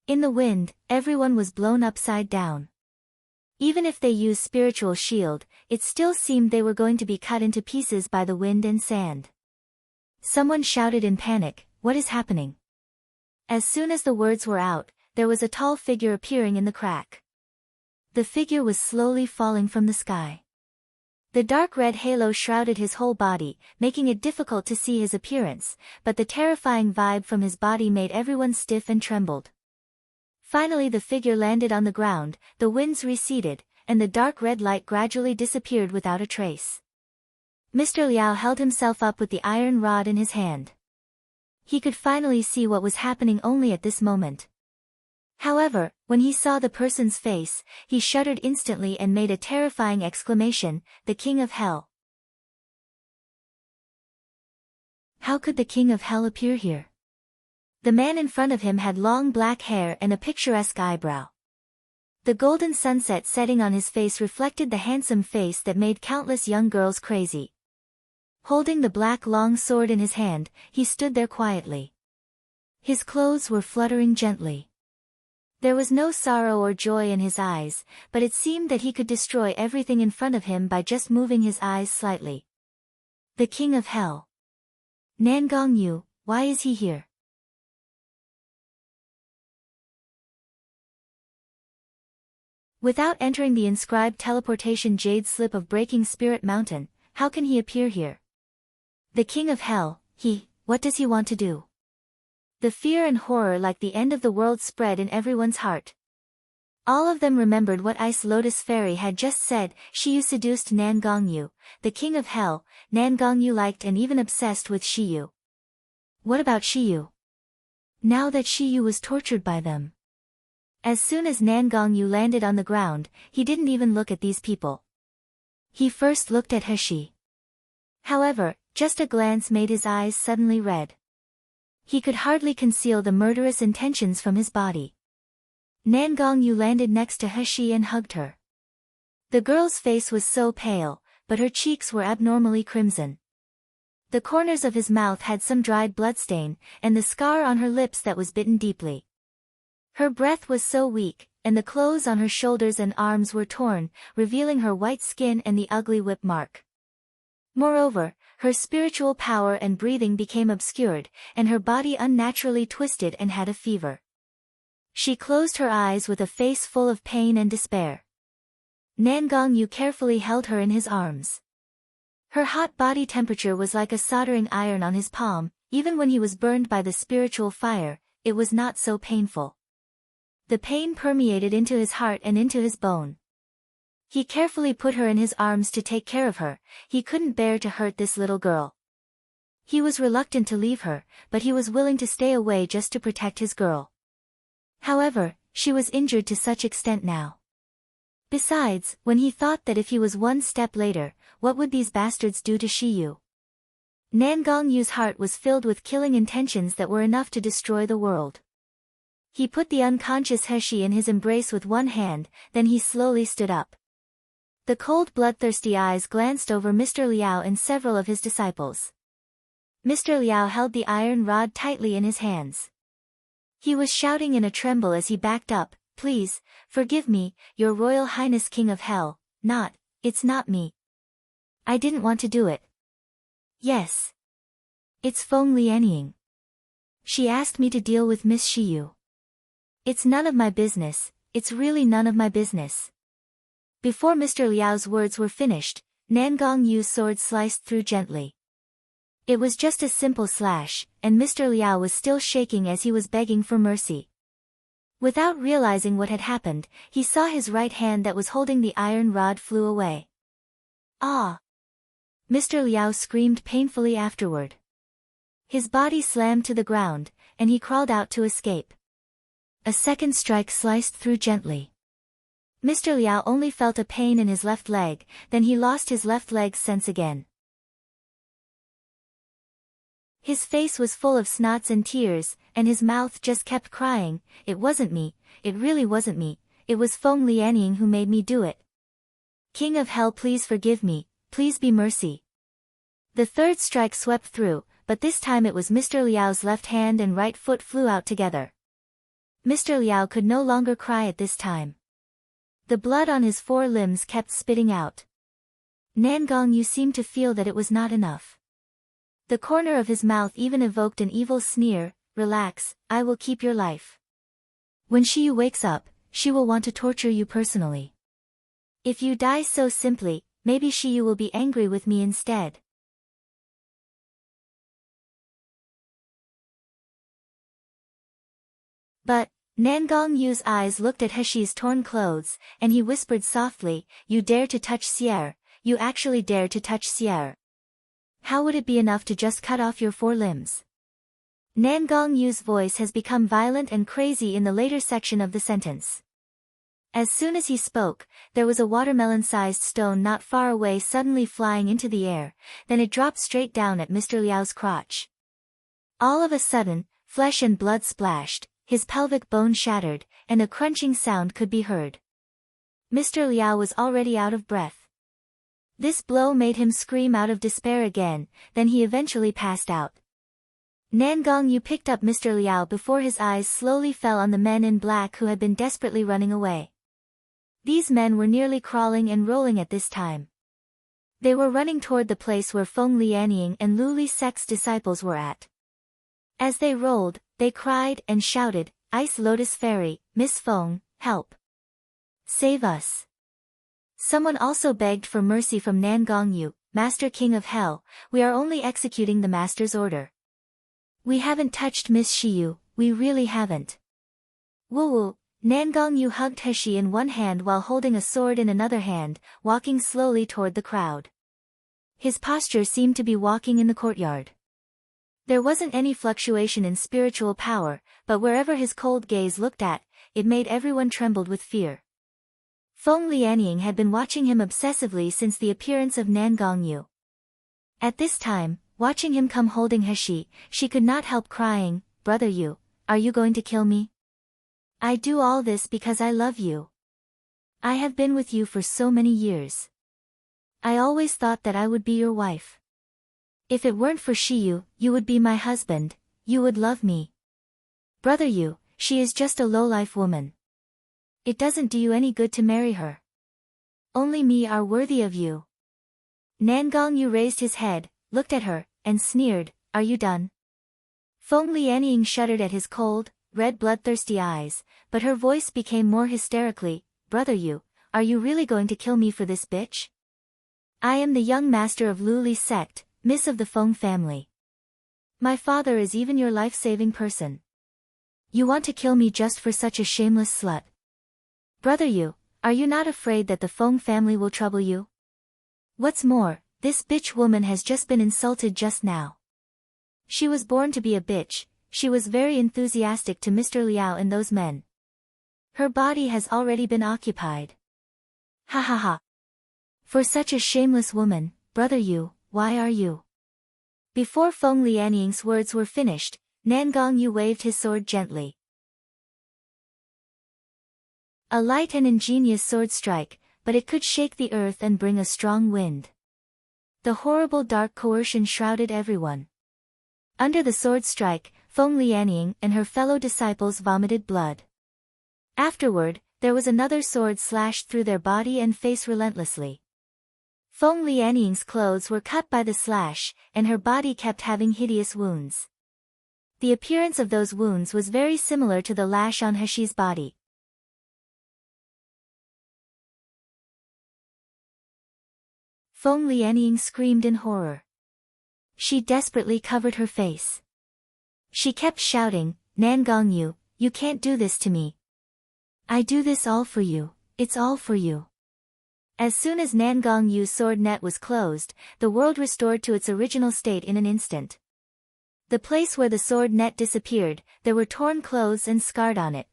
In the wind, everyone was blown upside down. Even if they used spiritual shield, it still seemed they were going to be cut into pieces by the wind and sand. Someone shouted in panic, "What is happening?" As soon as the words were out, there was a tall figure appearing in the crack. The figure was slowly falling from the sky. The dark red halo shrouded his whole body, making it difficult to see his appearance, but the terrifying vibe from his body made everyone stiff and trembled. Finally the figure landed on the ground, the winds receded, and the dark red light gradually disappeared without a trace. Mr. Liao held himself up with the iron rod in his hand. He could finally see what was happening only at this moment. However, when he saw the person's face, he shuddered instantly and made a terrifying exclamation, "The King of Hell! How could the King of Hell appear here?" The man in front of him had long black hair and a picturesque eyebrow. The golden sunset setting on his face reflected the handsome face that made countless young girls crazy. Holding the black long sword in his hand, he stood there quietly. His clothes were fluttering gently. There was no sorrow or joy in his eyes, but it seemed that he could destroy everything in front of him by just moving his eyes slightly. The King of Hell. Nangong Yu, why is he here? Without entering the inscribed teleportation jade slip of Breaking Spirit Mountain, how can he appear here? The King of Hell, what does he want to do? The fear and horror like the end of the world spread in everyone's heart. All of them remembered what Ice Lotus Fairy had just said. Shiyu seduced Nangongyu, the King of Hell. Nangongyu liked and even obsessed with Shiyu. What about Shiyu? Now that Shiyu was tortured by them. As soon as Nangongyu landed on the ground, he didn't even look at these people. He first looked at Hashi. However, just a glance made his eyes suddenly red. He could hardly conceal the murderous intentions from his body. Nangongyu landed next to Hashi and hugged her. The girl's face was so pale, but her cheeks were abnormally crimson. The corners of his mouth had some dried bloodstain, and the scar on her lips that was bitten deeply. Her breath was so weak, and the clothes on her shoulders and arms were torn, revealing her white skin and the ugly whip mark. Moreover, her spiritual power and breathing became obscured, and her body unnaturally twisted and had a fever. She closed her eyes with a face full of pain and despair. Nangongyu carefully held her in his arms. Her hot body temperature was like a soldering iron on his palm. Even when he was burned by the spiritual fire, it was not so painful. The pain permeated into his heart and into his bone. He carefully put her in his arms to take care of her. He couldn't bear to hurt this little girl. He was reluctant to leave her, but he was willing to stay away just to protect his girl. However, she was injured to such extent now. Besides, when he thought that if he was one step later, what would these bastards do to Shiyu? Nan Gongyu's heart was filled with killing intentions that were enough to destroy the world. He put the unconscious Heshi in his embrace with one hand, then he slowly stood up. The cold bloodthirsty eyes glanced over Mr. Liao and several of his disciples. Mr. Liao held the iron rod tightly in his hands. He was shouting in a tremble as he backed up, "Please, forgive me, Your Royal Highness King of Hell, it's not me. I didn't want to do it." "Yes. It's Feng Lianying. She asked me to deal with Miss Shiyu. It's none of my business, it's really none of my business." Before Mr. Liao's words were finished, Nan Gongyu's sword sliced through gently. It was just a simple slash, and Mr. Liao was still shaking as he was begging for mercy. Without realizing what had happened, he saw his right hand that was holding the iron rod flew away. "Ah!" Mr. Liao screamed painfully afterward. His body slammed to the ground, and he crawled out to escape. A second strike sliced through gently. Mr. Liao only felt a pain in his left leg, then he lost his left leg's sense again. His face was full of snots and tears, and his mouth just kept crying, "It wasn't me, it really wasn't me, it was Feng Lianying who made me do it. King of Hell, please forgive me, please be mercy." The third strike swept through, but this time it was Mr. Liao's left hand and right foot flew out together. Mr. Liao could no longer cry at this time. The blood on his four limbs kept spitting out. Nan Gongyu seemed to feel that it was not enough. The corner of his mouth even evoked an evil sneer, "Relax, I will keep your life. When Shiyu wakes up, she will want to torture you personally. If you die so simply, maybe Shiyu will be angry with me instead." But Nan Gongyu's eyes looked at Heshi's torn clothes, and he whispered softly, "You dare to touch Sierre, you actually dare to touch Sierre. How would it be enough to just cut off your four limbs?" Nan Gongyu's voice has become violent and crazy in the later section of the sentence. As soon as he spoke, there was a watermelon-sized stone not far away suddenly flying into the air, then it dropped straight down at Mr. Liao's crotch. All of a sudden, flesh and blood splashed, his pelvic bone shattered, and a crunching sound could be heard. Mr. Liao was already out of breath. This blow made him scream out of despair again, then he eventually passed out. Nan Gongyu picked up Mr. Liao before his eyes slowly fell on the men in black who had been desperately running away. These men were nearly crawling and rolling at this time. They were running toward the place where Feng Lianying and Lu Li Sec's disciples were at. As they rolled, they cried and shouted, "Ice Lotus Fairy, Miss Feng, help! Save us!" Someone also begged for mercy from Nan Gongyu, "Master King of Hell, we are only executing the Master's order. We haven't touched Miss Shiyu, we really haven't." Woo-woo! Nan Gongyu hugged Heshi in one hand while holding a sword in another hand, walking slowly toward the crowd. His posture seemed to be walking in the courtyard. There wasn't any fluctuation in spiritual power, but wherever his cold gaze looked at, it made everyone trembled with fear. Feng Lianying had been watching him obsessively since the appearance of Nan Gongyu. At this time, watching him come holding Heshi, she could not help crying, "Brother Yu, are you going to kill me? I do all this because I love you. I have been with you for so many years. I always thought that I would be your wife. If it weren't for Shiyu, you would be my husband, you would love me. Brother Yu, she is just a low-life woman. It doesn't do you any good to marry her. Only me are worthy of you." Nan Gongyu raised his head, looked at her, and sneered, "Are you done?" Feng Lianying shuddered at his cold, red bloodthirsty eyes, but her voice became more hysterically, "Brother Yu, are you really going to kill me for this bitch? I am the young master of Lu Li sect, Miss of the Feng family. My father is even your life-saving person. You want to kill me just for such a shameless slut? Brother Yu, are you not afraid that the Feng family will trouble you? What's more, this bitch woman has just been insulted just now. She was born to be a bitch." She was very enthusiastic to Mr. Liao and those men. Her body has already been occupied. Ha ha ha. For such a shameless woman, brother Yu, why are you? Before Feng Lianying's words were finished, Nan Gongyu waved his sword gently. A light and ingenious sword strike, but it could shake the earth and bring a strong wind. The horrible dark coercion shrouded everyone. Under the sword strike, Feng Lianying and her fellow disciples vomited blood. Afterward, there was another sword slashed through their body and face relentlessly. Feng Lianying's clothes were cut by the slash, and her body kept having hideous wounds. The appearance of those wounds was very similar to the lash on Heshi's body. Feng Lianying screamed in horror. She desperately covered her face. She kept shouting, Nan Gongyu, you can't do this to me. I do this all for you, it's all for you. As soon as Nan Gongyu's sword net was closed, the world restored to its original state in an instant. The place where the sword net disappeared, there were torn clothes and scarred on it.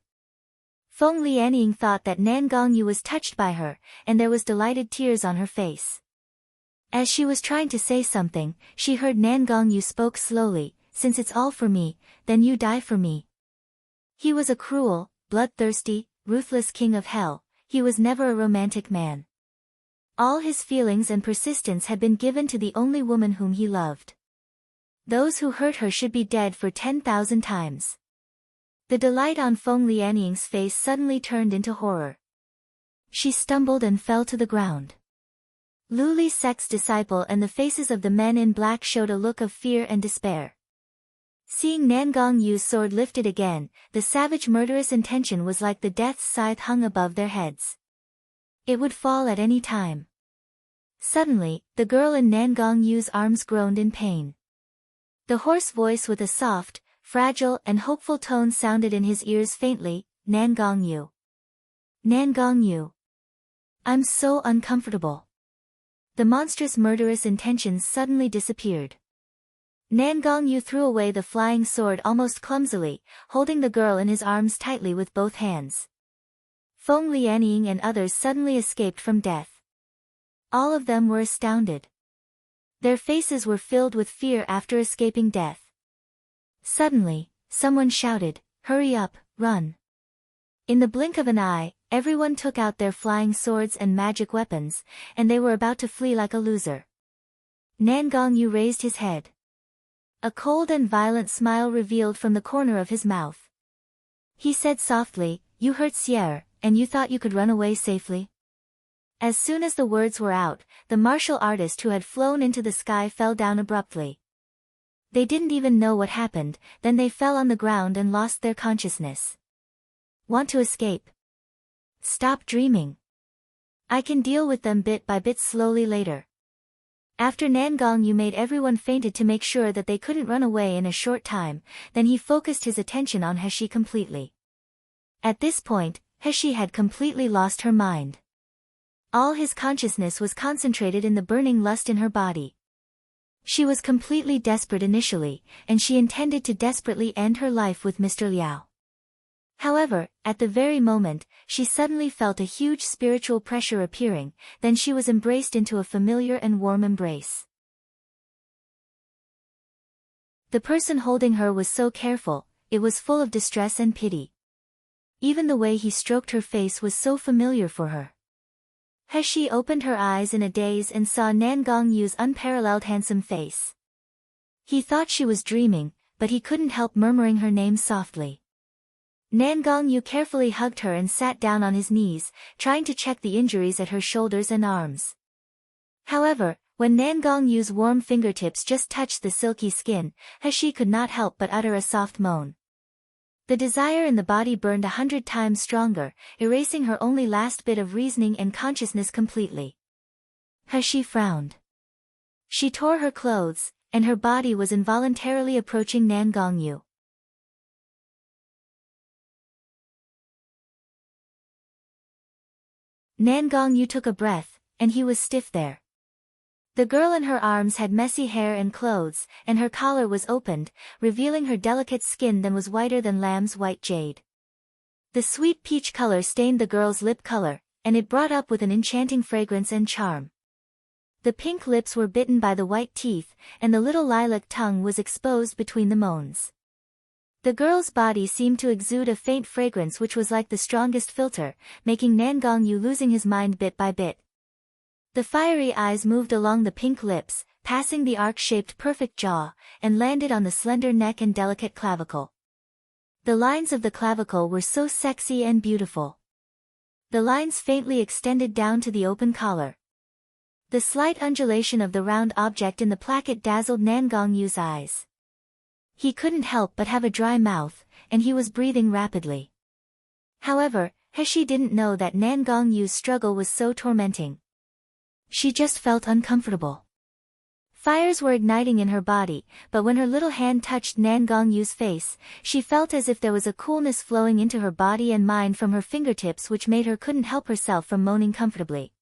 Feng Lianying thought that Nan Gongyu was touched by her, and there was delighted tears on her face. As she was trying to say something, she heard Nan Gongyu spoke slowly, since it's all for me, then you die for me. He was a cruel, bloodthirsty, ruthless king of hell, he was never a romantic man. All his feelings and persistence had been given to the only woman whom he loved. Those who hurt her should be dead for 10,000 times. The delight on Feng Lianying's face suddenly turned into horror. She stumbled and fell to the ground. Lu Li's sect's disciple and the faces of the men in black showed a look of fear and despair. Seeing Nan Gongyu's sword lifted again, the savage murderous intention was like the death's scythe hung above their heads. It would fall at any time. Suddenly, the girl in Nan Gongyu's arms groaned in pain. The hoarse voice with a soft, fragile and hopeful tone sounded in his ears faintly, Nan Gongyu. Nan Gongyu. I'm so uncomfortable. The monstrous murderous intentions suddenly disappeared. Nan Gongyu threw away the flying sword almost clumsily, holding the girl in his arms tightly with both hands. Feng Lianying and others suddenly escaped from death. All of them were astounded. Their faces were filled with fear after escaping death. Suddenly, someone shouted, "Hurry up, run." In the blink of an eye, everyone took out their flying swords and magic weapons, and they were about to flee like a loser. Nan Gongyu raised his head. A cold and violent smile revealed from the corner of his mouth. He said softly, "You hurt Sierre, and you thought you could run away safely?" As soon as the words were out, the martial artist who had flown into the sky fell down abruptly. They didn't even know what happened, then they fell on the ground and lost their consciousness. Want to escape? Stop dreaming. I can deal with them bit by bit slowly later. After Nan Gongyu made everyone fainted to make sure that they couldn't run away in a short time, then he focused his attention on Heshi completely. At this point, Heshi had completely lost her mind. All his consciousness was concentrated in the burning lust in her body. She was completely desperate initially, and she intended to desperately end her life with Mr. Liao. However, at the very moment, she suddenly felt a huge spiritual pressure appearing, then she was embraced into a familiar and warm embrace. The person holding her was so careful, it was full of distress and pity. Even the way he stroked her face was so familiar for her. Heshi opened her eyes in a daze and saw Nan Gongyu's unparalleled handsome face. He thought she was dreaming, but he couldn't help murmuring her name softly. Nan Gongyu carefully hugged her and sat down on his knees, trying to check the injuries at her shoulders and arms. However, when Nan Gongyu's warm fingertips just touched the silky skin, Heshi could not help but utter a soft moan. The desire in the body burned 100 times stronger, erasing her only last bit of reasoning and consciousness completely. Heshi frowned. She tore her clothes, and her body was involuntarily approaching Nan Gongyu. Nan Gongyu took a breath, and he was stiff there. The girl in her arms had messy hair and clothes, and her collar was opened, revealing her delicate skin that was whiter than lamb's white jade. The sweet peach color stained the girl's lip color, and it brought up with an enchanting fragrance and charm. The pink lips were bitten by the white teeth, and the little lilac tongue was exposed between the moans. The girl's body seemed to exude a faint fragrance which was like the strongest filter, making Nan Gongyu losing his mind bit by bit. The fiery eyes moved along the pink lips, passing the arc-shaped perfect jaw, and landed on the slender neck and delicate clavicle. The lines of the clavicle were so sexy and beautiful. The lines faintly extended down to the open collar. The slight undulation of the round object in the placket dazzled Nan Gongyu's eyes. He couldn't help but have a dry mouth, and he was breathing rapidly. However, Heshi didn't know that Nan Gongyu's struggle was so tormenting. She just felt uncomfortable. Fires were igniting in her body, but when her little hand touched Nan Gongyu's face, she felt as if there was a coolness flowing into her body and mind from her fingertips which made her couldn't help herself from moaning comfortably.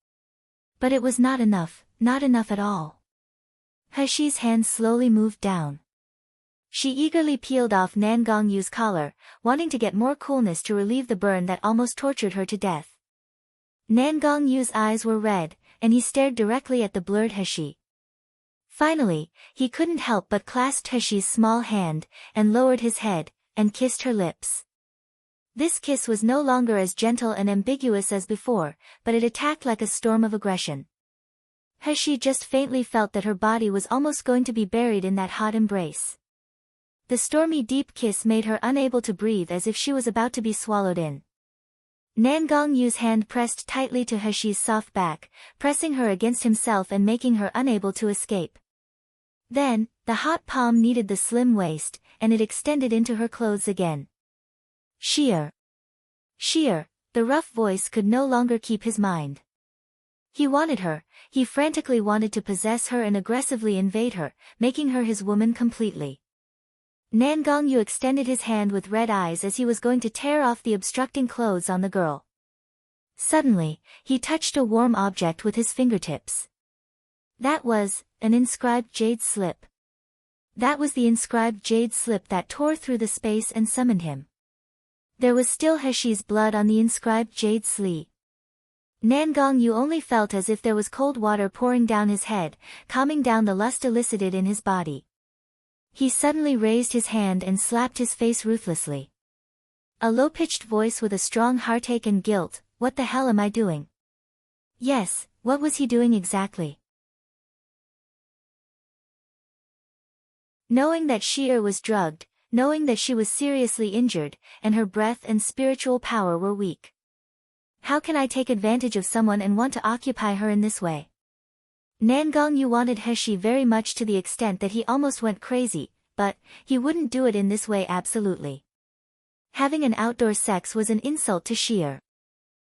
But it was not enough at all. Heshi's hand slowly moved down. She eagerly peeled off Nan Gongyu's collar, wanting to get more coolness to relieve the burn that almost tortured her to death. Nan Gongyu's eyes were red, and he stared directly at the blurred Heshi. Finally, he couldn't help but clasped Heshi's small hand, and lowered his head, and kissed her lips. This kiss was no longer as gentle and ambiguous as before, but it attacked like a storm of aggression. Heshi just faintly felt that her body was almost going to be buried in that hot embrace. The stormy deep kiss made her unable to breathe as if she was about to be swallowed in. Nan Gongyu's hand pressed tightly to Heshi's soft back, pressing her against himself and making her unable to escape. Then, the hot palm kneaded the slim waist, and it extended into her clothes again. Sheer. Sheer, the rough voice could no longer keep his mind. He wanted her, he frantically wanted to possess her and aggressively invade her, making her his woman completely. Nan Gongyu extended his hand with red eyes as he was going to tear off the obstructing clothes on the girl. Suddenly, he touched a warm object with his fingertips. That was an inscribed jade slip. That was the inscribed jade slip that tore through the space and summoned him. There was still Heshi's blood on the inscribed jade sleeve. Nan Gongyu only felt as if there was cold water pouring down his head, calming down the lust elicited in his body. He suddenly raised his hand and slapped his face ruthlessly. A low-pitched voice with a strong heartache and guilt, "What the hell am I doing?" Yes, what was he doing exactly? Knowing that Sheer was drugged, knowing that she was seriously injured, and her breath and spiritual power were weak. How can I take advantage of someone and want to occupy her in this way? Nan Gongyu wanted Heshi very much to the extent that he almost went crazy, but he wouldn't do it in this way absolutely. Having an outdoor sex was an insult to Sheer.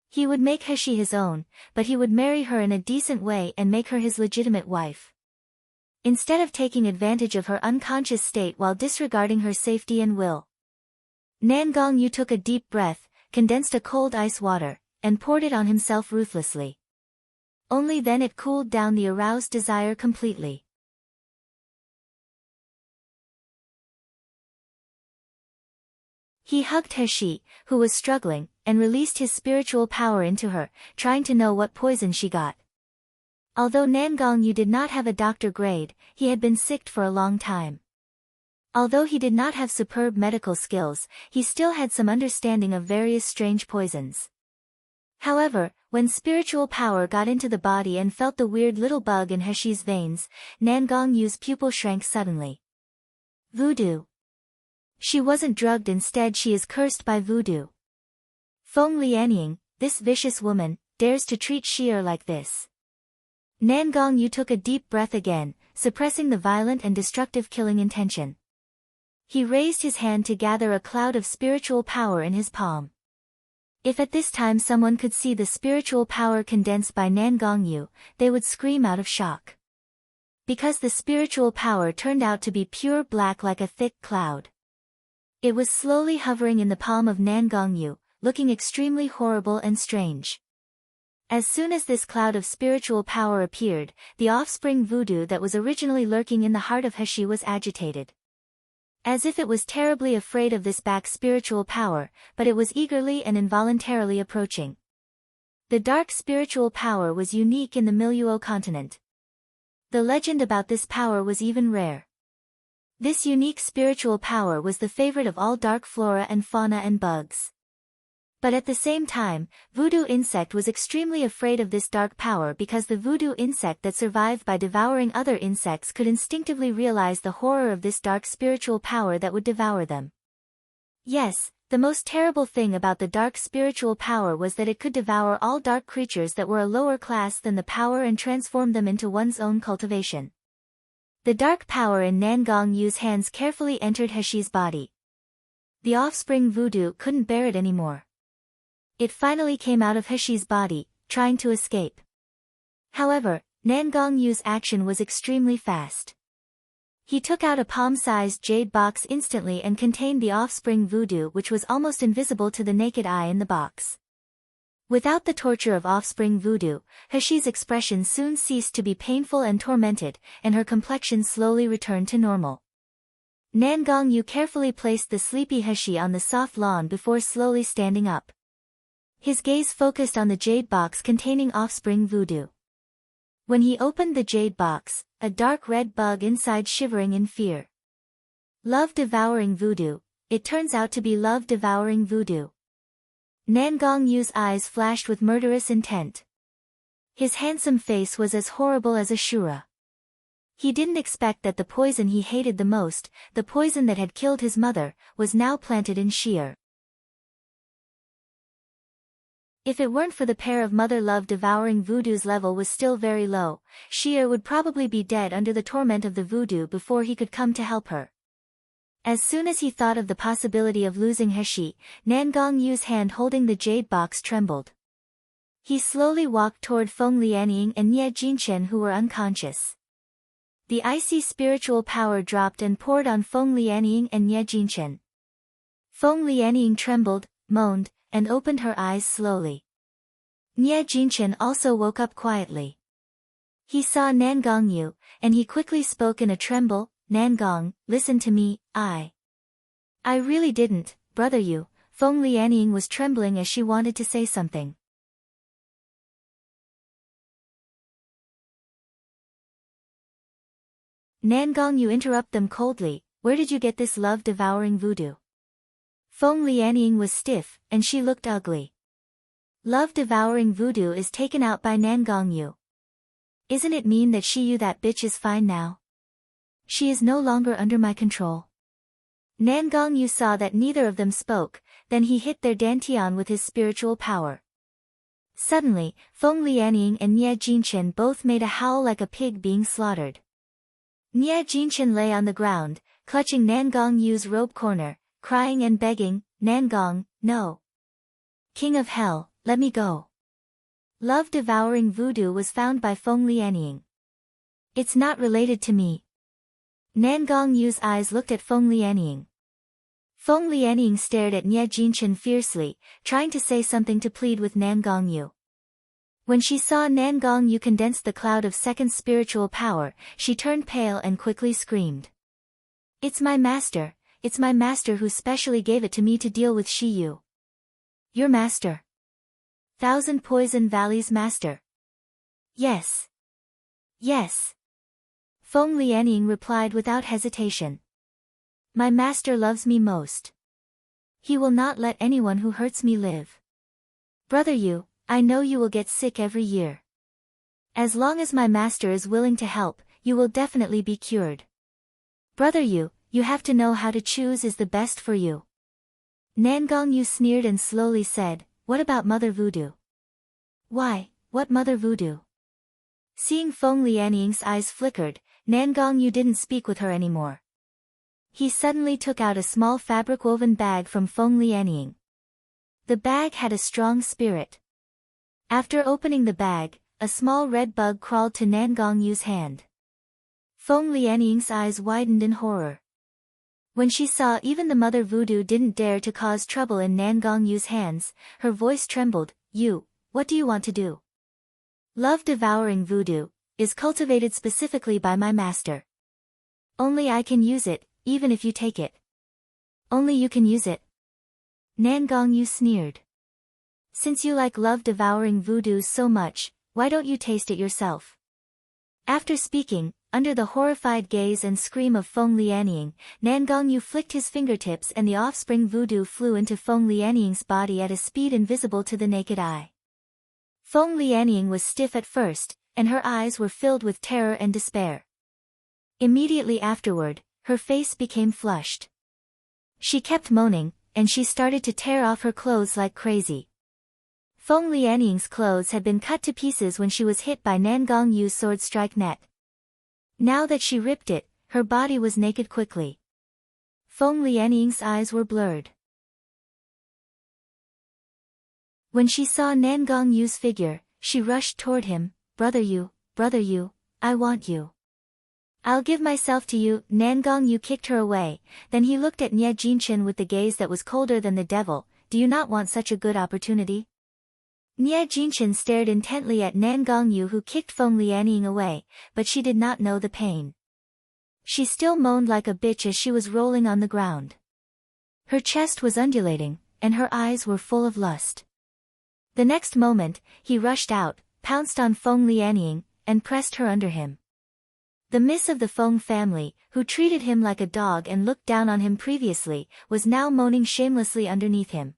He would make Heshi his own, but he would marry her in a decent way and make her his legitimate wife. Instead of taking advantage of her unconscious state while disregarding her safety and will. Nan Gongyu took a deep breath, condensed a cold ice water, and poured it on himself ruthlessly. Only then it cooled down the aroused desire completely. He hugged Heshi, who was struggling, and released his spiritual power into her, trying to know what poison she got. Although Nan Gongyu did not have a doctor grade, he had been sick for a long time. Although he did not have superb medical skills, he still had some understanding of various strange poisons. However, when spiritual power got into the body and felt the weird little bug in Heshi's veins, Nan Gongyu's pupil shrank suddenly. Voodoo. She wasn't drugged, instead she is cursed by voodoo. Feng Lianying, this vicious woman, dares to treat Sheer like this. Nan Gongyu took a deep breath again, suppressing the violent and destructive killing intention. He raised his hand to gather a cloud of spiritual power in his palm. If at this time someone could see the spiritual power condensed by Nan Gongyu, they would scream out of shock. Because the spiritual power turned out to be pure black like a thick cloud. It was slowly hovering in the palm of Nan Gongyu, looking extremely horrible and strange. As soon as this cloud of spiritual power appeared, the offspring voodoo that was originally lurking in the heart of Heshi was agitated. As if it was terribly afraid of this back spiritual power, but it was eagerly and involuntarily approaching. The dark spiritual power was unique in the Miluo continent. The legend about this power was even rare. This unique spiritual power was the favorite of all dark flora and fauna and bugs. But at the same time, voodoo insect was extremely afraid of this dark power because the voodoo insect that survived by devouring other insects could instinctively realize the horror of this dark spiritual power that would devour them. Yes, the most terrible thing about the dark spiritual power was that it could devour all dark creatures that were a lower class than the power and transform them into one's own cultivation. The dark power in Nangong Yu's hands carefully entered Heshi's body. The offspring voodoo couldn't bear it anymore. It finally came out of Heshi's body, trying to escape. However, Nangong Yu's action was extremely fast. He took out a palm-sized jade box instantly and contained the offspring voodoo, which was almost invisible to the naked eye in the box. Without the torture of offspring voodoo, Heshi's expression soon ceased to be painful and tormented, and her complexion slowly returned to normal. Nangong Yu carefully placed the sleepy Heshi on the soft lawn before slowly standing up. His gaze focused on the jade box containing offspring voodoo. When he opened the jade box, a dark red bug inside shivering in fear. Love-devouring voodoo. It turns out to be love-devouring voodoo. Nangong Yu's eyes flashed with murderous intent. His handsome face was as horrible as Ashura. He didn't expect that the poison he hated the most, the poison that had killed his mother, was now planted in Sheer. If it weren't for the pair of mother love-devouring voodoo's level was still very low, Sheer would probably be dead under the torment of the voodoo before he could come to help her. As soon as he thought of the possibility of losing Heshi, Nangong Yu's hand holding the jade box trembled. He slowly walked toward Feng Lianying and Nye Jinchen, who were unconscious. The icy spiritual power dropped and poured on Feng Lianying and Nye Jinchen. Feng Lianying trembled, moaned, and opened her eyes slowly. Nye Jinchen also woke up quietly. He saw Nangong Yu, and he quickly spoke in a tremble, "Nangong, listen to me, I really didn't, brother Yu." Feng Lianying was trembling as she wanted to say something. Nangong Yu interrupted them coldly, "Where did you get this love-devouring voodoo?" Feng Lianying was stiff, and she looked ugly. Love-devouring voodoo is taken out by Nangong Yu. Isn't it mean that that bitch is fine now? She is no longer under my control. Nangong Yu saw that neither of them spoke, then he hit their dantian with his spiritual power. Suddenly, Feng Lianying and Nye Jinchen both made a howl like a pig being slaughtered. Nye Jinchen lay on the ground, clutching Nangong Yu's robe corner, crying and begging, "Nangong, no. King of Hell, let me go." Love-devouring voodoo was found by Feng Lianying. "It's not related to me." Nangong Yu's eyes looked at Feng Lianying. Feng Lianying stared at Nye Jinchen fiercely, trying to say something to plead with Nangong Yu. When she saw Nangong Yu condense the cloud of second spiritual power, she turned pale and quickly screamed. It's my master who specially gave it to me to deal with Shiyu." "Your master? Thousand Poison Valley's master?" Yes. Yes. Feng Lianying replied without hesitation. "My master loves me most. He will not let anyone who hurts me live. Brother Yu, I know you will get sick every year. As long as my master is willing to help, you will definitely be cured. Brother Yu, you have to know how to choose is the best for you." Nangong Yu sneered and slowly said, "What about Mother Voodoo?" "Why, what Mother Voodoo?" Seeing Feng Lianying's eyes flickered, Nangong Yu didn't speak with her anymore. He suddenly took out a small fabric-woven bag from Feng Lianying. The bag had a strong spirit. After opening the bag, a small red bug crawled to Nangong Yu's hand. Feng Lianying's eyes widened in horror. When she saw even the Mother Voodoo didn't dare to cause trouble in Nangong Yu's hands, her voice trembled. "You, what do you want to do?" "Love-devouring voodoo is cultivated specifically by my master. Only I can use it, even if you take it." "Only you can use it?" Nangong Yu sneered. Since you like love-devouring voodoo so much, why don't you taste it yourself? After speaking, under the horrified gaze and scream of Feng Lianying, Nangongyu flicked his fingertips and the offspring voodoo flew into Feng Lianying's body at a speed invisible to the naked eye. Feng Lianying was stiff at first, and her eyes were filled with terror and despair. Immediately afterward, her face became flushed. She kept moaning, and she started to tear off her clothes like crazy. Feng Lianying's clothes had been cut to pieces when she was hit by Nangongyu's sword strike net. Now that she ripped it, her body was naked quickly. Feng Lianying's eyes were blurred. When she saw Nangongyu's figure, she rushed toward him. Brother Yu, I want you. I'll give myself to you. Nangongyu kicked her away, then he looked at Nye Jinchen with the gaze that was colder than the devil. Do you not want such a good opportunity? Nye Jinchen stared intently at Nangongyu who kicked Feng Lianying away, but she did not know the pain. She still moaned like a bitch as she was rolling on the ground. Her chest was undulating, and her eyes were full of lust. The next moment, he rushed out, pounced on Feng Lianying, and pressed her under him. The miss of the Feng family, who treated him like a dog and looked down on him previously, was now moaning shamelessly underneath him.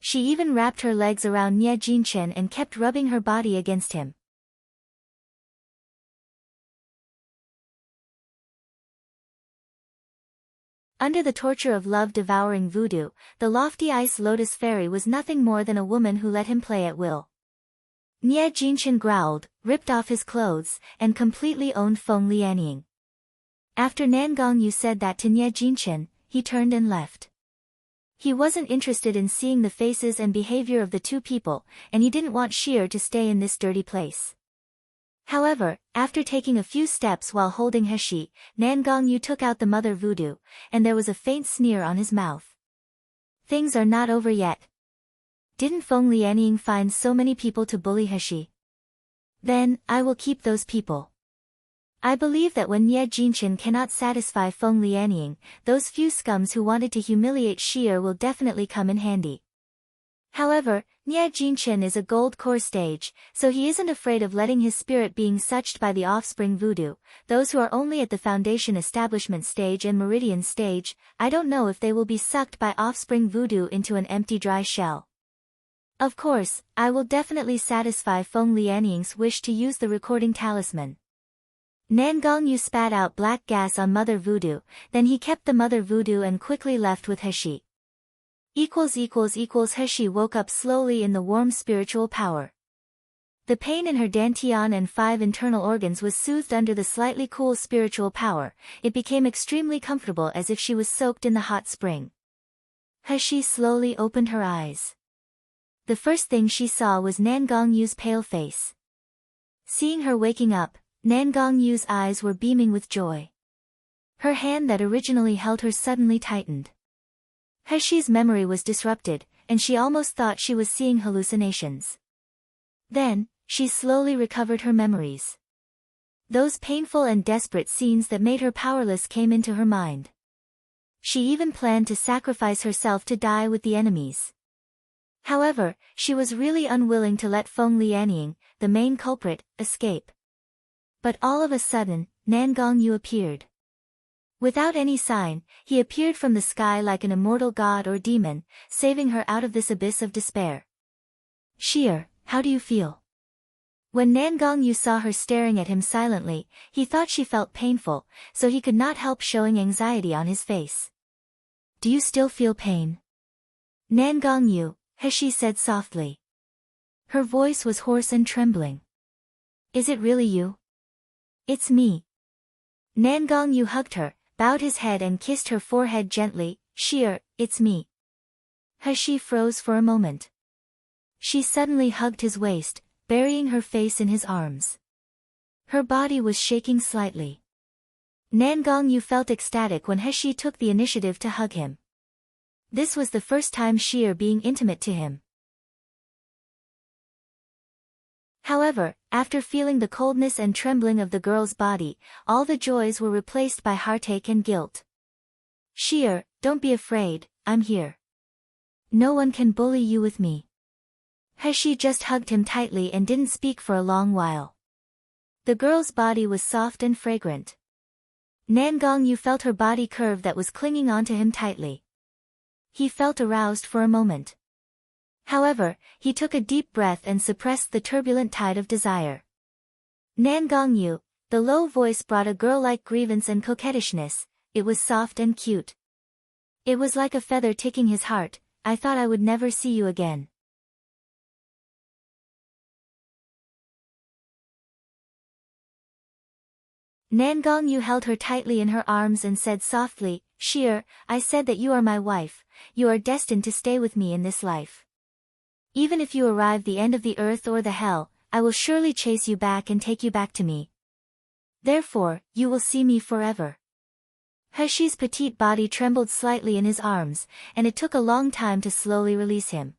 She even wrapped her legs around Nye Jinchen and kept rubbing her body against him. Under the torture of love-devouring voodoo, the lofty ice lotus fairy was nothing more than a woman who let him play at will. Nye Jinchen growled, ripped off his clothes, and completely owned Feng Lianying. After Nangongyu said that to Nye Jinchen, he turned and left. He wasn't interested in seeing the faces and behavior of the two people, and he didn't want Sheer to stay in this dirty place. However, after taking a few steps while holding Heshi, Nangongyu took out the mother voodoo, and there was a faint sneer on his mouth. Things are not over yet. Didn't Feng Lianying find so many people to bully Heshi? Then, I will keep those people. I believe that when Nye Jinchen cannot satisfy Feng Lianying, those few scums who wanted to humiliate Sheer will definitely come in handy. However, Nye Jinchen is a gold core stage, so he isn't afraid of letting his spirit being sucked by the offspring voodoo. Those who are only at the foundation establishment stage and meridian stage, I don't know if they will be sucked by offspring voodoo into an empty dry shell. Of course, I will definitely satisfy Feng Lianying's wish to use the recording talisman. Nangongyu spat out black gas on Mother Voodoo, then he kept the Mother Voodoo and quickly left with Heshi. Heshi woke up slowly in the warm spiritual power. The pain in her dantian and 5 internal organs was soothed under the slightly cool spiritual power. It became extremely comfortable as if she was soaked in the hot spring. Heshi slowly opened her eyes. The first thing she saw was Nangongyu's pale face. Seeing her waking up, Nangongyu's eyes were beaming with joy. Her hand that originally held her suddenly tightened. Heshi's memory was disrupted, and she almost thought she was seeing hallucinations. Then, she slowly recovered her memories. Those painful and desperate scenes that made her powerless came into her mind. She even planned to sacrifice herself to die with the enemies. However, she was really unwilling to let Feng Lianying, the main culprit, escape. But all of a sudden, Nangongyu appeared. Without any sign, he appeared from the sky like an immortal god or demon, saving her out of this abyss of despair. Sheer, how do you feel? When Nangongyu saw her staring at him silently, he thought she felt painful, so he could not help showing anxiety on his face. Do you still feel pain? Nangongyu, Heshi said softly. Her voice was hoarse and trembling. Is it really you? It's me. Nangongyu hugged her, bowed his head and kissed her forehead gently. Sheer, it's me. Heshi froze for a moment. She suddenly hugged his waist, burying her face in his arms. Her body was shaking slightly. Nangongyu felt ecstatic when Heshi took the initiative to hug him. This was the first time Sheer being intimate to him. However, after feeling the coldness and trembling of the girl's body, all the joys were replaced by heartache and guilt. Sheer, don't be afraid, I'm here. No one can bully you with me. He just hugged him tightly and didn't speak for a long while. The girl's body was soft and fragrant. Nan Gongyu felt her body curve that was clinging onto him tightly. He felt aroused for a moment. However, he took a deep breath and suppressed the turbulent tide of desire. Nan Gongyu, the low voice brought a girl-like grievance and coquettishness. It was soft and cute. It was like a feather ticking his heart. I thought I would never see you again. Nan Gongyu held her tightly in her arms and said softly, "Sheer, I said that you are my wife, you are destined to stay with me in this life. Even if you arrive the end of the earth or the hell, I will surely chase you back and take you back to me. Therefore, you will see me forever." Heshi's petite body trembled slightly in his arms, and it took a long time to slowly release him.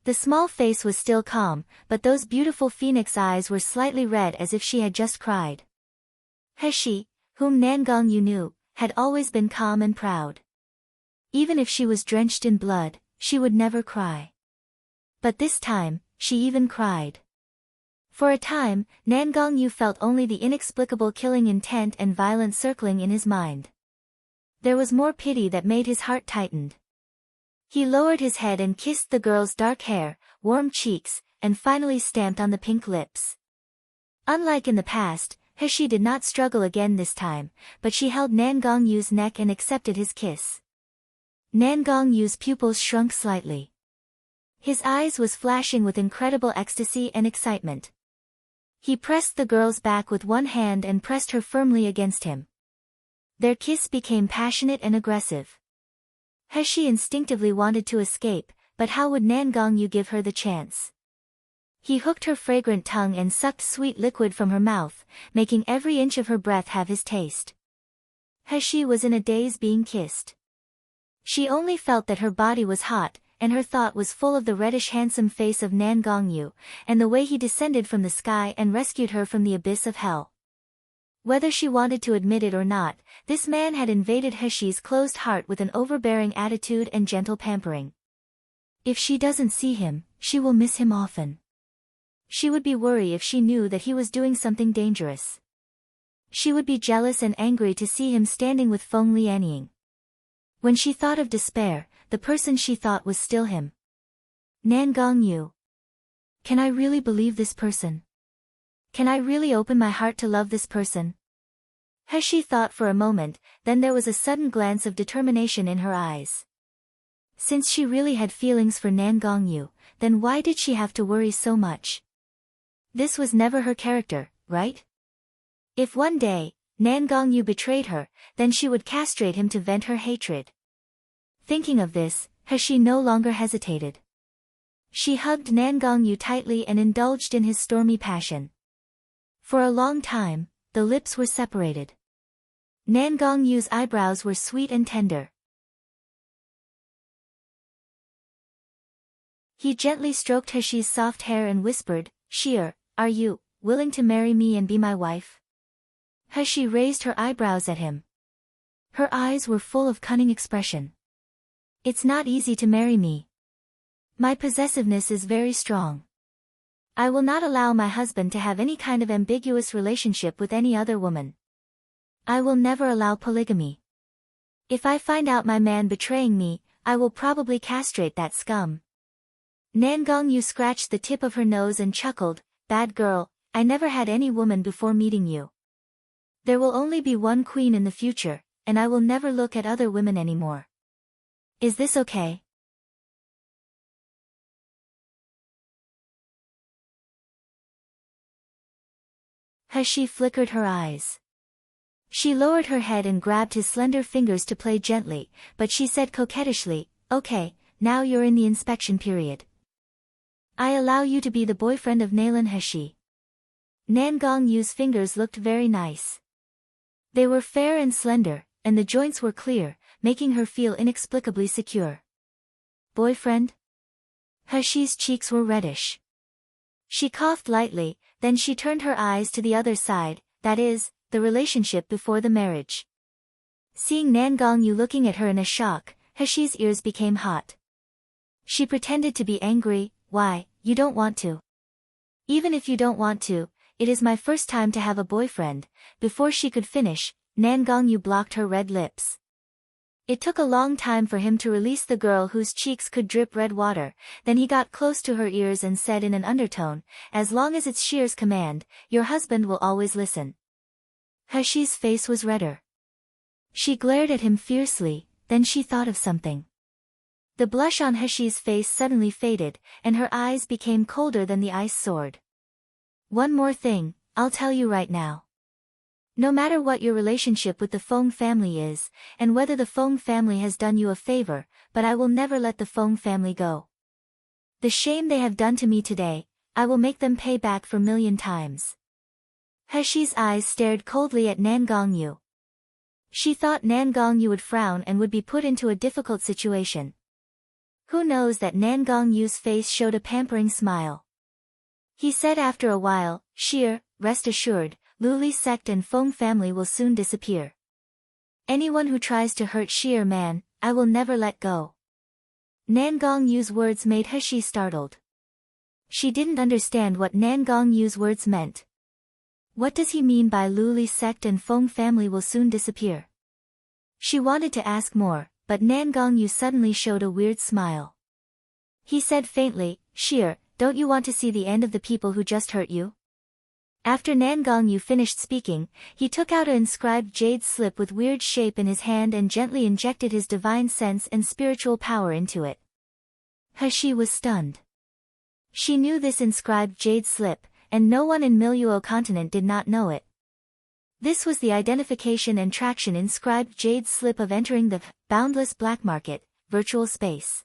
The small face was still calm, but those beautiful phoenix eyes were slightly red as if she had just cried. Heshi, whom Nan Gongyu knew, had always been calm and proud. Even if she was drenched in blood, she would never cry. But this time, she even cried. For a time, Nan Gongyu felt only the inexplicable killing intent and violence circling in his mind. There was more pity that made his heart tightened. He lowered his head and kissed the girl's dark hair, warm cheeks, and finally stamped on the pink lips. Unlike in the past, Heshi did not struggle again this time, but she held Nan Gongyu's neck and accepted his kiss. Nan Gongyu's pupils shrunk slightly. His eyes was flashing with incredible ecstasy and excitement. He pressed the girl's back with one hand and pressed her firmly against him. Their kiss became passionate and aggressive. Heshi instinctively wanted to escape, but how would Nan Gongyu give her the chance? He hooked her fragrant tongue and sucked sweet liquid from her mouth, making every inch of her breath have his taste. Heshi was in a daze being kissed. She only felt that her body was hot, and her thought was full of the reddish handsome face of Nan Gongyu, and the way he descended from the sky and rescued her from the abyss of hell. Whether she wanted to admit it or not, this man had invaded Heshi's closed heart with an overbearing attitude and gentle pampering. If she doesn't see him, she will miss him often. She would be worried if she knew that he was doing something dangerous. She would be jealous and angry to see him standing with Feng Lianying. When she thought of despair, the person she thought was still him. Nan Gongyu. Can I really believe this person? Can I really open my heart to love this person? Heshi thought for a moment, then there was a sudden glance of determination in her eyes. Since she really had feelings for Nan Gongyu, then why did she have to worry so much? This was never her character, right? If one day, Nan Gongyu betrayed her, then she would castrate him to vent her hatred. Thinking of this, Heshi no longer hesitated. She hugged Nan Gongyu tightly and indulged in his stormy passion. For a long time, the lips were separated. Nan Gongyu's eyebrows were sweet and tender. He gently stroked Heshi's soft hair and whispered, "Sheer, are you willing to marry me and be my wife?" Heshi raised her eyebrows at him. Her eyes were full of cunning expression. "It's not easy to marry me. My possessiveness is very strong. I will not allow my husband to have any kind of ambiguous relationship with any other woman. I will never allow polygamy. If I find out my man betraying me, I will probably castrate that scum." Nan Gongyu scratched the tip of her nose and chuckled, "Bad girl, I never had any woman before meeting you. There will only be one queen in the future, and I will never look at other women anymore. Is this okay?" Heshi flickered her eyes. She lowered her head and grabbed his slender fingers to play gently, but she said coquettishly, "Okay, now you're in the inspection period. I allow you to be the boyfriend of Nalan Heshi." Nan Gongyu's fingers looked very nice. They were fair and slender, and the joints were clear, making her feel inexplicably secure. Boyfriend? Heshi's cheeks were reddish. She coughed lightly, then she turned her eyes to the other side, that is, the relationship before the marriage. Seeing Nan Gongyu looking at her in a shock, Heshi's ears became hot. She pretended to be angry. "Why, you don't want to. Even if you don't want to, it is my first time to have a boyfriend. Before she could finish, Nan Gongyu blocked her red lips. It took a long time for him to release the girl whose cheeks could drip red water. Then he got close to her ears and said in an undertone, "As long as it's Sheer's command, your husband will always listen." Heshi's face was redder. She glared at him fiercely, then she thought of something. The blush on Heshi's face suddenly faded, and her eyes became colder than the ice sword. "One more thing, I'll tell you right now. No matter what your relationship with the Feng family is, and whether the Feng family has done you a favor, but I will never let the Feng family go. The shame they have done to me today, I will make them pay back for 1,000,000 times." Heshi's eyes stared coldly at Nan Gongyu. She thought Nan Gongyu would frown and would be put into a difficult situation. Who knows that Nan Gongyu's face showed a pampering smile. He said after a while, "Sheer, rest assured, Luli's sect and Feng family will soon disappear. Anyone who tries to hurt Sheer man, I will never let go." Nan Gongyu's words made Heshi startled. She didn't understand what Nan Gongyu's words meant. What does he mean by Luli's sect and Feng family will soon disappear? She wanted to ask more, but Nan Gongyu suddenly showed a weird smile. He said faintly, "Sheer, don't you want to see the end of the people who just hurt you?" After Nan Gongyu finished speaking, he took out an inscribed jade slip with weird shape in his hand and gently injected his divine sense and spiritual power into it. Heshi was stunned. She knew this inscribed jade slip, and no one in Miluo continent did not know it. This was the identification and traction inscribed jade slip of entering the boundless black market, virtual space.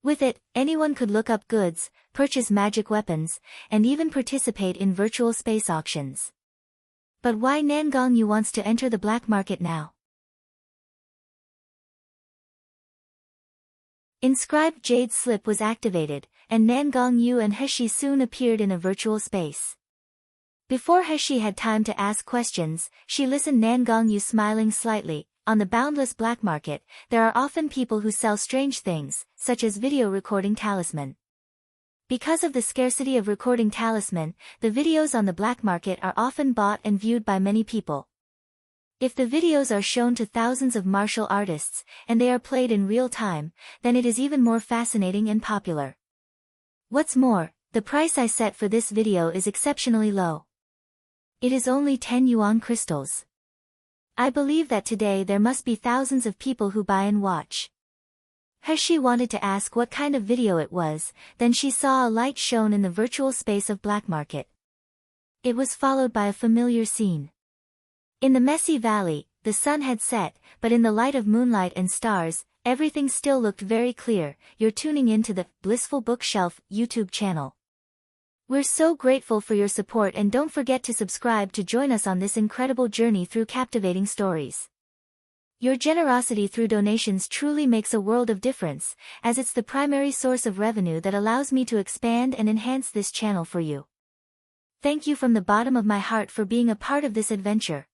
With it, anyone could look up goods, purchase magic weapons, and even participate in virtual space auctions. But why Nan Gongyu wants to enter the black market now? Inscribed jade slip was activated, and Nan Gongyu and Heshi soon appeared in a virtual space. Before Heshi had time to ask questions, she listened Nan Gongyu smiling slightly. On the boundless black market, there are often people who sell strange things, such as video recording talisman. Because of the scarcity of recording talisman, the videos on the black market are often bought and viewed by many people. If the videos are shown to thousands of martial artists, and they are played in real time, then it is even more fascinating and popular. What's more, the price I set for this video is exceptionally low. It is only 10 yuan crystals. I believe that today there must be thousands of people who buy and watch. Heshi wanted to ask what kind of video it was, then she saw a light shone in the virtual space of black market. It was followed by a familiar scene. In the messy valley, the sun had set, but in the light of moonlight and stars, everything still looked very clear. You're tuning into the Blissful Bookshelf YouTube channel. We're so grateful for your support, and don't forget to subscribe to join us on this incredible journey through captivating stories. Your generosity through donations truly makes a world of difference, as it's the primary source of revenue that allows me to expand and enhance this channel for you. Thank you from the bottom of my heart for being a part of this adventure.